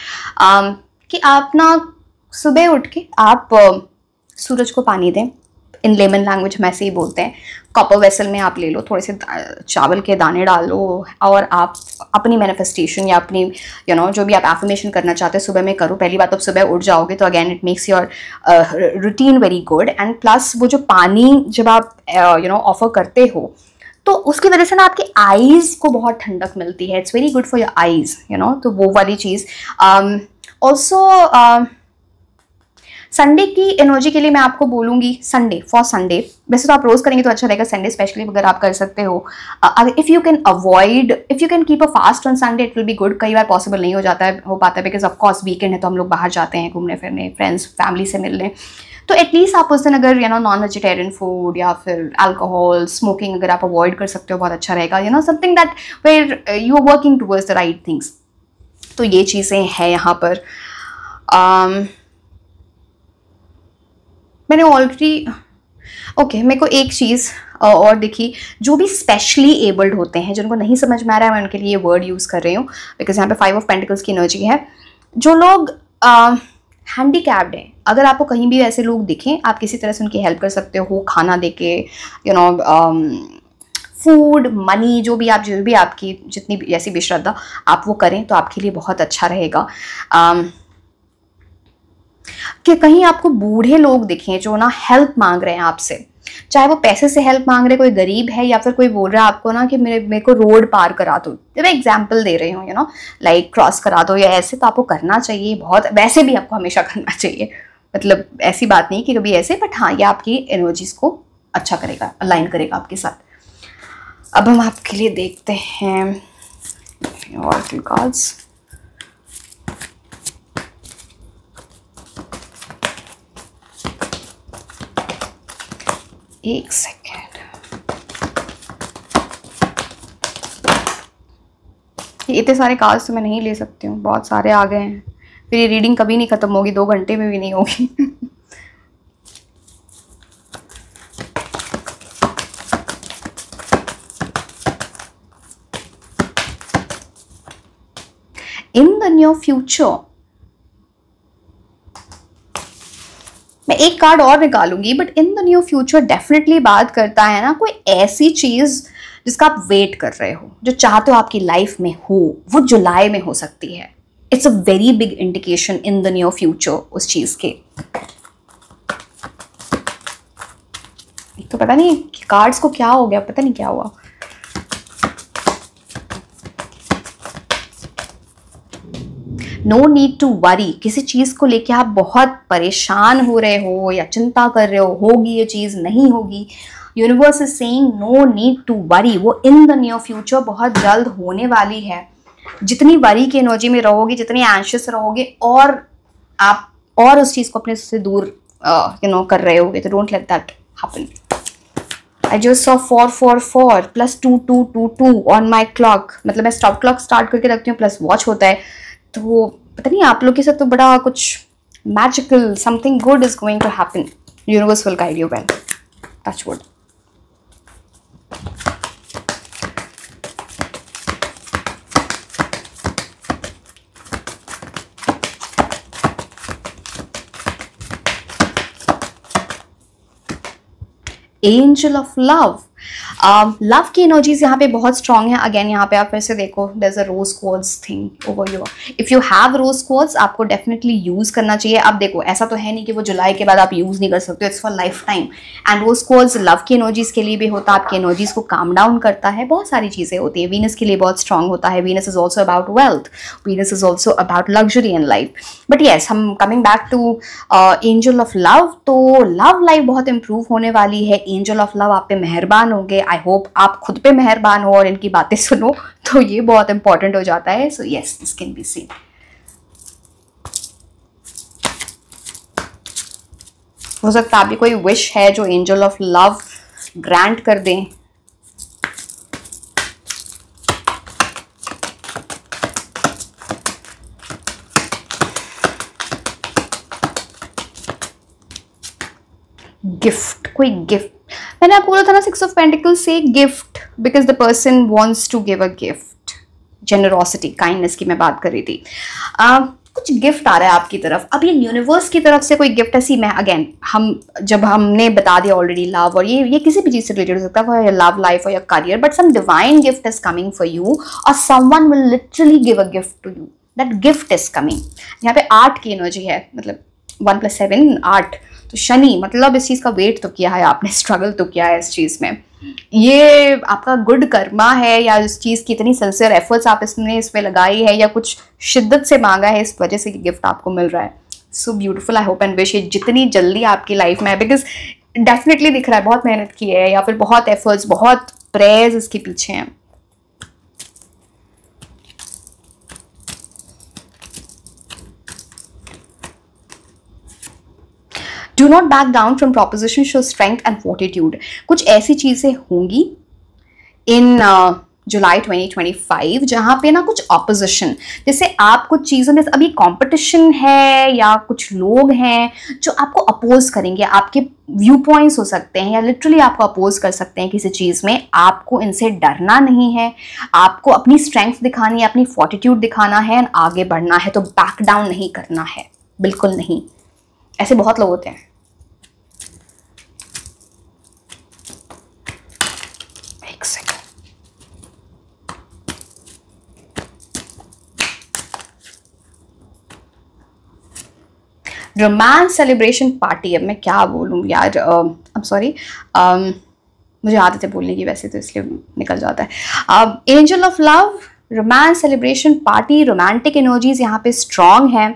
कि आप ना सुबह उठ के आप सूरज को पानी दें। इन लेमन लैंग्वेज हम ऐसे ही बोलते हैं। कॉपर वेसल में आप ले लो, थोड़े से चावल के दाने डाल लो और आप अपनी मैनिफेस्टेशन या अपनी यू नो जो भी आप एफर्मेशन करना चाहते हैं सुबह में करो। पहली बात, आप सुबह उठ जाओगे तो again it makes your routine very good. And plus वो जो पानी जब आप यू नो ऑफर करते हो तो उसकी वजह से ना आपकी आईज को बहुत ठंडक मिलती है। It's very good for your eyes, you know. तो वो वाली चीज़। ऑल्सो संडे की एनर्जी के लिए मैं आपको बोलूँगी, संडे फॉर संडे, वैसे तो आप रोज़ करेंगे तो अच्छा रहेगा, संडे स्पेशली अगर आप कर सकते हो। If you can avoid, if you can keep a fast on Sunday it will be good. कई बार पॉसिबल नहीं हो पाता है बिकॉज ऑफकोर्स वीकेंड है तो हम लोग बाहर जाते हैं घूमने फिरने, फ्रेंड्स फैमिली से मिलने। तो एटलीस्ट आप उस दिन अगर you know non vegetarian food या फिर अल्कोहल, स्मोकिंग अगर आप अवॉइड कर सकते हो बहुत अच्छा रहेगा। You know something that where you are working towards the right things. तो ये चीज़ें हैं यहाँ पर। मैंने ऑलरेडी ओके मेरे को एक चीज़ और दिखी, जो भी स्पेशली एबल्ड होते हैं, जिनको नहीं समझ में आ रहा है, मैं उनके लिए ये वर्ड यूज़ कर रही हूँ बिकॉज यहाँ पे 5 ऑफ पेंटिकल्स की एनर्जी है। जो लोग हैंडीकैप्ड हैं, अगर आपको कहीं भी ऐसे लोग दिखें, आप किसी तरह से उनकी हेल्प कर सकते हो, खाना दे के, यू नो फूड, मनी, जो भी आपकी जितनी भी जैसी भी श्रद्धा आप वो करें तो आपके लिए बहुत अच्छा रहेगा। कि कहीं आपको बूढ़े लोग दिखें जो ना हेल्प मांग रहे हैं आपसे, चाहे वो पैसे से हेल्प मांग रहे, कोई गरीब है या फिर कोई बोल रहा है आपको ना कि मेरे को रोड पार करा दो, मैं एग्जांपल दे रही हूँ, यू नो लाइक क्रॉस करा दो या ऐसे, तो आपको करना चाहिए बहुत, वैसे भी आपको हमेशा करना चाहिए। मतलब ऐसी बात नहीं कि कभी ऐसे, बट हाँ ये आपकी एनर्जीज को अच्छा करेगा, अलाइन करेगा आपके साथ। अब हम आपके लिए देखते हैं ऑरेकल कार्ड्स। एक सेकेंड, इतने सारे कार्ड्स तो मैं नहीं ले सकती हूँ, बहुत सारे आ गए हैं, फिर ये रीडिंग कभी नहीं खत्म होगी, 2 घंटे में भी नहीं होगी। इन द नियर फ्यूचर, मैं एक कार्ड और निकालूंगी, but in the new future definitely बात करता है ना कोई ऐसी चीज जिसका आप वेट कर रहे हो, जो चाहते हो आपकी लाइफ में हो, वो जुलाई में हो सकती है। It's a very big indication in the new future उस चीज के। तो पता नहीं कार्ड्स को क्या हो गया, पता नहीं क्या हुआ। नो नीड टू वरी, किसी चीज़ को लेके आप बहुत परेशान हो रहे हो या चिंता कर रहे हो, होगी ये चीज़ नहीं होगी, universe is saying no need to worry, वो इन द नियर फ्यूचर बहुत जल्द होने वाली है। जितनी वरी की एनर्जी में रहोगे, जितनी एंशियस रहोगे, और आप और उस चीज़ को अपने से दूर यू नो कर रहे होगे, तो don't let that happen. I just saw 444 plus 2222 on my clock, मतलब मैं स्टॉप क्लॉक स्टार्ट करके रखती हूँ, प्लस वॉच होता है, तो पता नहीं आप लोग के साथ तो बड़ा कुछ magical, something good is going to happen. Universe will guide you well, touch wood. Angel of love, love की एनर्जीज यहाँ पे बहुत स्ट्रांग है। अगेन यहाँ पे आप फिर से देखो, there is a rose quartz thing over your. If you have rose quartz, आपको डेफिनेटली यूज करना चाहिए। अब देखो ऐसा तो है नहीं कि वो जुलाई के बाद आप यूज नहीं कर सकते, it's for lifetime. And rose quartz love की एनर्जीज के लिए भी होता है, आपकी एनर्जीज को काम डाउन करता है, बहुत सारी चीजें होती है। वीनस के लिए बहुत स्ट्रांग होता है। Venus is also about wealth, Venus is also about luxury in life. But yes, हम coming back to angel of love, तो लव लाइफ बहुत इंप्रूव होने वाली है। एंजल ऑफ लव आप पे मेहरबान होंगे। आई होप आप खुद पे मेहरबान हो और इनकी बातें सुनो, तो ये बहुत इंपॉर्टेंट हो जाता है। So yes, this can be seen. हो सकता है आपकी कोई विश है जो एंजल ऑफ लव ग्रांट कर दें। गिफ्ट, कोई गिफ्ट, मैंने आपको बोला था ना 6 ऑफ पेंटिकल्स से gift, because the person wants to give a gift. Generosity, kindness की मैं बात कर रही थी। कुछ गिफ्ट आ रहा है आपकी तरफ। अब ये यूनिवर्स की तरफ से कोई गिफ्ट ऐसी, मैं अगेन जब हमने बता दिया ऑलरेडी लव, और ये किसी भी चीज से रिलेटेड हो सकता है, या लव लाइफ और या career, but some divine gift is coming for you और someone will literally give a gift to you. That gift is coming. यहाँ पे 8 की एनर्जी है, मतलब 1 + 7 8, तो शनि, मतलब इस चीज का वेट तो किया है आपने, स्ट्रगल तो किया है इस चीज में। ये आपका गुड कर्मा है, या इस चीज की इतनी सिंसियर एफर्ट्स आप इस पे लगाई है, या कुछ शिद्दत से मांगा है, इस वजह से ये गिफ्ट आपको मिल रहा है। So beautiful. I hope and wish ये जितनी जल्दी आपकी लाइफ में है, बिकॉज डेफिनेटली दिख रहा है बहुत मेहनत की है, या फिर बहुत एफर्ट्स, बहुत प्रेयर्स इसके पीछे हैं। Do not back down from proposition, show strength and fortitude। कुछ ऐसी चीजें होंगी इन जुलाई 2025 जहां पे ना कुछ ऑपोजिशन, जैसे आप कुछ चीज़ों में अभी कंपटीशन है, या कुछ लोग हैं जो आपको अपोज करेंगे। आपके व्यू पॉइंट्स हो सकते हैं, या लिटरली आपको अपोज कर सकते हैं किसी चीज़ में। आपको इनसे डरना नहीं है, आपको अपनी स्ट्रेंथ दिखानी है, अपनी फॉर्टिट्यूड दिखाना है, एंड आगे बढ़ना है। तो बैक डाउन नहीं करना है, बिल्कुल नहीं। ऐसे बहुत लोग होते हैं। एक सेकंड, रोमांस सेलिब्रेशन पार्टी। अब मैं क्या बोलूँ यार, आई एम सॉरी, मुझे आदत है बोलने की वैसे, तो इसलिए निकल जाता है। अब angel of love, romance celebration party, romantic energies यहाँ पे स्ट्रॉन्ग है।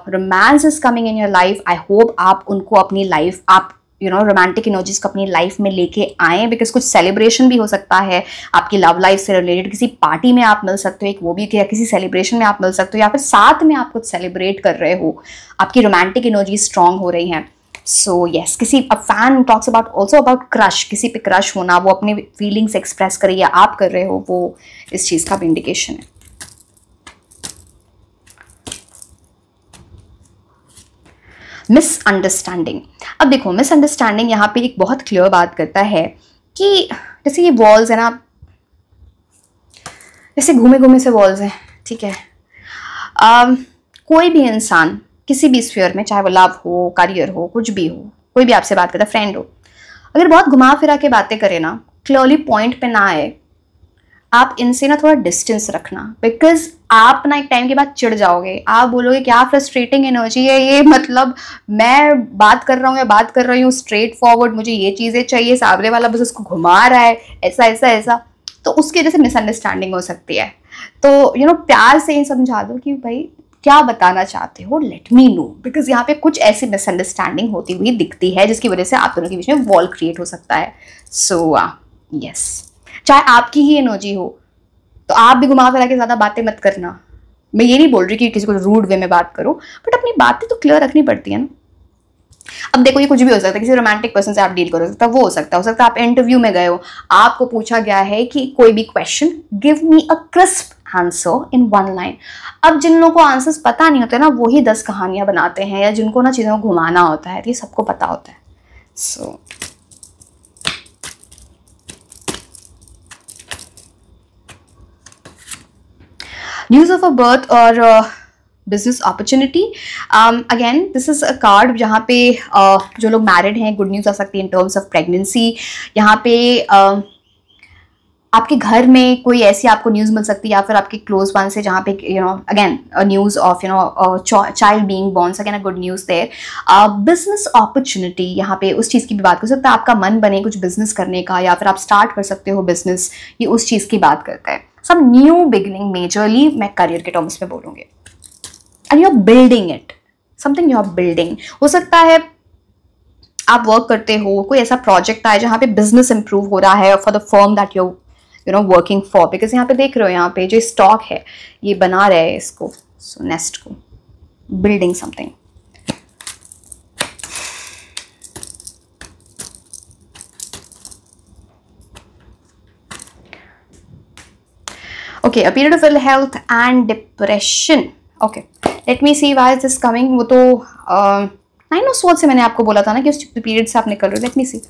Romance is coming in your life. I hope आप उनको अपनी लाइफ, आप रोमांटिक एनर्जीज को अपनी लाइफ में लेके आए, बिकॉज कुछ सेलिब्रेशन भी हो सकता है आपकी लव लाइफ से रिलेटेड। किसी पार्टी में आप मिल सकते हो, एक वो भी, या किसी सेलिब्रेशन में आप मिल सकते हो, या फिर साथ में आप कुछ सेलिब्रेट कर रहे हो। आपकी रोमांटिक एनर्जी स्ट्रांग हो रही हैं। सो यस, किसी a fan talks about also about crush, किसी पे क्रश होना, वो अपने फीलिंग्स एक्सप्रेस करे या आप कर रहे हो, वो इस चीज़ का भी इंडिकेशन है। मिसअंडरस्टैंडिंग। अब देखो, मिसअंडरस्टैंडिंग यहाँ पे एक बहुत क्लियर बात करता है कि जैसे ये वॉल्स है ना, जैसे घूमे घूमे से वॉल्स हैं, ठीक है। कोई भी इंसान किसी भी स्फीयर में, चाहे वो लव हो, करियर हो, कुछ भी हो, कोई भी आपसे बात करता है, फ्रेंड हो, अगर बहुत घुमा फिरा के बातें करे ना, क्लियरली पॉइंट पे ना आए, आप इनसे ना थोड़ा डिस्टेंस रखना। बिकॉज आप ना एक टाइम के बाद चिढ़ जाओगे, आप बोलोगे क्या फ्रस्ट्रेटिंग एनर्जी है ये, मतलब मैं बात कर रहा हूँ या बात कर रही हूँ स्ट्रेट फॉरवर्ड, मुझे ये चीज़ें चाहिए, सामने वाला बस उसको घुमा रहा है, ऐसा ऐसा ऐसा, तो उसकी वजह से मिसअंडरस्टैंडिंग हो सकती है। तो प्यार से ही समझा दो कि भाई क्या बताना चाहते हो, लेट मी नो, बिकॉज यहाँ पे कुछ ऐसी मिसअंडरस्टैंडिंग होती हुई दिखती है जिसकी वजह से आप दोनों के बीच में वॉल क्रिएट हो सकता है। सो यस, चाहे आपकी ही एनर्जी हो तो आप भी घुमा फिरा के ज़्यादा बातें मत करना। मैं ये नहीं बोल रही कि किसी को रूड वे में बात करो, बट अपनी बातें तो क्लियर रखनी पड़ती है ना। अब देखो, ये कुछ भी हो सकता है, किसी रोमांटिक पर्सन से आप डील करो, सकता है वो हो सकता है आप इंटरव्यू में गए हो, आपको पूछा गया है कि कोई भी question, give me a crisp answer in 1 line. अब जिन लोगों को आंसर्स पता नहीं होते ना, वही 10 कहानियां बनाते हैं, या जिनको ना चीज़ों को घुमाना होता है, ये सबको पता होता है। सो न्यूज़ ऑफ अ बर्थ और business opportunity. Again this is a card जहाँ पे जो लोग मैरिड हैं, गुड न्यूज़ आ सकती है इन टर्म्स ऑफ प्रेगनेंसी। यहाँ पे आपके घर में कोई ऐसी आपको न्यूज़ मिल सकती है, या फिर आपके क्लोज वन से, जहाँ पे again news of child being born, again a good news there. Business opportunity, यहाँ पे उस चीज़ की भी बात कर सकते हैं, आपका मन बने कुछ बिजनेस करने का, या फिर आप स्टार्ट कर सकते हो बिजनेस, ये उस चीज़ की बात करता है। सम न्यू बिगिनिंग, मेजरली मैं करियर के टर्म्स में बोलूँगी, and you are building it, something you are building. हो सकता है आप वर्क करते हो, कोई ऐसा प्रोजेक्ट आए जहाँ पे बिजनेस इंप्रूव हो रहा है for the firm that you working for, because यहाँ पे देख रहे हो, यहाँ पे जो स्टॉक है ये बना रहे हैं इसको, सो नेस्ट को, building something. Okay, a period of ill health and depression. Okay, let me see why is this coming. वो तो नाइन ऑफ स्वॉर्ड्स से मैंने आपको बोला था ना कि उस पीरियड से आप निकल रहे हो। लेट मी सी,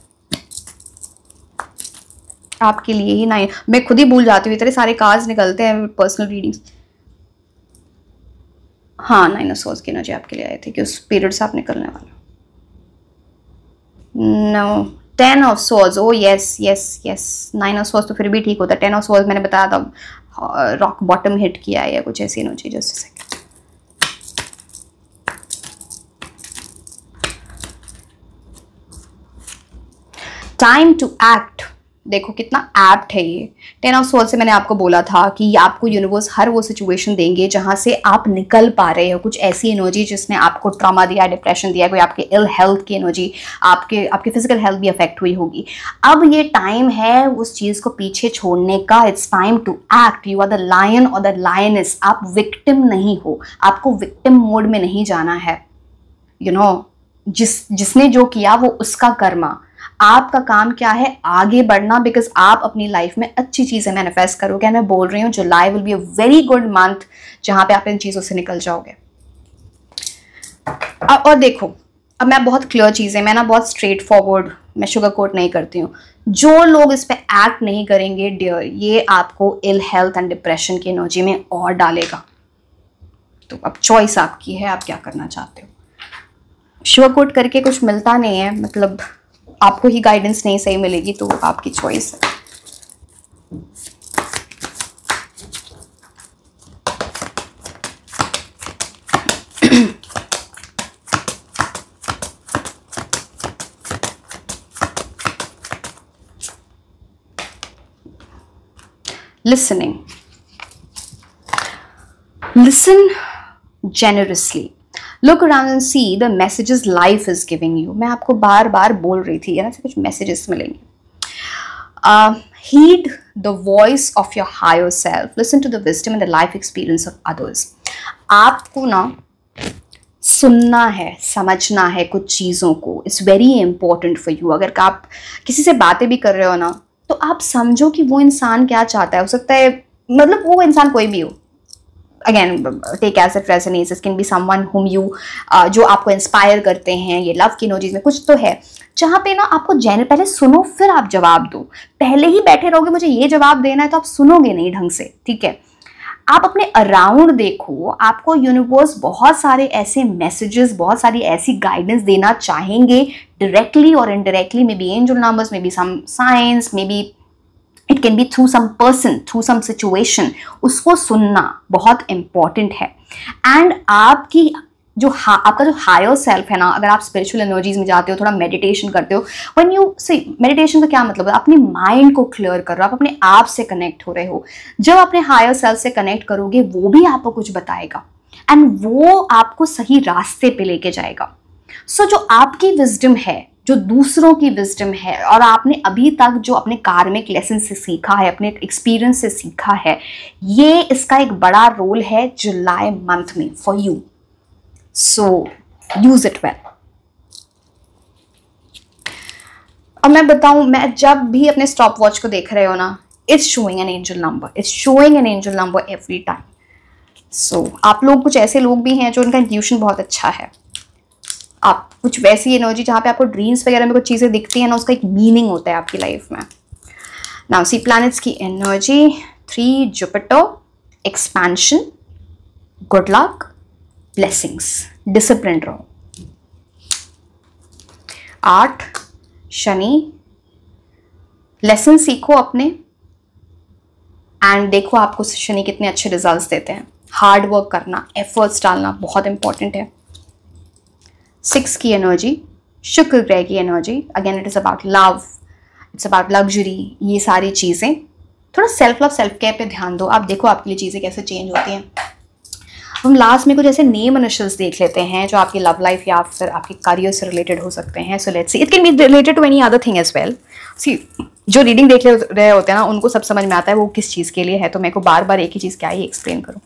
आपके लिए ही नाइन, मैं खुद ही भूल जाती हूँ, इतने सारे कार्ड्स निकलते हैं पर्सनल रीडिंग्स। हाँ, नाइन ऑफ स्वॉर्ड्स की एनर्जी आपके लिए आई थी कि उस पीरियड से आप निकलने वाले। No, ten of swords, oh yes yes yes, nine of swords तो फिर भी ठीक होता है। टेन ऑफ स्वॉर्ड्स मैंने बताया था रॉक बॉटम हिट किया है या कुछ ऐसी energy. Just second, time to act, देखो कितना एप्ट है ये। टेन ऑफ स्वॉर्ड्स से मैंने आपको बोला था कि आपको यूनिवर्स हर वो सिचुएशन देंगे जहां से आप निकल पा रहे हो। कुछ ऐसी एनर्जी जिसने आपको ट्रॉमा दिया, डिप्रेशन दिया, कोई आपके इल हेल्थ की एनर्जी, आपके फिजिकल हेल्थ भी अफेक्ट हुई होगी। अब ये टाइम है उस चीज को पीछे छोड़ने का। It's time to act. You are the lion और द लायनेस। आप विक्टिम नहीं हो, आपको विक्टिम मोड में नहीं जाना है। जिसने जो किया वो उसका कर्मा। आपका काम क्या है, आगे बढ़ना, बिकॉज आप अपनी लाइफ में अच्छी चीजें मैनिफेस्ट करोगे। मैं बोल रही हूँ July will be a very good month जहां पे आप इन चीजों से निकल जाओगे। और देखो, अब मैं बहुत क्लियर चीजें, मैं ना बहुत स्ट्रेट फॉरवर्ड, मैं शुगर कोट नहीं करती हूँ। जो लोग इस पे एक्ट नहीं करेंगे डियर, ये आपको इल हेल्थ एंड डिप्रेशन की एनर्जी में और डालेगा। तो अब चॉइस आपकी है, आप क्या करना चाहते हो। शुगर कोट करके कुछ मिलता नहीं है, मतलब आपको ही गाइडेंस नहीं सही मिलेगी, तो आपकी चॉइस है। Listening. Listen generously. Look around and see the messages life is giving you. मैं आपको बार बार बोल रही थी ना, कुछ मैसेजेस मिलेंगे। Heed the voice of your higher self. Listen to the wisdom and the life experience of others. आपको ना सुनना है, समझना है कुछ चीज़ों को। It's very important for you. अगर आप किसी से बातें भी कर रहे हो ना, तो आप समझो कि वो इंसान क्या चाहता है। हो सकता है, मतलब वो इंसान कोई भी हो, again take as it resonates, it can be someone whom you, जो आपको इंस्पायर करते हैं। ये लव की एनर्जीज में कुछ तो है जहाँ पे ना आपको पहले सुनो फिर आप जवाब दो। पहले ही बैठे रहोगे मुझे ये जवाब देना है, तो आप सुनोगे नहीं ढंग से, ठीक है। आप अपने अराउंड देखो, आपको यूनिवर्स बहुत सारे ऐसे मैसेजेस, बहुत सारी ऐसी गाइडेंस देना चाहेंगे, डायरेक्टली और indirectly. Maybe angel numbers, maybe some science, maybe it can be through some person, through some situation. उसको सुनना बहुत इंपॉर्टेंट है। एंड आपकी आपका जो हायर सेल्फ है ना, अगर आप स्पिरिचुअल एनर्जीज में जाते हो, थोड़ा मेडिटेशन करते हो, व्हेन यू सी मेडिटेशन का क्या मतलब है, अपने माइंड को क्लियर कर रहे हो, आप अपने आप से कनेक्ट हो रहे हो। जब अपने हायर सेल्फ से कनेक्ट करोगे, वो भी आपको कुछ बताएगा एंड वो आपको सही रास्ते पे लेके जाएगा। सो जो आपकी विजडम है, जो दूसरों की विजडम है, और आपने अभी तक जो अपने कार्मिक लेसन से सीखा है, अपने एक्सपीरियंस से सीखा है, ये इसका एक बड़ा रोल है जुलाई मंथ में for you. So use it well. अब मैं बताऊं, मैं जब भी अपने स्टॉप वॉच को देख रहे हो ना, it's showing an angel number, it's showing an angel number every time. So आप लोग, कुछ ऐसे लोग भी हैं जो उनका इंट्यूशन बहुत अच्छा है। आप कुछ वैसी एनर्जी जहाँ पे आपको ड्रीम्स वगैरह में कुछ चीज़ें दिखती हैं ना, उसका एक मीनिंग होता है आपकी लाइफ में। नाउ सी प्लैनेट्स की energy, 3 Jupiter, expansion, good luck, blessings, discipline रहो। 8 शनि, लेसन सीखो अपने एंड देखो आपको शनि कितने अच्छे रिजल्ट्स देते हैं। हार्ड वर्क करना, एफर्ट्स डालना बहुत इंपॉर्टेंट है। 6 की एनर्जी, शुक्र ग्रह की energy, again it is about love, it's about luxury, ये सारी चीज़ें। थोड़ा सेल्फ लव, सेल्फ केयर पे ध्यान दो। आप देखो आपके लिए चीज़ें कैसे चेंज होती हैं। हम लास्ट में कुछ ऐसे नेम इनिशियल्स देख लेते हैं जो आपकी लव लाइफ या फिर आपके करियर से रिलेटेड हो सकते हैं। So let's see, it can be related to any other thing as well. See, जो रीडिंग देख रहे होते हैं ना, उनको सब समझ में आता है वो किस चीज़ के लिए है, तो मेरे को बार बार एक ही चीज़ क्या ही एक्सप्लेन करूँ।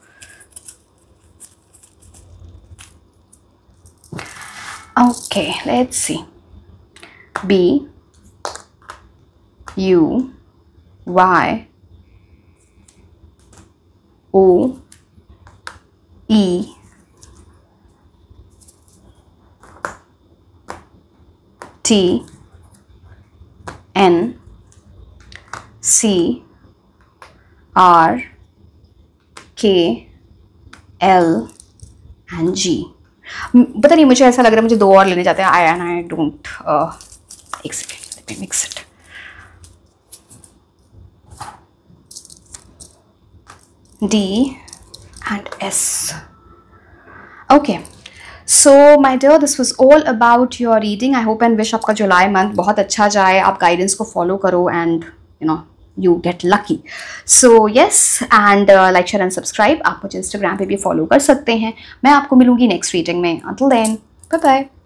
Okay, let's see. B U Y O E T N C R K L and G। पता नहीं, मुझे ऐसा लग रहा है मुझे 2 और लेने जाते हैं। आई डोंट, एक second, let me mix it. D and S। Okay, so my dear, this was all about your reading. I hope and wish आपका जुलाई मंथ बहुत अच्छा जाए, आप गाइडेंस को फॉलो करो and you get lucky. So yes, and like, share and subscribe। आप मुझे Instagram पे भी फॉलो कर सकते हैं। मैं आपको मिलूंगी नेक्स्ट रीडिंग में। Until then, bye bye।